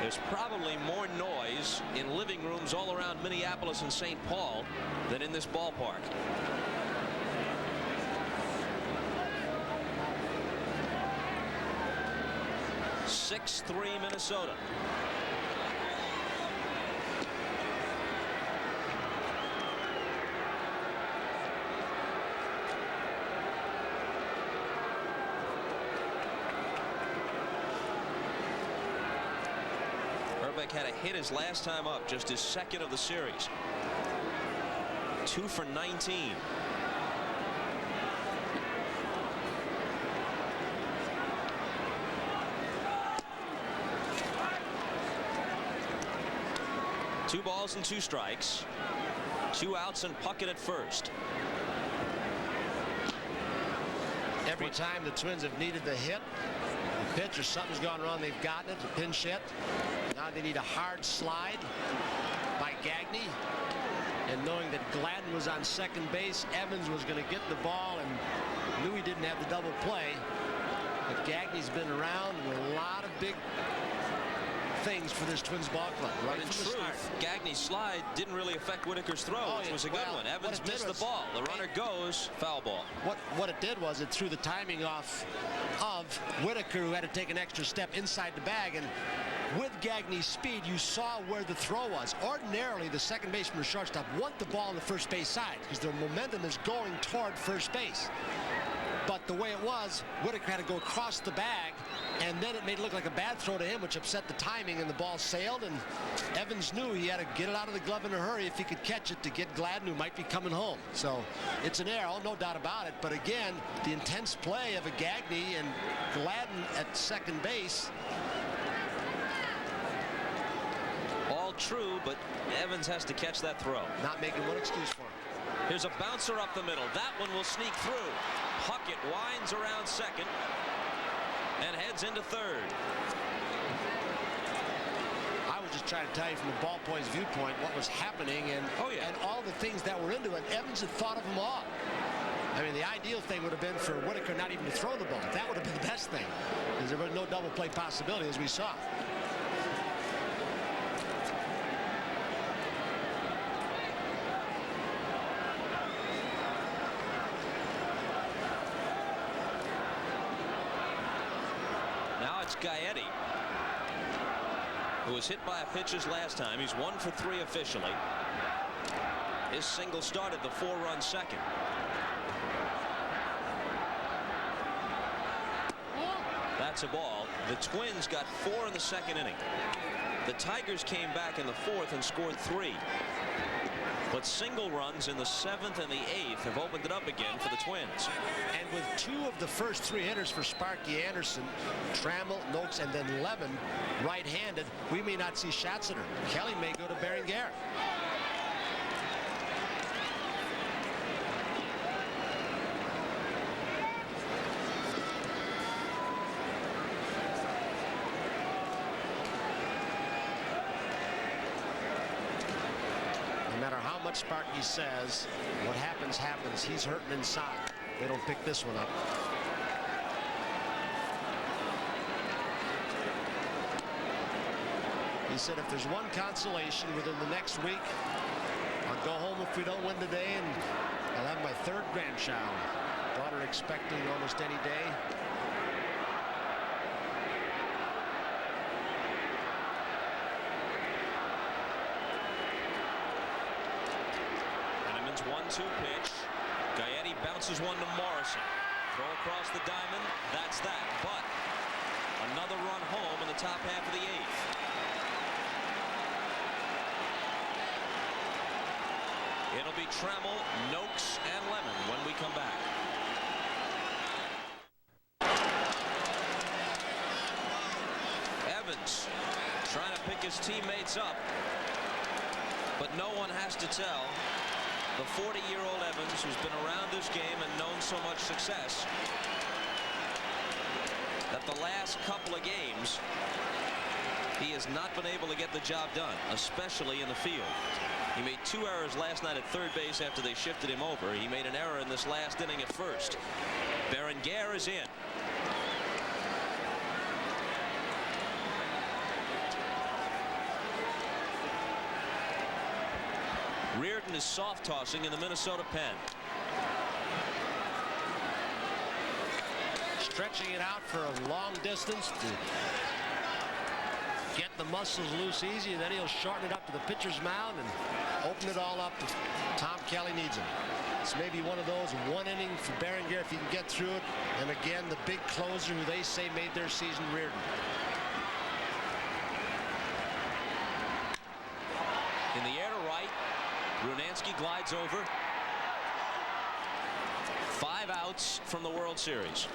There's probably more noise in living rooms all around Minneapolis and St. Paul than in this ballpark. 6-3 Minnesota. Herbeck had a hit his last time up, just his second of the series. 2 for 19. Two balls and 2 strikes. 2 outs and Puckett at first. Every time the Twins have needed the hit, the pitch or something's gone wrong, they've gotten it, a pinch hit. Now they need a hard slide by Gagne. And knowing that Gladden was on second base, Evans was going to get the ball and knew he didn't have the double play. But Gagne's been around with a lot of big things for this Twins ball club. Right in from the truth, start. Gagne's slide didn't really affect Whitaker's throw, which was a good one. Evans missed the ball. The runner goes, foul ball. What it did was it threw the timing off of Whitaker, who had to take an extra step inside the bag. And with Gagne's speed, you saw where the throw was. Ordinarily, the second baseman or shortstop want the ball on the first base side because their momentum is going toward first base. But the way it was, Whitaker had to go across the bag, and then it made it look like a bad throw to him, which upset the timing, and the ball sailed, and Evans knew he had to get it out of the glove in a hurry if he could catch it to get Gladden, who might be coming home. So it's an error, no doubt about it. But again, the intense play of a Gagne and Gladden at second base. All true, but Evans has to catch that throw. Not making one excuse for him. Here's a bouncer up the middle. That one will sneak through. Puckett winds around second and heads into third. I was just trying to tell you from the ballboy's viewpoint what was happening and all the things that were into it. Evans had thought of them all. I mean, the ideal thing would have been for Whitaker not even to throw the ball. That would have been the best thing, because there was no double play possibility, as we saw. It's Gaetti, who was hit by a pitch his last time. He's 1 for 3 officially. His single started the 4-run second. That's a ball. The Twins got 4 in the second inning. The Tigers came back in the 4th and scored 3. But single runs in the 7th and the 8th have opened it up again for the Twins. And with 2 of the first 3 hitters for Sparky Anderson, Trammell, Noakes, and then Levin right-handed, we may not see Schatziner. Kelly may go to Berenguer. Sparky says what happens happens. He's hurting inside. They don't pick this one up. He said if there's one consolation within the next week, I'll go home if we don't win today, and I'll have my 3rd grandchild. Daughter expecting almost any day. Heineman's 1-2 pitch. Gaetti bounces one to Morrison. Throw across the diamond. That's that. But another run home in the top half of the 8th. It'll be Trammell, Noakes, and Lemon when we come back. pick his teammates up, but no one has to tell the 40-year-old Evans, who's been around this game and known so much success, that the last couple of games he has not been able to get the job done, especially in the field. He made 2 errors last night at third base after they shifted him over. He made an error in this last inning at first. Berenguer is in. Reardon is soft tossing in the Minnesota pen. Stretching it out for a long distance to get the muscles loose easy, and then he'll shorten it up to the pitcher's mound and open it all up if Tom Kelly needs him. It's maybe one of those one inning for Berenguer if he can get through it. And again, the big closer who they say made their season, Reardon. In the air to right, Brunansky glides over. 5 outs from the World Series.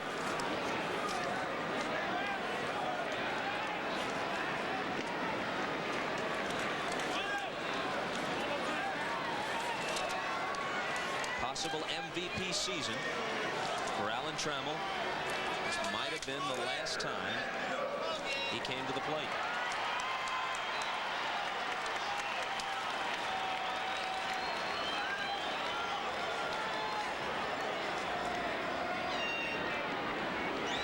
Possible MVP season for Alan Trammell. This might have been the last time he came to the plate.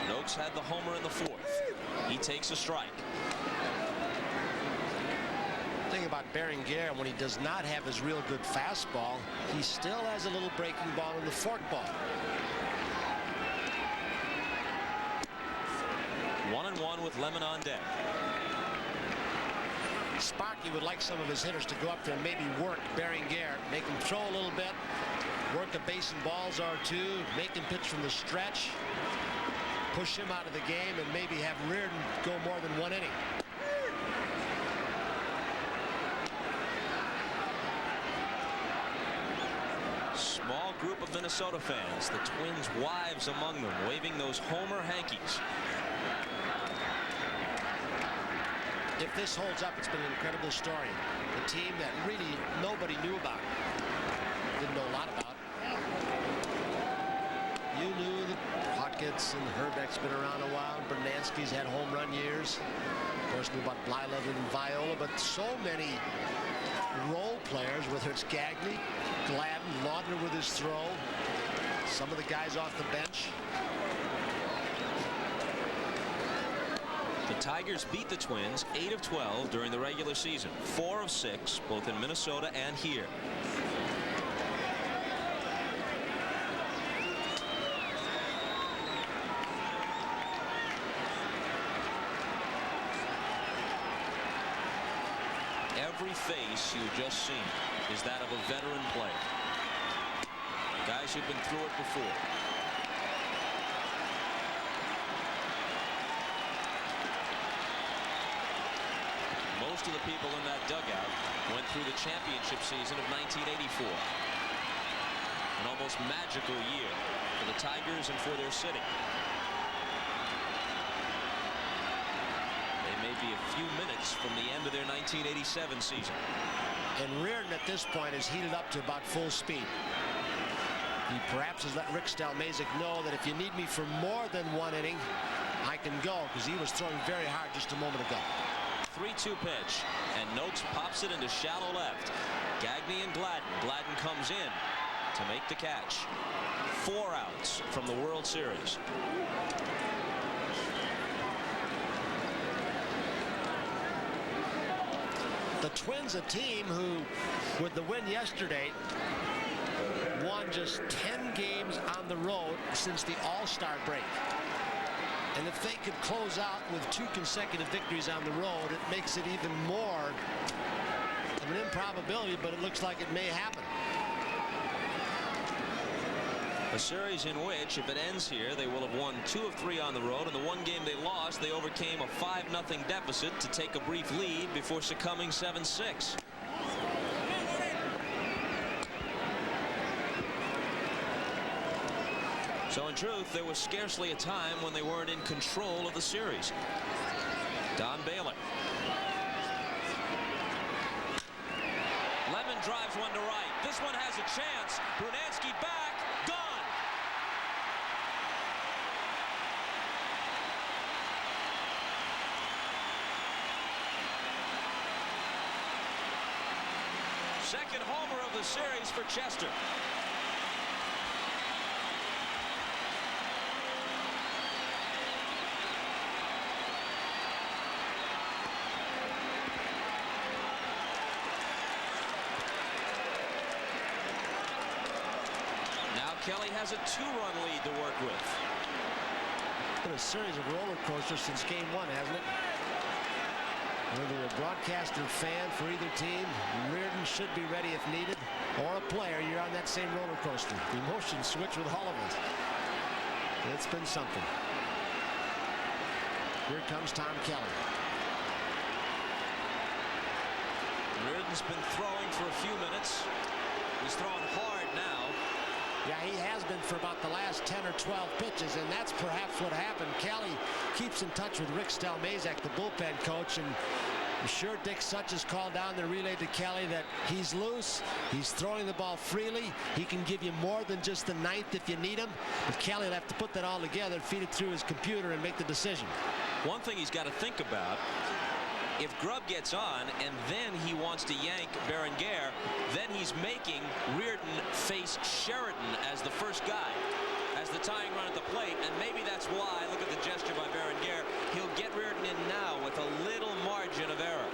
Noakes had the homer in the 4th. He takes a strike. The thing about Berenguer, when he does not have his real good fastball, he still has a little breaking ball in the forkball. 1-1 with Lemon on deck. Sparky would like some of his hitters to go up there and maybe work Berenguer, make him throw a little bit, work a base and balls or two, make him pitch from the stretch, push him out of the game, and maybe have Reardon go more than 1 inning. Small group of Minnesota fans, the Twins' wives among them, waving those homer hankies. If this holds up, it's been an incredible story. The team that really nobody knew about, didn't know a lot about. You knew that Hawkins and Herbeck's been around a while. Brunansky's had home run years. Of course, knew about Blyleven and Viola, but so many role players, whether it's Gagne, Gladden, Laudner with his throw, some of the guys off the bench. The Tigers beat the Twins 8 of 12 during the regular season, 4 of 6 both in Minnesota and here. Every face you've just seen is that of a veteran player. Guys who've been through it before. Most of the people in that dugout went through the championship season of 1984. An almost magical year for the Tigers and for their city. They may be a few minutes from the end of their 1987 season. And Reardon at this point is heated up to about full speed. He perhaps has let Rick Stelmazik know that if you need me for more than 1 inning, I can go, because he was throwing very hard just a moment ago. 3-2 pitch, and Noakes pops it into shallow left. Gagne and Gladden. Gladden comes in to make the catch. 4 outs from the World Series. The Twins, a team who, with the win yesterday, won just 10 games on the road since the All-Star break. And if they could close out with 2 consecutive victories on the road, it makes it even more of an improbability, but it looks like it may happen. A series in which, if it ends here, they will have won 2 of 3 on the road. In the 1 game they lost, they overcame a 5-0 deficit to take a brief lead before succumbing 7-6. So in truth, there was scarcely a time when they weren't in control of the series. Don Baylor. drives one to right. This one has a chance. Brunansky back. Gone. Second homer of the series for Chester. Kelly has a 2-run lead to work with. Been a series of roller coasters since game one, hasn't it? Whether you're a broadcaster fan for either team, Reardon should be ready if needed, or a player, you're on that same roller coaster. The emotion switch with all of us. It's been something. Here comes Tom Kelly. Reardon's been throwing for a few minutes. He's throwing hard now. Yeah, he has been for about the last 10 or 12 pitches, and that's perhaps what happened. Kelly keeps in touch with Rick Stelmazak, the bullpen coach, and I'm sure Dick Such has called down the relay to Kelly that he's loose, he's throwing the ball freely, he can give you more than just the ninth if you need him, but Kelly will have to put that all together, feed it through his computer, and make the decision. One thing he's got to think about, if Grubb gets on and then he wants to yank Berenguer, then he's making Reardon face Sheridan as the first guy, as the tying run at the plate, and maybe that's why, look at the gesture by Berenguer, he'll get Reardon in now with a little margin of error.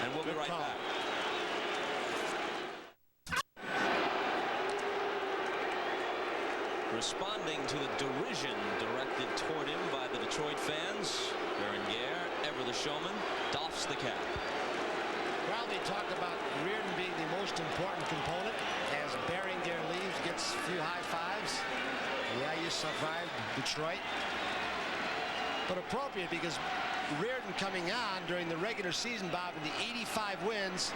And we'll be right back. Responding to the derision directed toward him by the Detroit fans, Berenguer, ever the showman, doffs the cap. Well, they talk about Reardon being the most important component as Berenguer leaves, gets a few high fives. Yeah, you survived Detroit. But appropriate because Reardon coming on during the regular season, Bob, in the 85 wins,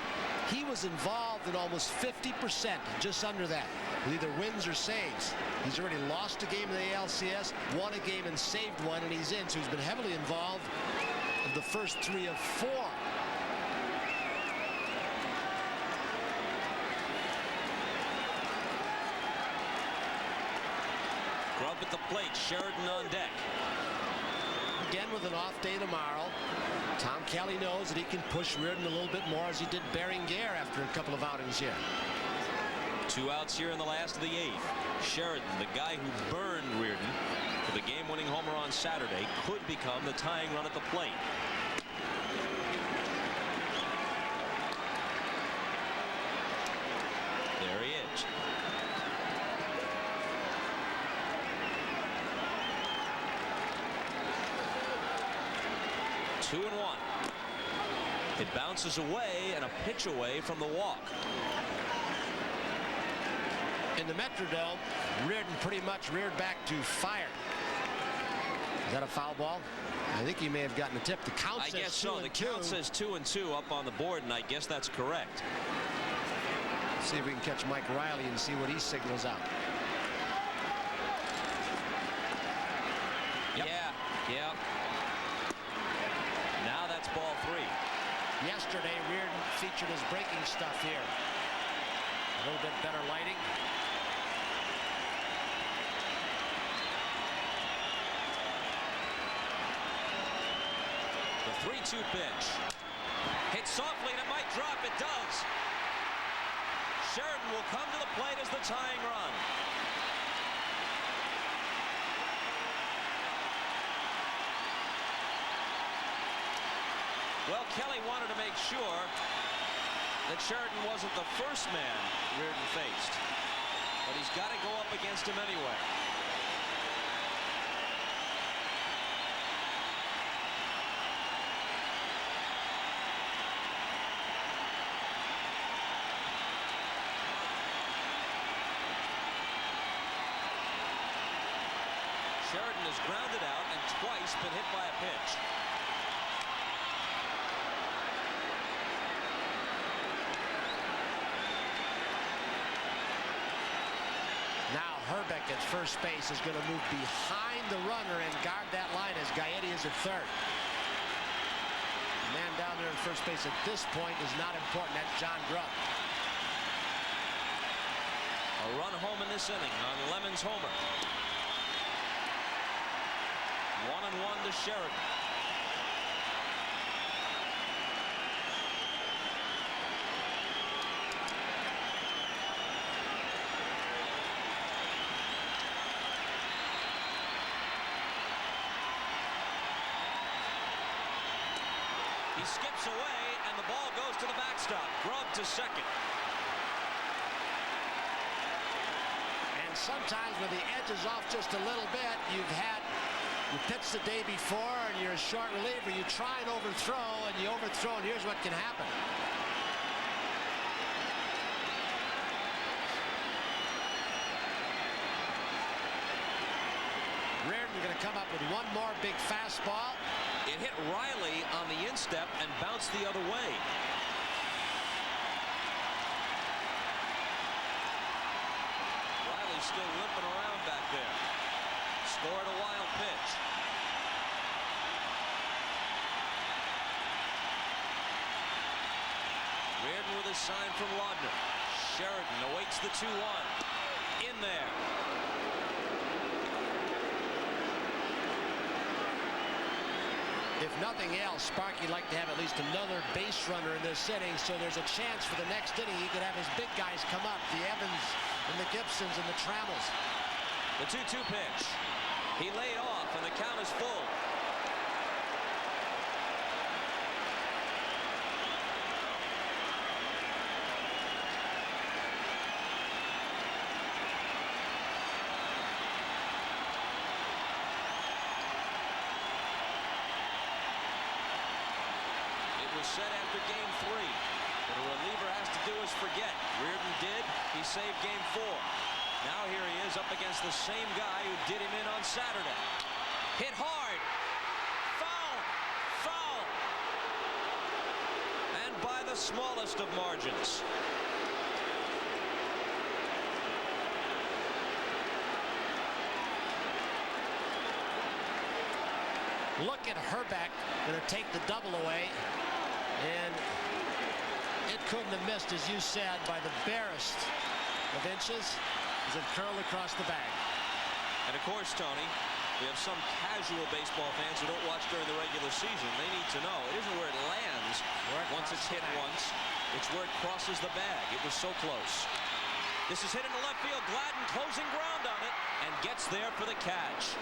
he was involved in almost 50%, just under that, with either wins or saves. He's already lost a game in the ALCS, won a game and saved one, and he's in, so he's been heavily involved of the first 3 of 4. Grubb at the plate, Sheridan on deck. Again with an off day tomorrow. Tom Kelly knows that he can push Reardon a little bit more as he did Berenguer after a couple of outings here. 2 outs here in the last of the 8th. Sheridan, the guy who burned Reardon for the game-winning homer on Saturday, could become the tying run at the plate. There he is. Two and 1. It bounces away and a pitch away from the walk. In the Metrodome, Reardon pretty much reared back to fire. Is that a foul ball? I think he may have gotten a tip. The count says 2-2. I guess so. The count says 2-2 up on the board, and I guess that's correct. Let's see if we can catch Mike Riley and see what he signals out. Yep. Yeah. Now that's ball 3. Yesterday, Reardon featured his breaking stuff here. A little bit better lighting. The 3-2 pitch. Hit softly and it might drop. It does. Sheridan will come to the plate as the tying run. Well, Kelly wanted to make sure that Sheridan wasn't the first man Reardon faced, but he's got to go up against him anyway. Sheridan is grounded out and twice been hit by a pitch. Now Herbeck at first base is going to move behind the runner and guard that line as Gaetti is at third. The man down there at first base at this point is not important. That's John Grubb. A run home in this inning on Lemon's homer. 1-1 to Sheridan. He skips away, and the ball goes to the backstop. Grubb to second. And sometimes when the edge is off just a little bit, you pitched the day before and you're a short reliever. You try and overthrow, and you overthrow, and here's what can happen. Reardon's going to come up with one more big fastball. It hit Riley on the instep and bounced the other way. Riley's still limping around back there. Scored a wild pitch. Reardon with a sign from Laudner. Sheridan awaits the 2-1. In there. If nothing else, Sparky'd like to have at least another base runner in this inning, so there's a chance for the next inning he could have his big guys come up, the Evans and the Gibsons and the Trammels. The 2-2 pitch. He laid off, and the count is full. Set after game 3. What a reliever has to do is forget. Reardon did. He saved game 4. Now here he is up against the same guy who did him in on Saturday. Hit hard. Foul. Foul. And by the smallest of margins. Look at Herbeck, going to take the double away. And it couldn't have missed, as you said, by the barest of inches as it curled across the bag. And of course, Tony, we have some casual baseball fans who don't watch during the regular season. They need to know it isn't where it lands once it's hit once. It's where it crosses the bag. It was so close. This is hit into left field. Gladden closing ground on it and gets there for the catch.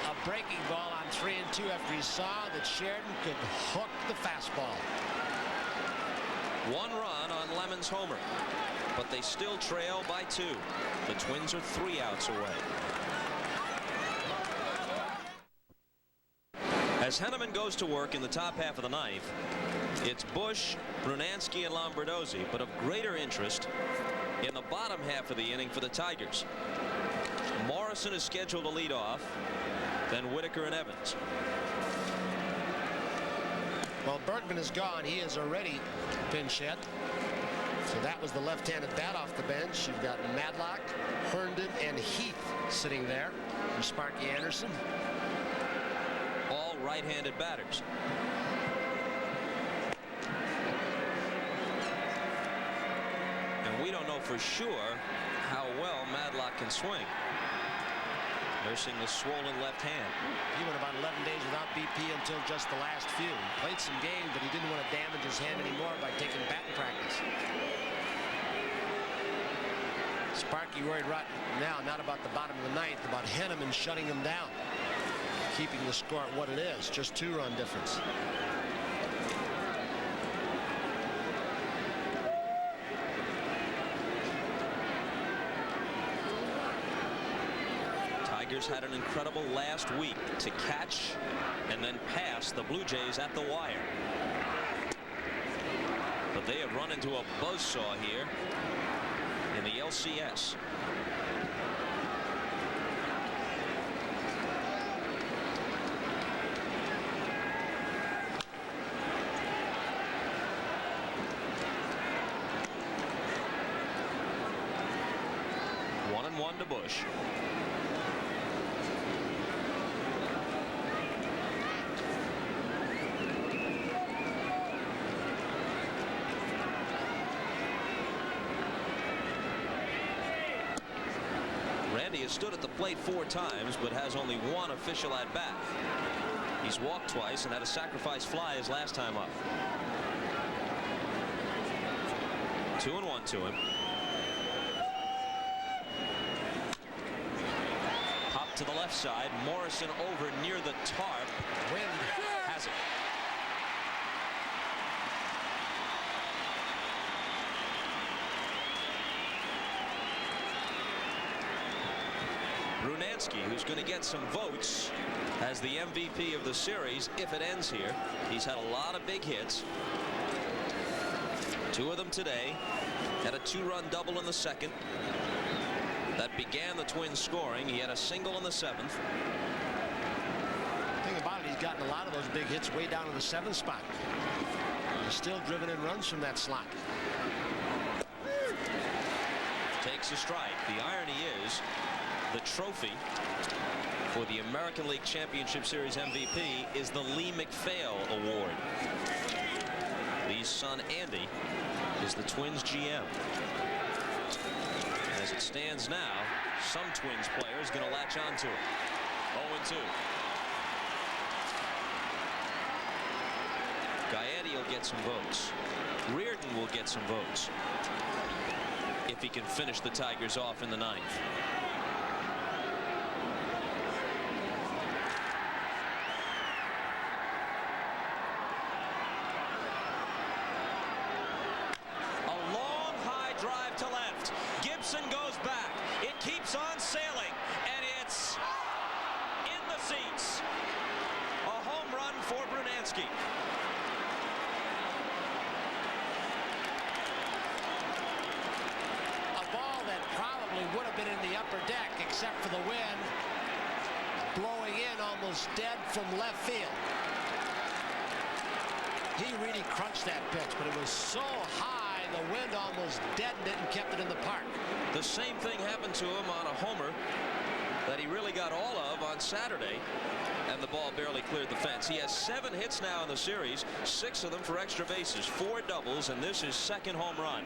A breaking ball on 3-2 after he saw that Sheridan could hook the fastball. 1 run on Lemon's homer, but they still trail by 2. The Twins are 3 outs away. As Henneman goes to work in the top half of the 9th, it's Bush, Brunansky, and Lombardozzi, but of greater interest in the bottom half of the inning for the Tigers. Morrison is scheduled to lead off, then Whitaker and Evans. Well, Bergman is gone. He is already pinch hit. So that was the left-handed bat off the bench. You've got Madlock, Herndon, and Heath sitting there for Sparky Anderson. All right-handed batters. And we don't know for sure how well Madlock can swing. Nursing the swollen left hand. He went about 11 days without BP until just the last few. He played some games, but he didn't want to damage his hand anymore by taking batting practice. Sparky worried right now not about the bottom of the 9th, about Henneman shutting him down, keeping the score at what it is, just 2-run difference. Tigers had an incredible last week to catch and then pass the Blue Jays at the wire. But they have run into a buzzsaw here in the LCS. One to Bush. Andy has stood at the plate 4 times, but has only 1 official at bat. He's walked twice and had a sacrifice fly his last time up. 2-1 to him. Pop to the left side. Morrison over near the tarp. Wind has it. Brunansky, who's going to get some votes as the MVP of the series if it ends here. He's had a lot of big hits. 2 of them today. Had a 2-run double in the second. That began the Twins scoring. He had a single in the 7th. The thing about it, he's gotten a lot of those big hits way down in the 7th spot. He's still driven in runs from that slot. Takes a strike. The irony is the trophy for the American League Championship Series MVP is the Lee MacPhail Award. Lee's son Andy is the Twins GM. As it stands now, some Twins player is going to latch on to it. 0-2. Gaetti will get some votes. Reardon will get some votes if he can finish the Tigers off in the 9th. Goes back. It keeps on sailing, and it's in the seats. A home run for Brunansky. A ball that probably would have been in the upper deck except for the wind blowing in almost dead from left field. He really crunched that pitch, but it was so high the wind almost deadened it and kept it in the park. The same thing happened to him on a homer that he really got all of on Saturday, and the ball barely cleared the fence. He has 7 hits now in the series, 6 of them for extra bases, 4 doubles, and this is 2nd home run.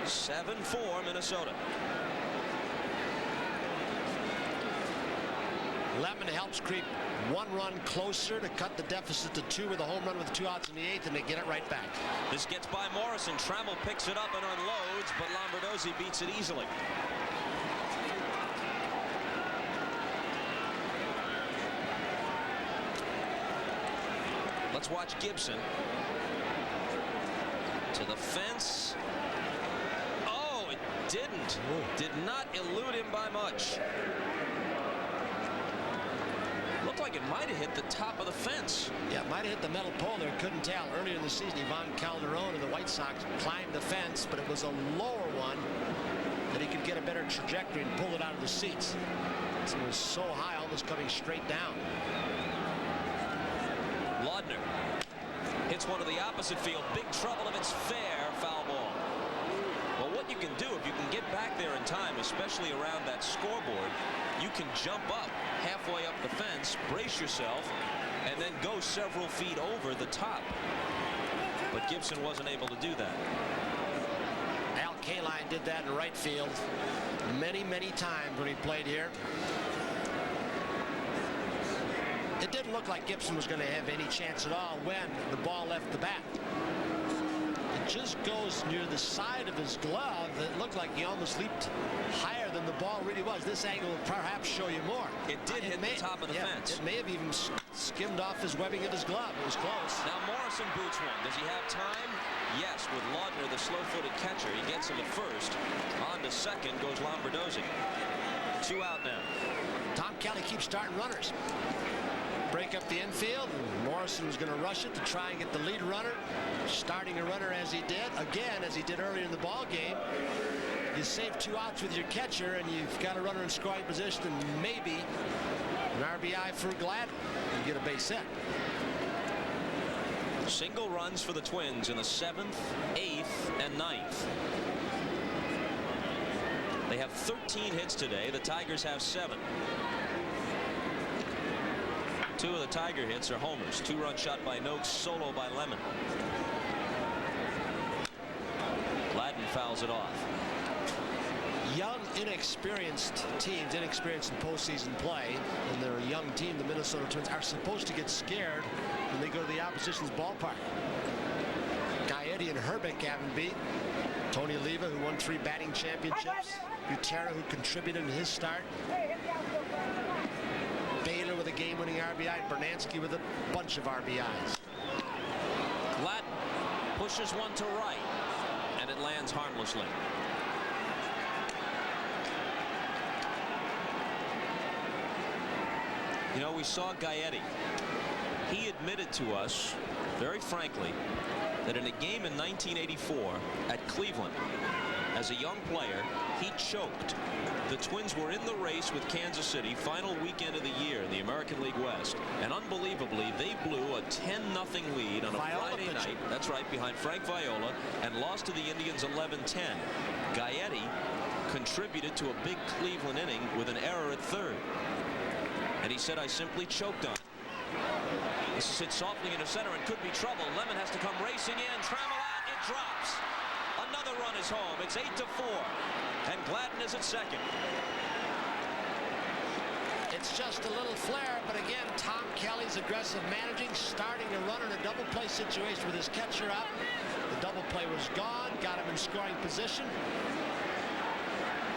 Seven for Minnesota. Lemon helps creep 1 run closer to cut the deficit to 2 with a home run with 2 outs in the 8th, and they get it right back. This gets by Morrison. Trammell picks it up and unloads, but Lombardozzi beats it easily. Let's watch Gibson. To the fence. Oh, it didn't. Did not elude him by much. Looked like it might have hit the top of the fence. Yeah, it might have hit the metal pole there. Couldn't tell. Earlier in the season, Ivan Calderon of the White Sox climbed the fence, but it was a lower one that he could get a better trajectory and pull it out of the seats. It was so high, almost coming straight down. Laudner hits one to the opposite field. Big trouble if it's fair. Foul ball. Well, what you can do if you can get back there in time, especially around that scoreboard, you can jump up halfway up the fence, brace yourself, and then go several feet over the top. But Gibson wasn't able to do that. Al Kaline did that in right field many, many times when he played here. It didn't look like Gibson was going to have any chance at all when the ball left the bat. It just goes near the side of his glove. It looked like he almost leaped higher than the ball really was. This angle will perhaps show you more. It did hit the top of the fence. It may have even skimmed off his webbing of his glove. It was close. Now Morrison boots one. Does he have time? Yes, with Laudner, the slow-footed catcher. He gets him at first. On to second goes Lombardozzi. 2 out now. Tom Kelly keeps starting runners. Break up the infield, and Morrison was going to rush it to try and get the lead runner. Starting a runner as he did, again, as he did earlier in the ball game. You save 2 outs with your catcher, and you've got a runner in scoring position, and maybe an RBI for Gladden. You get a base hit. Single runs for the Twins in the 7th, 8th, and 9th. They have 13 hits today. The Tigers have 7. 2 of the Tiger hits are homers. 2-run shot by Noakes, solo by Lemon. fouls it off. Young, inexperienced teams, inexperienced in postseason play, and their young team, the Minnesota Twins, are supposed to get scared when they go to the opposition's ballpark. Gaetti and Herbeck haven't beat. Tony Leva, who won 3 batting championships. Butera, who contributed in his start. Baylor with a game-winning RBI. Bernansky with a bunch of RBIs. Gladden pushes one to right, and it lands harmlessly. You know, we saw Gaetti. He admitted to us, very frankly, that in a game in 1984 at Cleveland, as a young player, he choked. The Twins were in the race with Kansas City, final weekend of the year in the American League West, and unbelievably, they blew a 10-0 lead on a Friday night. That's right, behind Frank Viola, and lost to the Indians 11-10. Gaetti contributed to a big Cleveland inning with an error at third. And he said, I simply choked on it. This is hit softly into center and could be trouble. Lemon has to come racing in. Trammell out. It drops. Another run is home. It's 8-4. And Gladden is at second. It's just a little flare, but again, Tom Kelly's aggressive managing, starting to run in a double play situation with his catcher up. The double play was gone, got him in scoring position.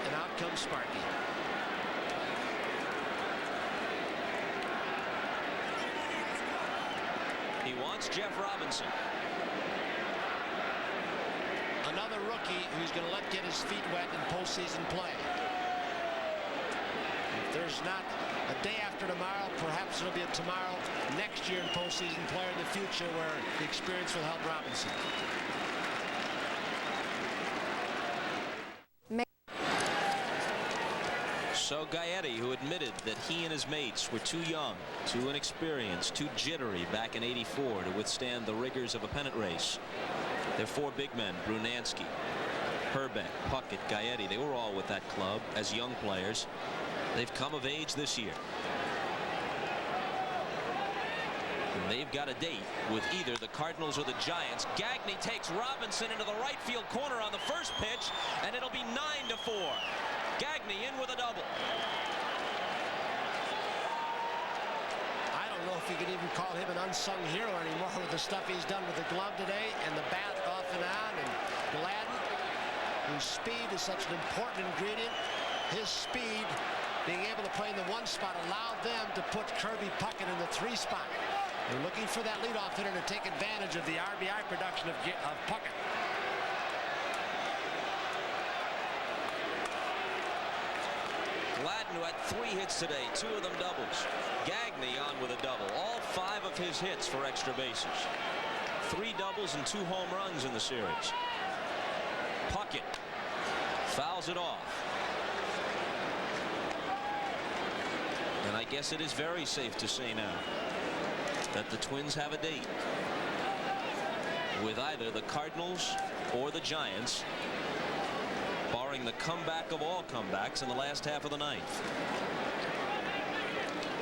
And out comes Sparky. He wants Jeff Robinson. Another rookie who's going to get his feet wet in postseason play. If there's not a day after tomorrow, perhaps there'll be a tomorrow next year in postseason play in the future where the experience will help Robinson. So Gaetti, who admitted that he and his mates were too young, too inexperienced, too jittery back in '84 to withstand the rigors of a pennant race. Their 4 big men, Brunansky, Herbeck, Puckett, Gaetti, they were all with that club as young players. They've come of age this year. And they've got a date with either the Cardinals or the Giants. Gagne takes Robinson into the right field corner on the first pitch, and it'll be 9-4. Gagne in with a double. I don't know if you could even call him an unsung hero anymore with the stuff he's done with the glove today and the bat off and on. And Gladden, whose speed is such an important ingredient, his speed, being able to play in the 1 spot, allowed them to put Kirby Puckett in the 3 spot. They're looking for that leadoff hitter to take advantage of the RBI production of Puckett. Gladden, who had 3 hits today, 2 of them doubles. Gagne on with a double. All 5 of his hits for extra bases. 3 doubles and 2 home runs in the series. Puckett fouls it off. And I guess it is very safe to say now that the Twins have a date with either the Cardinals or the Giants, barring the comeback of all comebacks in the last half of the 9th.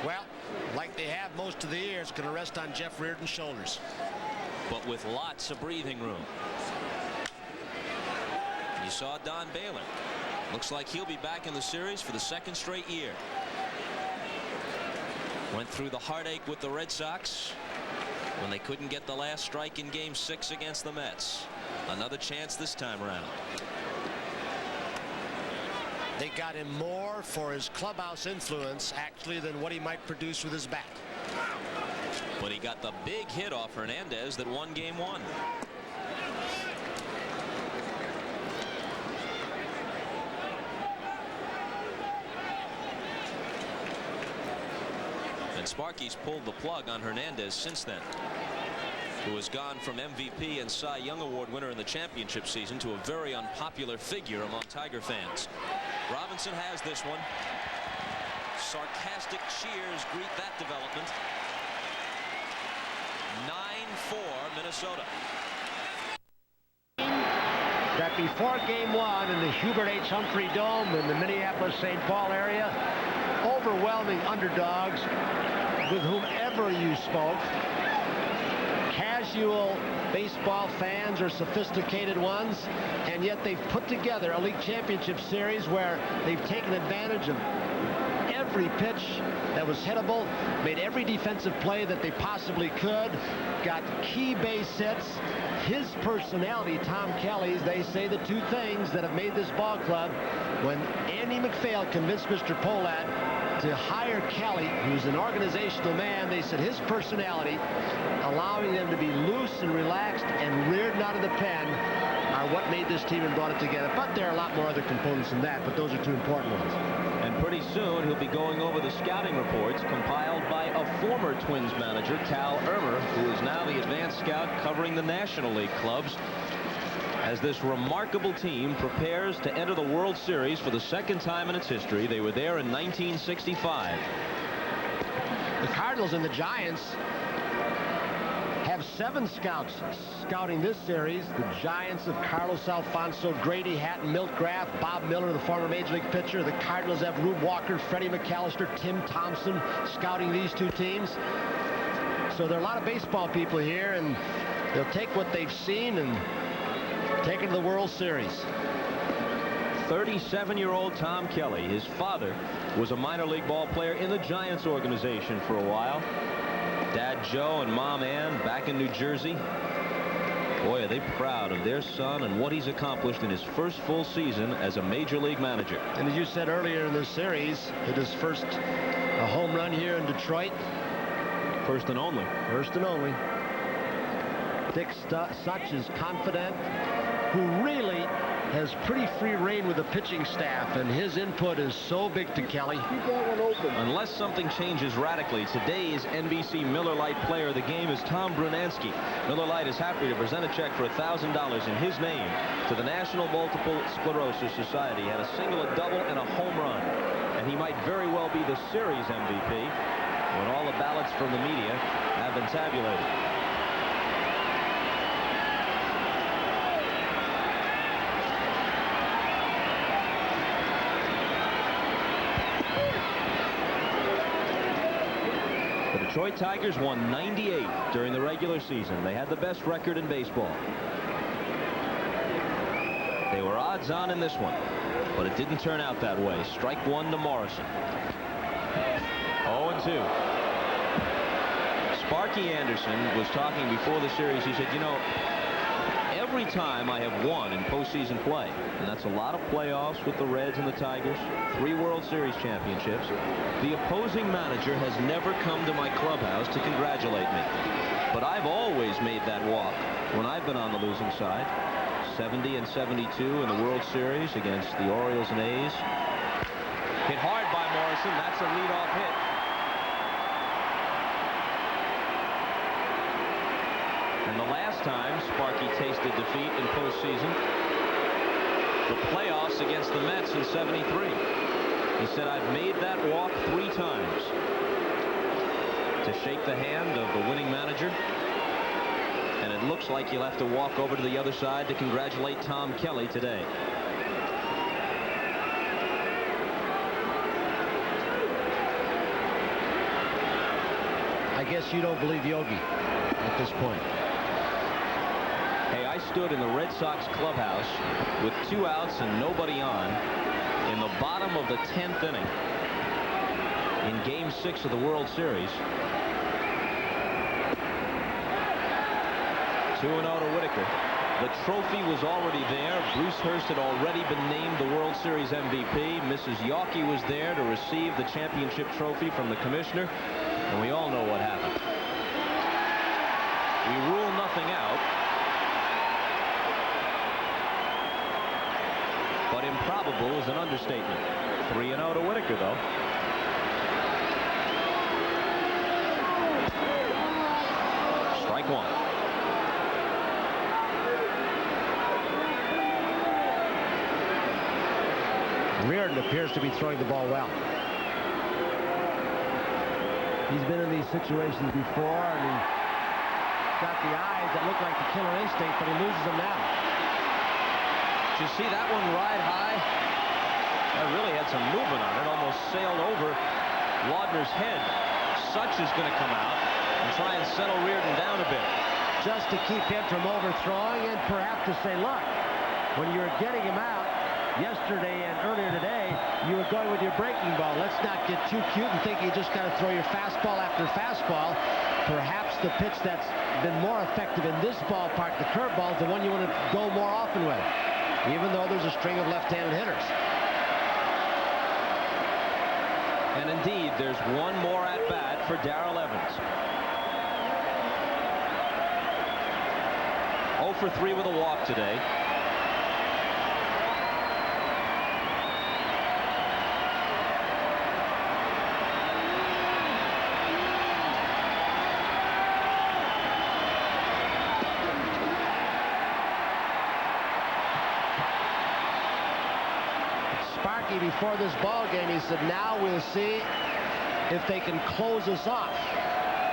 Well, like they have most of the year, it's going to rest on Jeff Reardon's shoulders. But with lots of breathing room. You saw Don Baylor. Looks like he'll be back in the series for the 2nd straight year. Went through the heartache with the Red Sox when they couldn't get the last strike in Game 6 against the Mets. Another chance this time around. They got him more for his clubhouse influence, actually, than what he might produce with his bat. But he got the big hit off Hernandez that won Game 1. And Sparky's pulled the plug on Hernandez since then, who has gone from MVP and Cy Young Award winner in the championship season to a very unpopular figure among Tiger fans. Robinson has this one. Sarcastic cheers greet that development. 9-4 Minnesota. That before Game 1 in the Hubert H. Humphrey Dome in the Minneapolis-St. Paul area, overwhelming underdogs with whomever you spoke. casual baseball fans or sophisticated ones, and yet they've put together a league championship series where they've taken advantage of every pitch that was hittable, made every defensive play that they possibly could, got key base hits. His personality, Tom Kelly's, they say the two things that have made this ball club. When Andy McPhail convinced Mr. Pohlad to hire Kelly, who's an organizational man, they said his personality, allowing them to be loose and relaxed and reared out of the pen, are what made this team and brought it together. But there are a lot more other components than that, but those are two important ones. And pretty soon he'll be going over the scouting reports compiled by a former Twins manager, Cal Irmer, who is now the advanced scout covering the National League clubs, as this remarkable team prepares to enter the World Series for the second time in its history. They were there in 1965. The Cardinals and the Giants have 7 scouts scouting this series. The Giants of Carlos Alfonso, Grady Hatton, Milt Graff, Bob Miller, the former Major League pitcher. The Cardinals have Rube Walker, Freddie McAllister, Tim Thompson scouting these two teams. So there are a lot of baseball people here, and they'll take what they've seen and take it to the World Series. 37-year-old Tom Kelly. His father was a minor league ball player in the Giants organization for a while. Dad Joe and Mom Ann back in New Jersey. Boy, are they proud of their son and what he's accomplished in his first full season as a major league manager. And as you said earlier in this series, hit his first home run here in Detroit. First and only. First and only. Dick Such is confident, who really has pretty free reign with the pitching staff, and his input is so big to Kelly. Keep that one open. Unless something changes radically, today's NBC Miller Lite player of the game is Tom Brunansky. Miller Lite is happy to present a check for $1,000 in his name to the National Multiple Sclerosis Society. He had a single, a double, and a home run, and he might very well be the series MVP when all the ballots from the media have been tabulated. The Detroit Tigers won 98 during the regular season. They had the best record in baseball. They were odds on in this one, but it didn't turn out that way. Strike one to Morrison. 0-2. Sparky Anderson was talking before the series. He said, you know, every time I have won in postseason play, and that's a lot of playoffs with the Reds and the Tigers, 3 World Series championships, the opposing manager has never come to my clubhouse to congratulate me. But I've always made that walk when I've been on the losing side. 70 and 72 in the World Series against the Orioles and A's. Hit hard by Morrison. That's a leadoff hit. And the last time Sparky tasted defeat in postseason, the playoffs against the Mets in '73. He said, I've made that walk 3 times to shake the hand of the winning manager. And it looks like you'll have to walk over to the other side to congratulate Tom Kelly today. I guess you don't believe Yogi at this point. Hey, I stood in the Red Sox clubhouse with 2 outs and nobody on in the bottom of the 10th inning in Game 6 of the World Series. 2-0 to Whitaker. The trophy was already there. Bruce Hurst had already been named the World Series MVP. Mrs. Yawkey was there to receive the championship trophy from the commissioner. And we all know what happened. We rule nothing out. But improbable is an understatement. 3-0 to Whitaker, though. Strike one. Reardon appears to be throwing the ball well. He's been in these situations before, and he's got the eyes that look like the killer instinct, but he loses them now. Did you see that one ride high? That really had some movement on it. Almost sailed over Laudner's head. Such is going to come out and try and settle Reardon down a bit. just to keep him from overthrowing and perhaps to say, look, when you were getting him out yesterday and earlier today, you were going with your breaking ball. Let's not get too cute and think you just got to throw your fastball after fastball. Perhaps the pitch that's been more effective in this ballpark, the curveball, is the one you want to go more often with, even though there's a string of left-handed hitters. And indeed, there's one more at-bat for Darrell Evans. 0 for 3 with a walk today. Before this ball game, he said, now we'll see if they can close us off.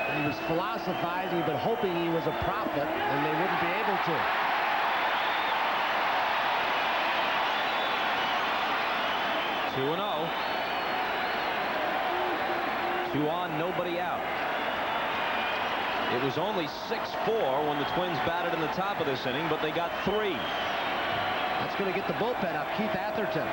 And he was philosophizing, but hoping he was a prophet and they wouldn't be able to. Two 2-0. 2 on, nobody out. It was only 6-4 when the Twins batted in the top of this inning, but they got 3. That's going to get the bullpen up. Keith Atherton.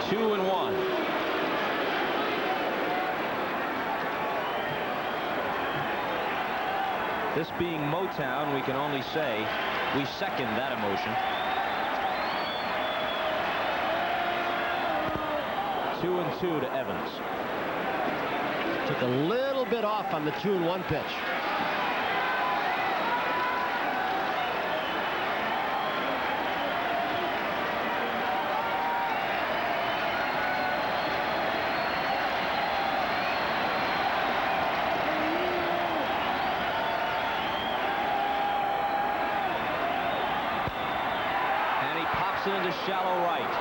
2-1. This being Motown, we can only say we second that emotion. 2-2 to Evans. Took a little bit off on the 2-1 pitch. Into shallow right.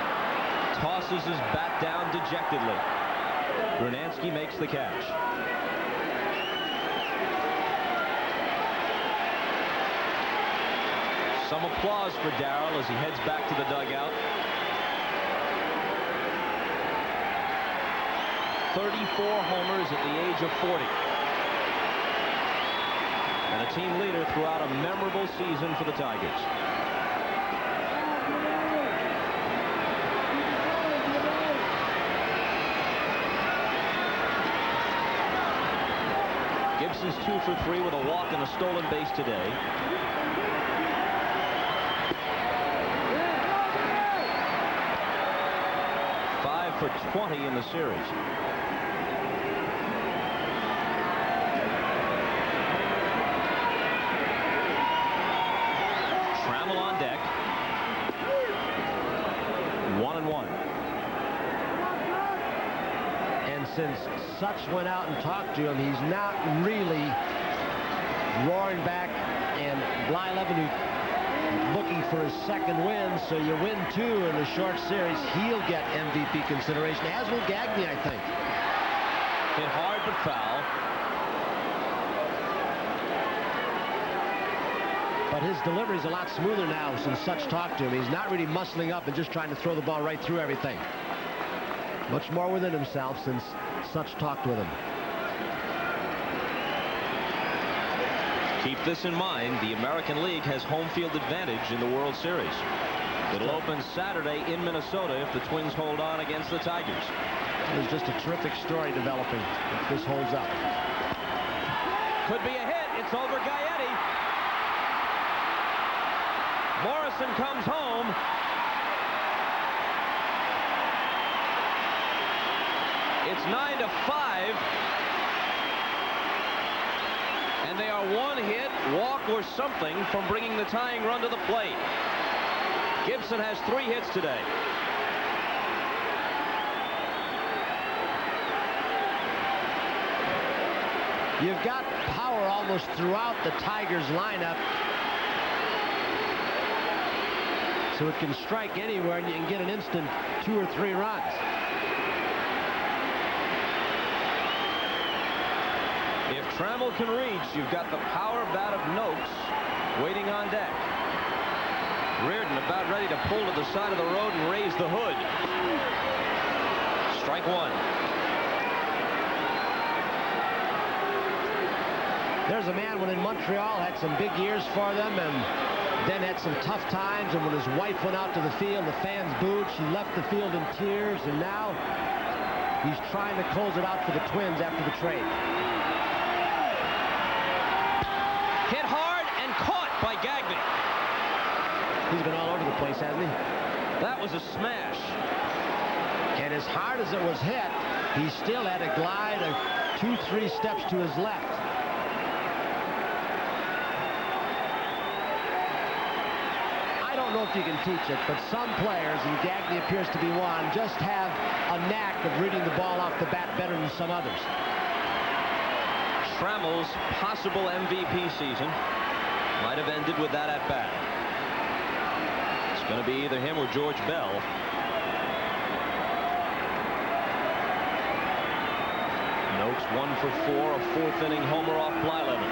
Tosses his bat down dejectedly. Brunansky makes the catch. Some applause for Darrell as he heads back to the dugout. 34 homers at the age of 40. And a team leader throughout a memorable season for the Tigers. Gibson's 2 for 3 with a walk and a stolen base today. Five for 20 in the series. Trammell on deck. 1-1. Since Such went out and talked to him, he's not really roaring back, and Blyleven, looking for his second win, so you win 2 in the short series, he'll get MVP consideration, as will Gagne, I think. Hit hard but foul. But his delivery's a lot smoother now since Such talked to him. He's not really muscling up and just trying to throw the ball right through everything. Much more within himself since Such talked with him. Keep this in mind, the American League has home field advantage in the World Series. It'll open Saturday in Minnesota if the Twins hold on against the Tigers. There's just a terrific story developing if this holds up. Could be a hit. It's over Gaetti. Morrison comes home. It's 9-5. And they are one hit, walk, or something from bringing the tying run to the plate. Gibson has 3 hits today. You've got power almost throughout the Tigers lineup. So it can strike anywhere and you can get an instant 2 or 3 runs. If Trammell can reach, you've got the power bat of Noakes waiting on deck. Reardon about ready to pull to the side of the road and raise the hood. Strike 1. There's a man when in Montreal had some big years for them and then had some tough times, and when his wife went out to the field, the fans booed. She left the field in tears, and now he's trying to close it out for the Twins after the trade. Hit hard and caught by Gagne. He's been all over the place, hasn't he? That was a smash. And as hard as it was hit, he still had to glide 2-3 steps to his left. I don't know if you can teach it, but some players, and Gagne appears to be one, just have a knack of reading the ball off the bat better than some others. Trammell's possible MVP season might have ended with that at bat. It's going to be either him or George Bell. Noakes 1 for 4, a 4th inning homer off Blyleven.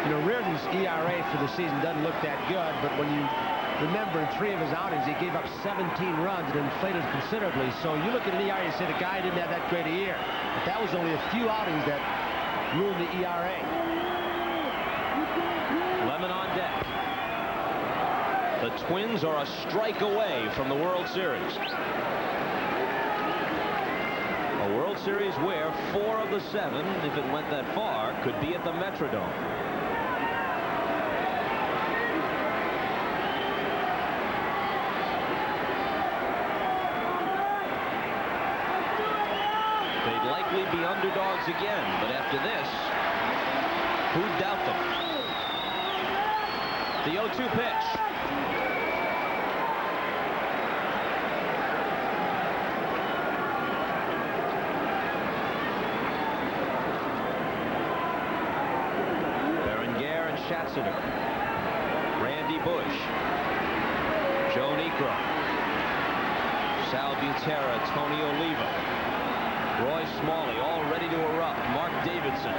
You know, Reardon's ERA for the season doesn't look that good, but when you remember in 3 of his outings, he gave up 17 runs and inflated considerably. So you look at an ERA, you say the guy didn't have that great a year. But that was only a few outings that ruined the ERA. Lemon on deck. The Twins are a strike away from the World Series. A World Series where 4 of the 7, if it went that far, could be at the Metrodome. They'd likely be underdogs again, but after this, who'd doubt them? The 0-2 pitch. Berenguer and Schatzeder. Randy Bush. Joe Niekro. Sal Butera, Tony Oliva. Roy Smalley, all ready to erupt. Mark Davidson.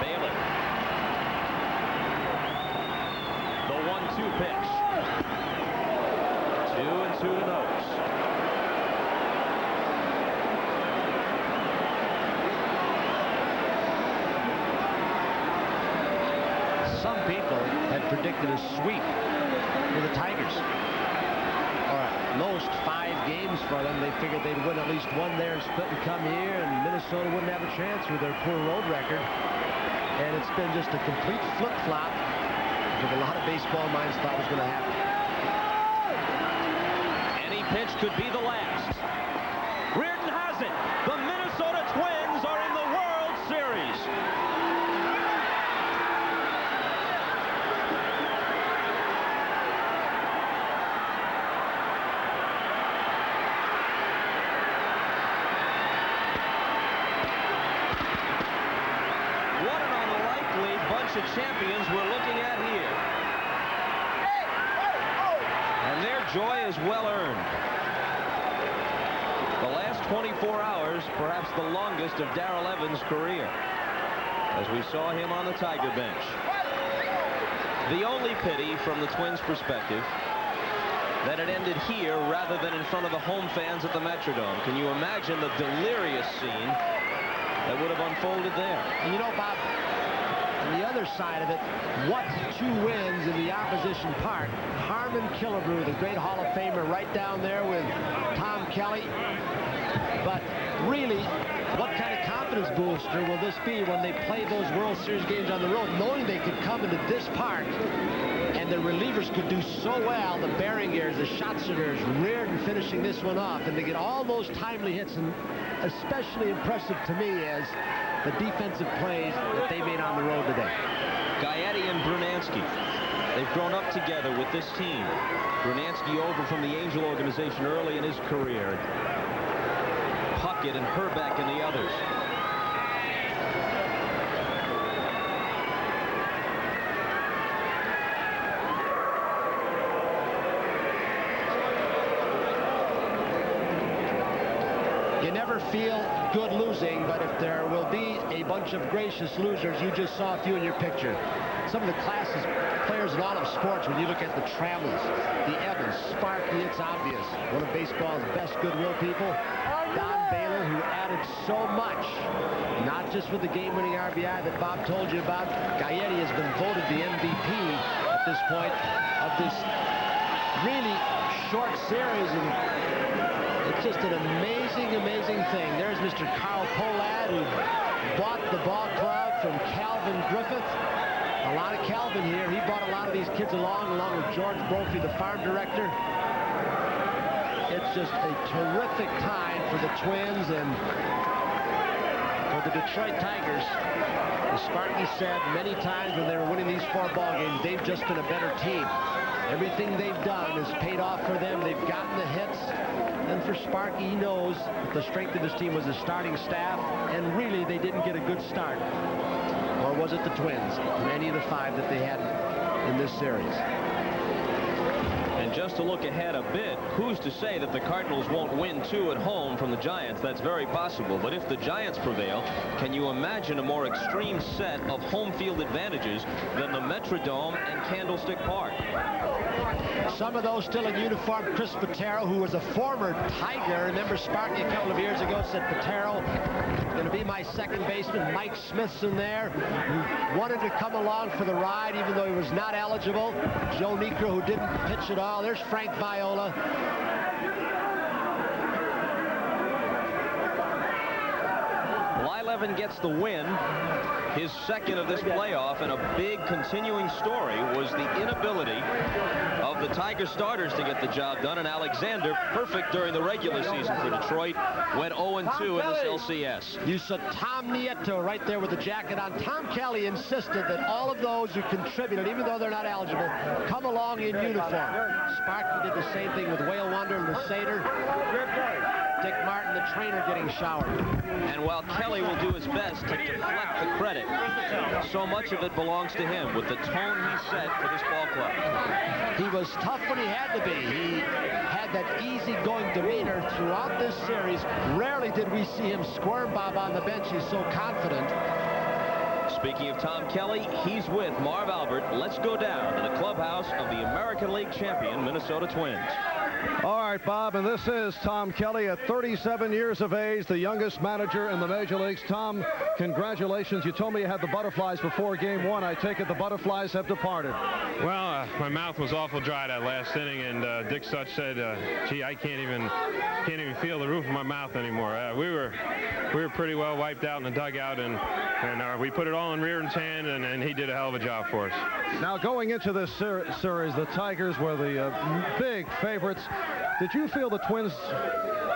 Baylor. The 1-2 pitch. 2-2 to Noakes. Some people had predicted a sweep for the Tigers. Or at most 5 games for them. They figured they'd win at least 1 there and split and come here, and Minnesota wouldn't have a chance with their poor road record. And it's been just a complete flip-flop that a lot of baseball minds thought was going to happen. Any pitch could be the last. Reardon has it. The Minnesota Twins are in the World Series. What an unlikely bunch of champions we're looking at here. And their joy is well earned. The last 24 hours, perhaps the longest of Darrell Evans' career, as we saw him on the Tiger bench. The only pity from the Twins' perspective, that it ended here rather than in front of the home fans at the Metrodome. Can you imagine the delirious scene that would have unfolded there? And you know, Bob, on the other side of it, what 2 wins in the opposition park. Harmon Killebrew, the great Hall of Famer, right down there with Tom Kelly. But really, what kind of confidence booster will this be when they play those World Series games on the road, knowing they could come into this park and the relievers could do so well, the Berengers, the Schatzeders, Reardon finishing this one off, and to get all those timely hits, and especially impressive to me is the defensive plays that they made on the road today. Gaetti and Brunansky, they've grown up together with this team. Brunansky over from the Angel organization early in his career. Puckett and Herbeck and the others. You never feel good losing, but if there will be a bunch of gracious losers, you just saw a few in your picture. Some of the classes, players in all of sports, when you look at the Travels, the Evans, Sparky, it's obvious. One of baseball's best goodwill people, Don Baylor, who added so much, not just with the game-winning RBI that Bob told you about. Gaetti has been voted the MVP at this point of this really short series, and it's just an amazing, amazing thing. There's Mr. Carl Pohlad, who bought the ball club from Calvin Griffith. A lot of Calvin here. He brought a lot of these kids along with George Brophy, the farm director. It's just a terrific time for the Twins and for the Detroit Tigers. As Sparky said many times when they were winning these 4 ball games, they've just been a better team. Everything they've done has paid off for them. They've gotten the hits. And for Sparky, he knows that the strength of his team was the starting staff, and really they didn't get a good start. Or was it the Twins, in any of the 5 that they had in this series? And just to look ahead a bit, who's to say that the Cardinals won't win 2 at home from the Giants? That's very possible. But if the Giants prevail, can you imagine a more extreme set of home field advantages than the Metrodome and Candlestick Park? Some of those still in uniform. Chris Patero, who was a former Tiger. Remember Sparky a couple of years ago said, Patero going to be my second baseman. Mike Smith's in there, who wanted to come along for the ride even though he was not eligible. Joe Niekro, who didn't pitch at all. There's Frank Viola. Blyleven gets the win, his second of this playoff, and a big continuing story was the inability of the Tiger starters to get the job done, and Alexander, perfect during the regular season for Detroit, went 0-2 in this LCS. You saw Tom Nieto right there with the jacket on. Tom Kelly insisted that all of those who contributed, even though they're not eligible, come along in uniform. Sparky did the same thing with Whale Wonder, Lusader, Dick Martin, the trainer, getting showered. And while Kelly will do his best to deflect the credit, so much of it belongs to him with the tone he set for this ball club. He was tough when he had to be. He had that easygoing demeanor throughout this series. Rarely did we see him squirm, Bob, on the bench. He's so confident. Speaking of Tom Kelly, he's with Marv Albert. Let's go down to the clubhouse of the American League champion Minnesota Twins. All right, Bob, and this is Tom Kelly at 37 years of age, the youngest manager in the major leagues. Tom, congratulations. You told me you had the butterflies before game 1. I take it the butterflies have departed. Well, my mouth was awful dry that last inning, and Dick Such said, gee, I can't even feel the roof of my mouth anymore. We were pretty well wiped out in the dugout, and we put it all in Reardon's hand, and he did a hell of a job for us. Now, going into this series, the Tigers were the big favorites. Did you feel the Twins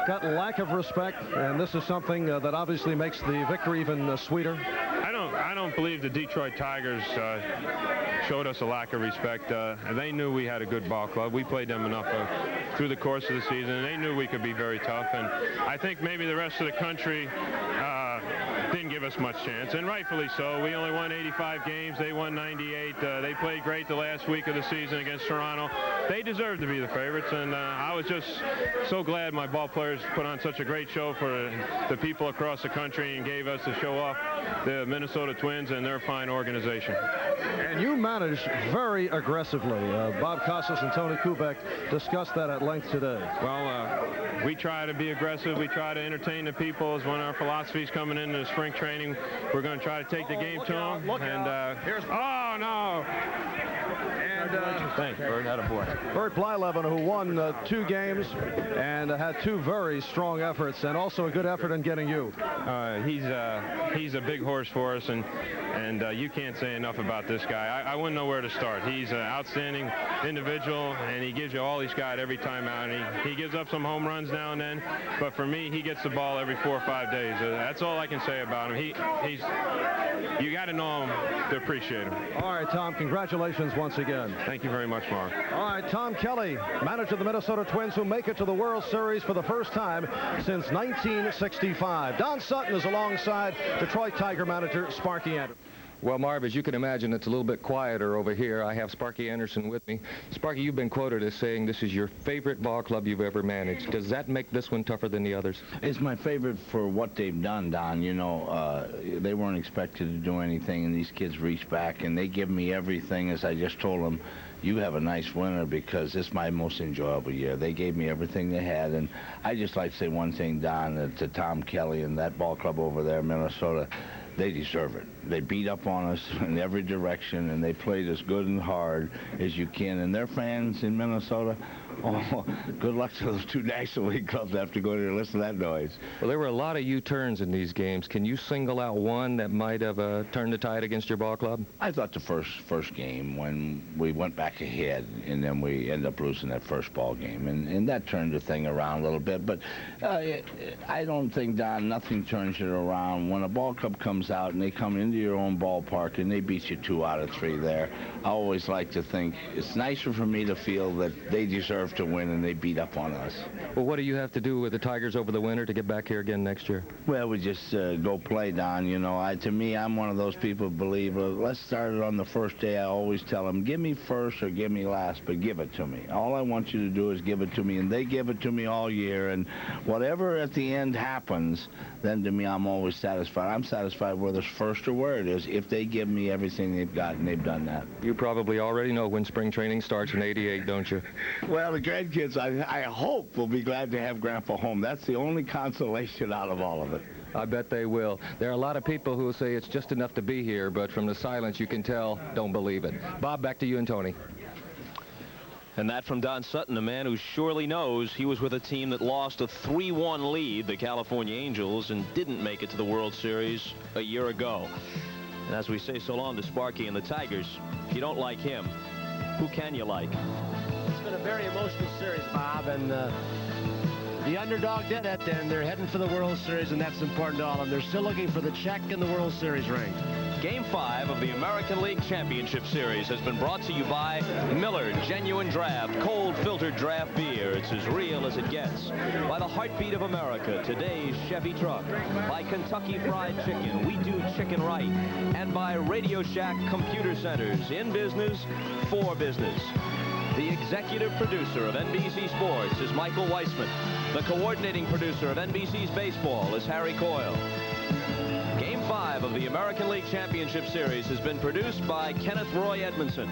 got lack of respect? And this is something that obviously makes the victory even sweeter. I don't believe the Detroit Tigers showed us a lack of respect. They knew we had a good ball club. We played them enough through the course of the season, and they knew we could be very tough. And I think maybe the rest of the country didn't give us much chance, and rightfully so. We only won 85 games. They won 98. They played great the last week of the season against Toronto. They deserved to be the favorites, and I was just so glad my ball players put on such a great show for the people across the country and gave us to show off the Minnesota Twins and their fine organization. And you managed very aggressively. Bob Costas and Tony Kubek discussed that at length today. Well, we try to be aggressive. We try to entertain the people. As one of our philosophies coming into the spring training, we're going to try to take the game to them. Oh, no. Thanks, Bert. Had a board. Bert Blyleven, who won 2 games and had 2 very strong efforts, and also a good effort in getting you. He's a big horse for us, and you can't say enough about this guy. I wouldn't know where to start. He's an outstanding individual, and he gives you all he's got every time out. And he gives up some home runs now and then, but for me, he gets the ball every 4 or 5 days. That's all I can say about him. You got to know him to appreciate him. All right, Tom, congratulations once again. Thank you very much, Mark. All right, Tom Kelly, manager of the Minnesota Twins, who make it to the World Series for the first time since 1965. Don Sutton is alongside Detroit Tiger manager Sparky Anderson. Well, Marv, as you can imagine, it's a little bit quieter over here. I have Sparky Anderson with me. Sparky, you've been quoted as saying this is your favorite ball club you've ever managed. Does that make this one tougher than the others? It's my favorite for what they've done, Don. You know, they weren't expected to do anything, and these kids reached back, and they give me everything. As I just told them, you have a nice winter because it's my most enjoyable year. They gave me everything they had, and I just like to say one thing, Don, to Tom Kelly and that ball club over there in Minnesota. They deserve it. They beat up on us in every direction, and they played as good and hard as you can. And their fans in Minnesota, oh, good luck to those 2 National League clubs that have to go there and listen to that noise. Well, there were a lot of U-turns in these games. Can you single out one that might have turned the tide against your ball club? I thought the first game when we went back ahead, and then we ended up losing that first ball game, and that turned the thing around a little bit. But I don't think, Don, nothing turns it around. When a ball club comes out and they come into your own ballpark and they beat you 2 out of 3 there, I always like to think it's nicer for me to feel that they deserve to win and they beat up on us. Well, what do you have to do with the Tigers over the winter to get back here again next year? Well, we just go play, Don. You know, to me, I'm one of those people who believe, let's start it on the first day. I always tell them, give me first or give me last, but give it to me. All I want you to do is give it to me, and they give it to me all year, and whatever at the end happens, then to me, I'm always satisfied. I'm satisfied whether it's first or where it is, if they give me everything they've got, and they've done that. You probably already know when spring training starts in '88, don't you? Well, the grandkids, I hope, will be glad to have Grandpa home. That's the only consolation out of all of it. I bet they will. There are a lot of people who will say it's just enough to be here, but from the silence you can tell, don't believe it. Bob, back to you and Tony. And that from Don Sutton, a man who surely knows he was with a team that lost a 3-1 lead, the California Angels, and didn't make it to the World Series a year ago. And as we say so long to Sparky and the Tigers, if you don't like him, who can you like? It's been a very emotional series, Bob, and the underdog did it, and they're heading for the World Series, and that's important to all of them. They're still looking for the check in the World Series ring. Game 5 of the American League Championship Series has been brought to you by Miller Genuine Draft, cold filtered draft beer. It's as real as it gets. By the heartbeat of America, today's Chevy truck. By Kentucky Fried Chicken, we do chicken right. And by Radio Shack Computer Centers, in business, for business. The executive producer of NBC Sports is Michael Weissman. The coordinating producer of NBC's baseball is Harry Coyle. Game 5 of the American League Championship Series has been produced by Kenneth Roy Edmondson.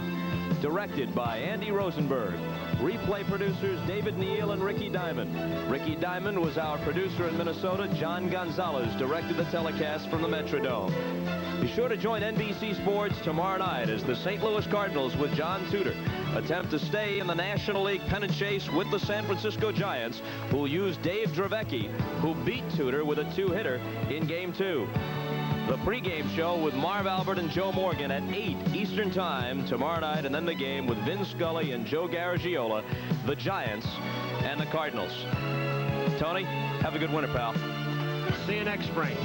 Directed by Andy Rosenberg. Replay producers David Neal and Ricky Diamond. Ricky Diamond was our producer in Minnesota. John Gonzalez directed the telecast from the Metrodome. Be sure to join NBC Sports tomorrow night as the St. Louis Cardinals with John Tudor attempt to stay in the National League pennant chase with the San Francisco Giants, who'll use Dave Dravecky, who beat Tudor with a 2-hitter in Game 2. The pregame show with Marv Albert and Joe Morgan at 8 Eastern Time tomorrow night, and then the game with Vin Scully and Joe Garagiola, the Giants and the Cardinals. Tony, have a good winter, pal. See you next spring.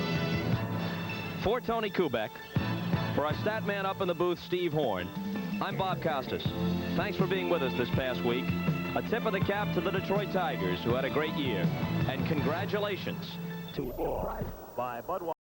For Tony Kubek, for our stat man up in the booth, Steve Horn, I'm Bob Costas. Thanks for being with us this past week. A tip of the cap to the Detroit Tigers, who had a great year. And congratulations to by Budweiser.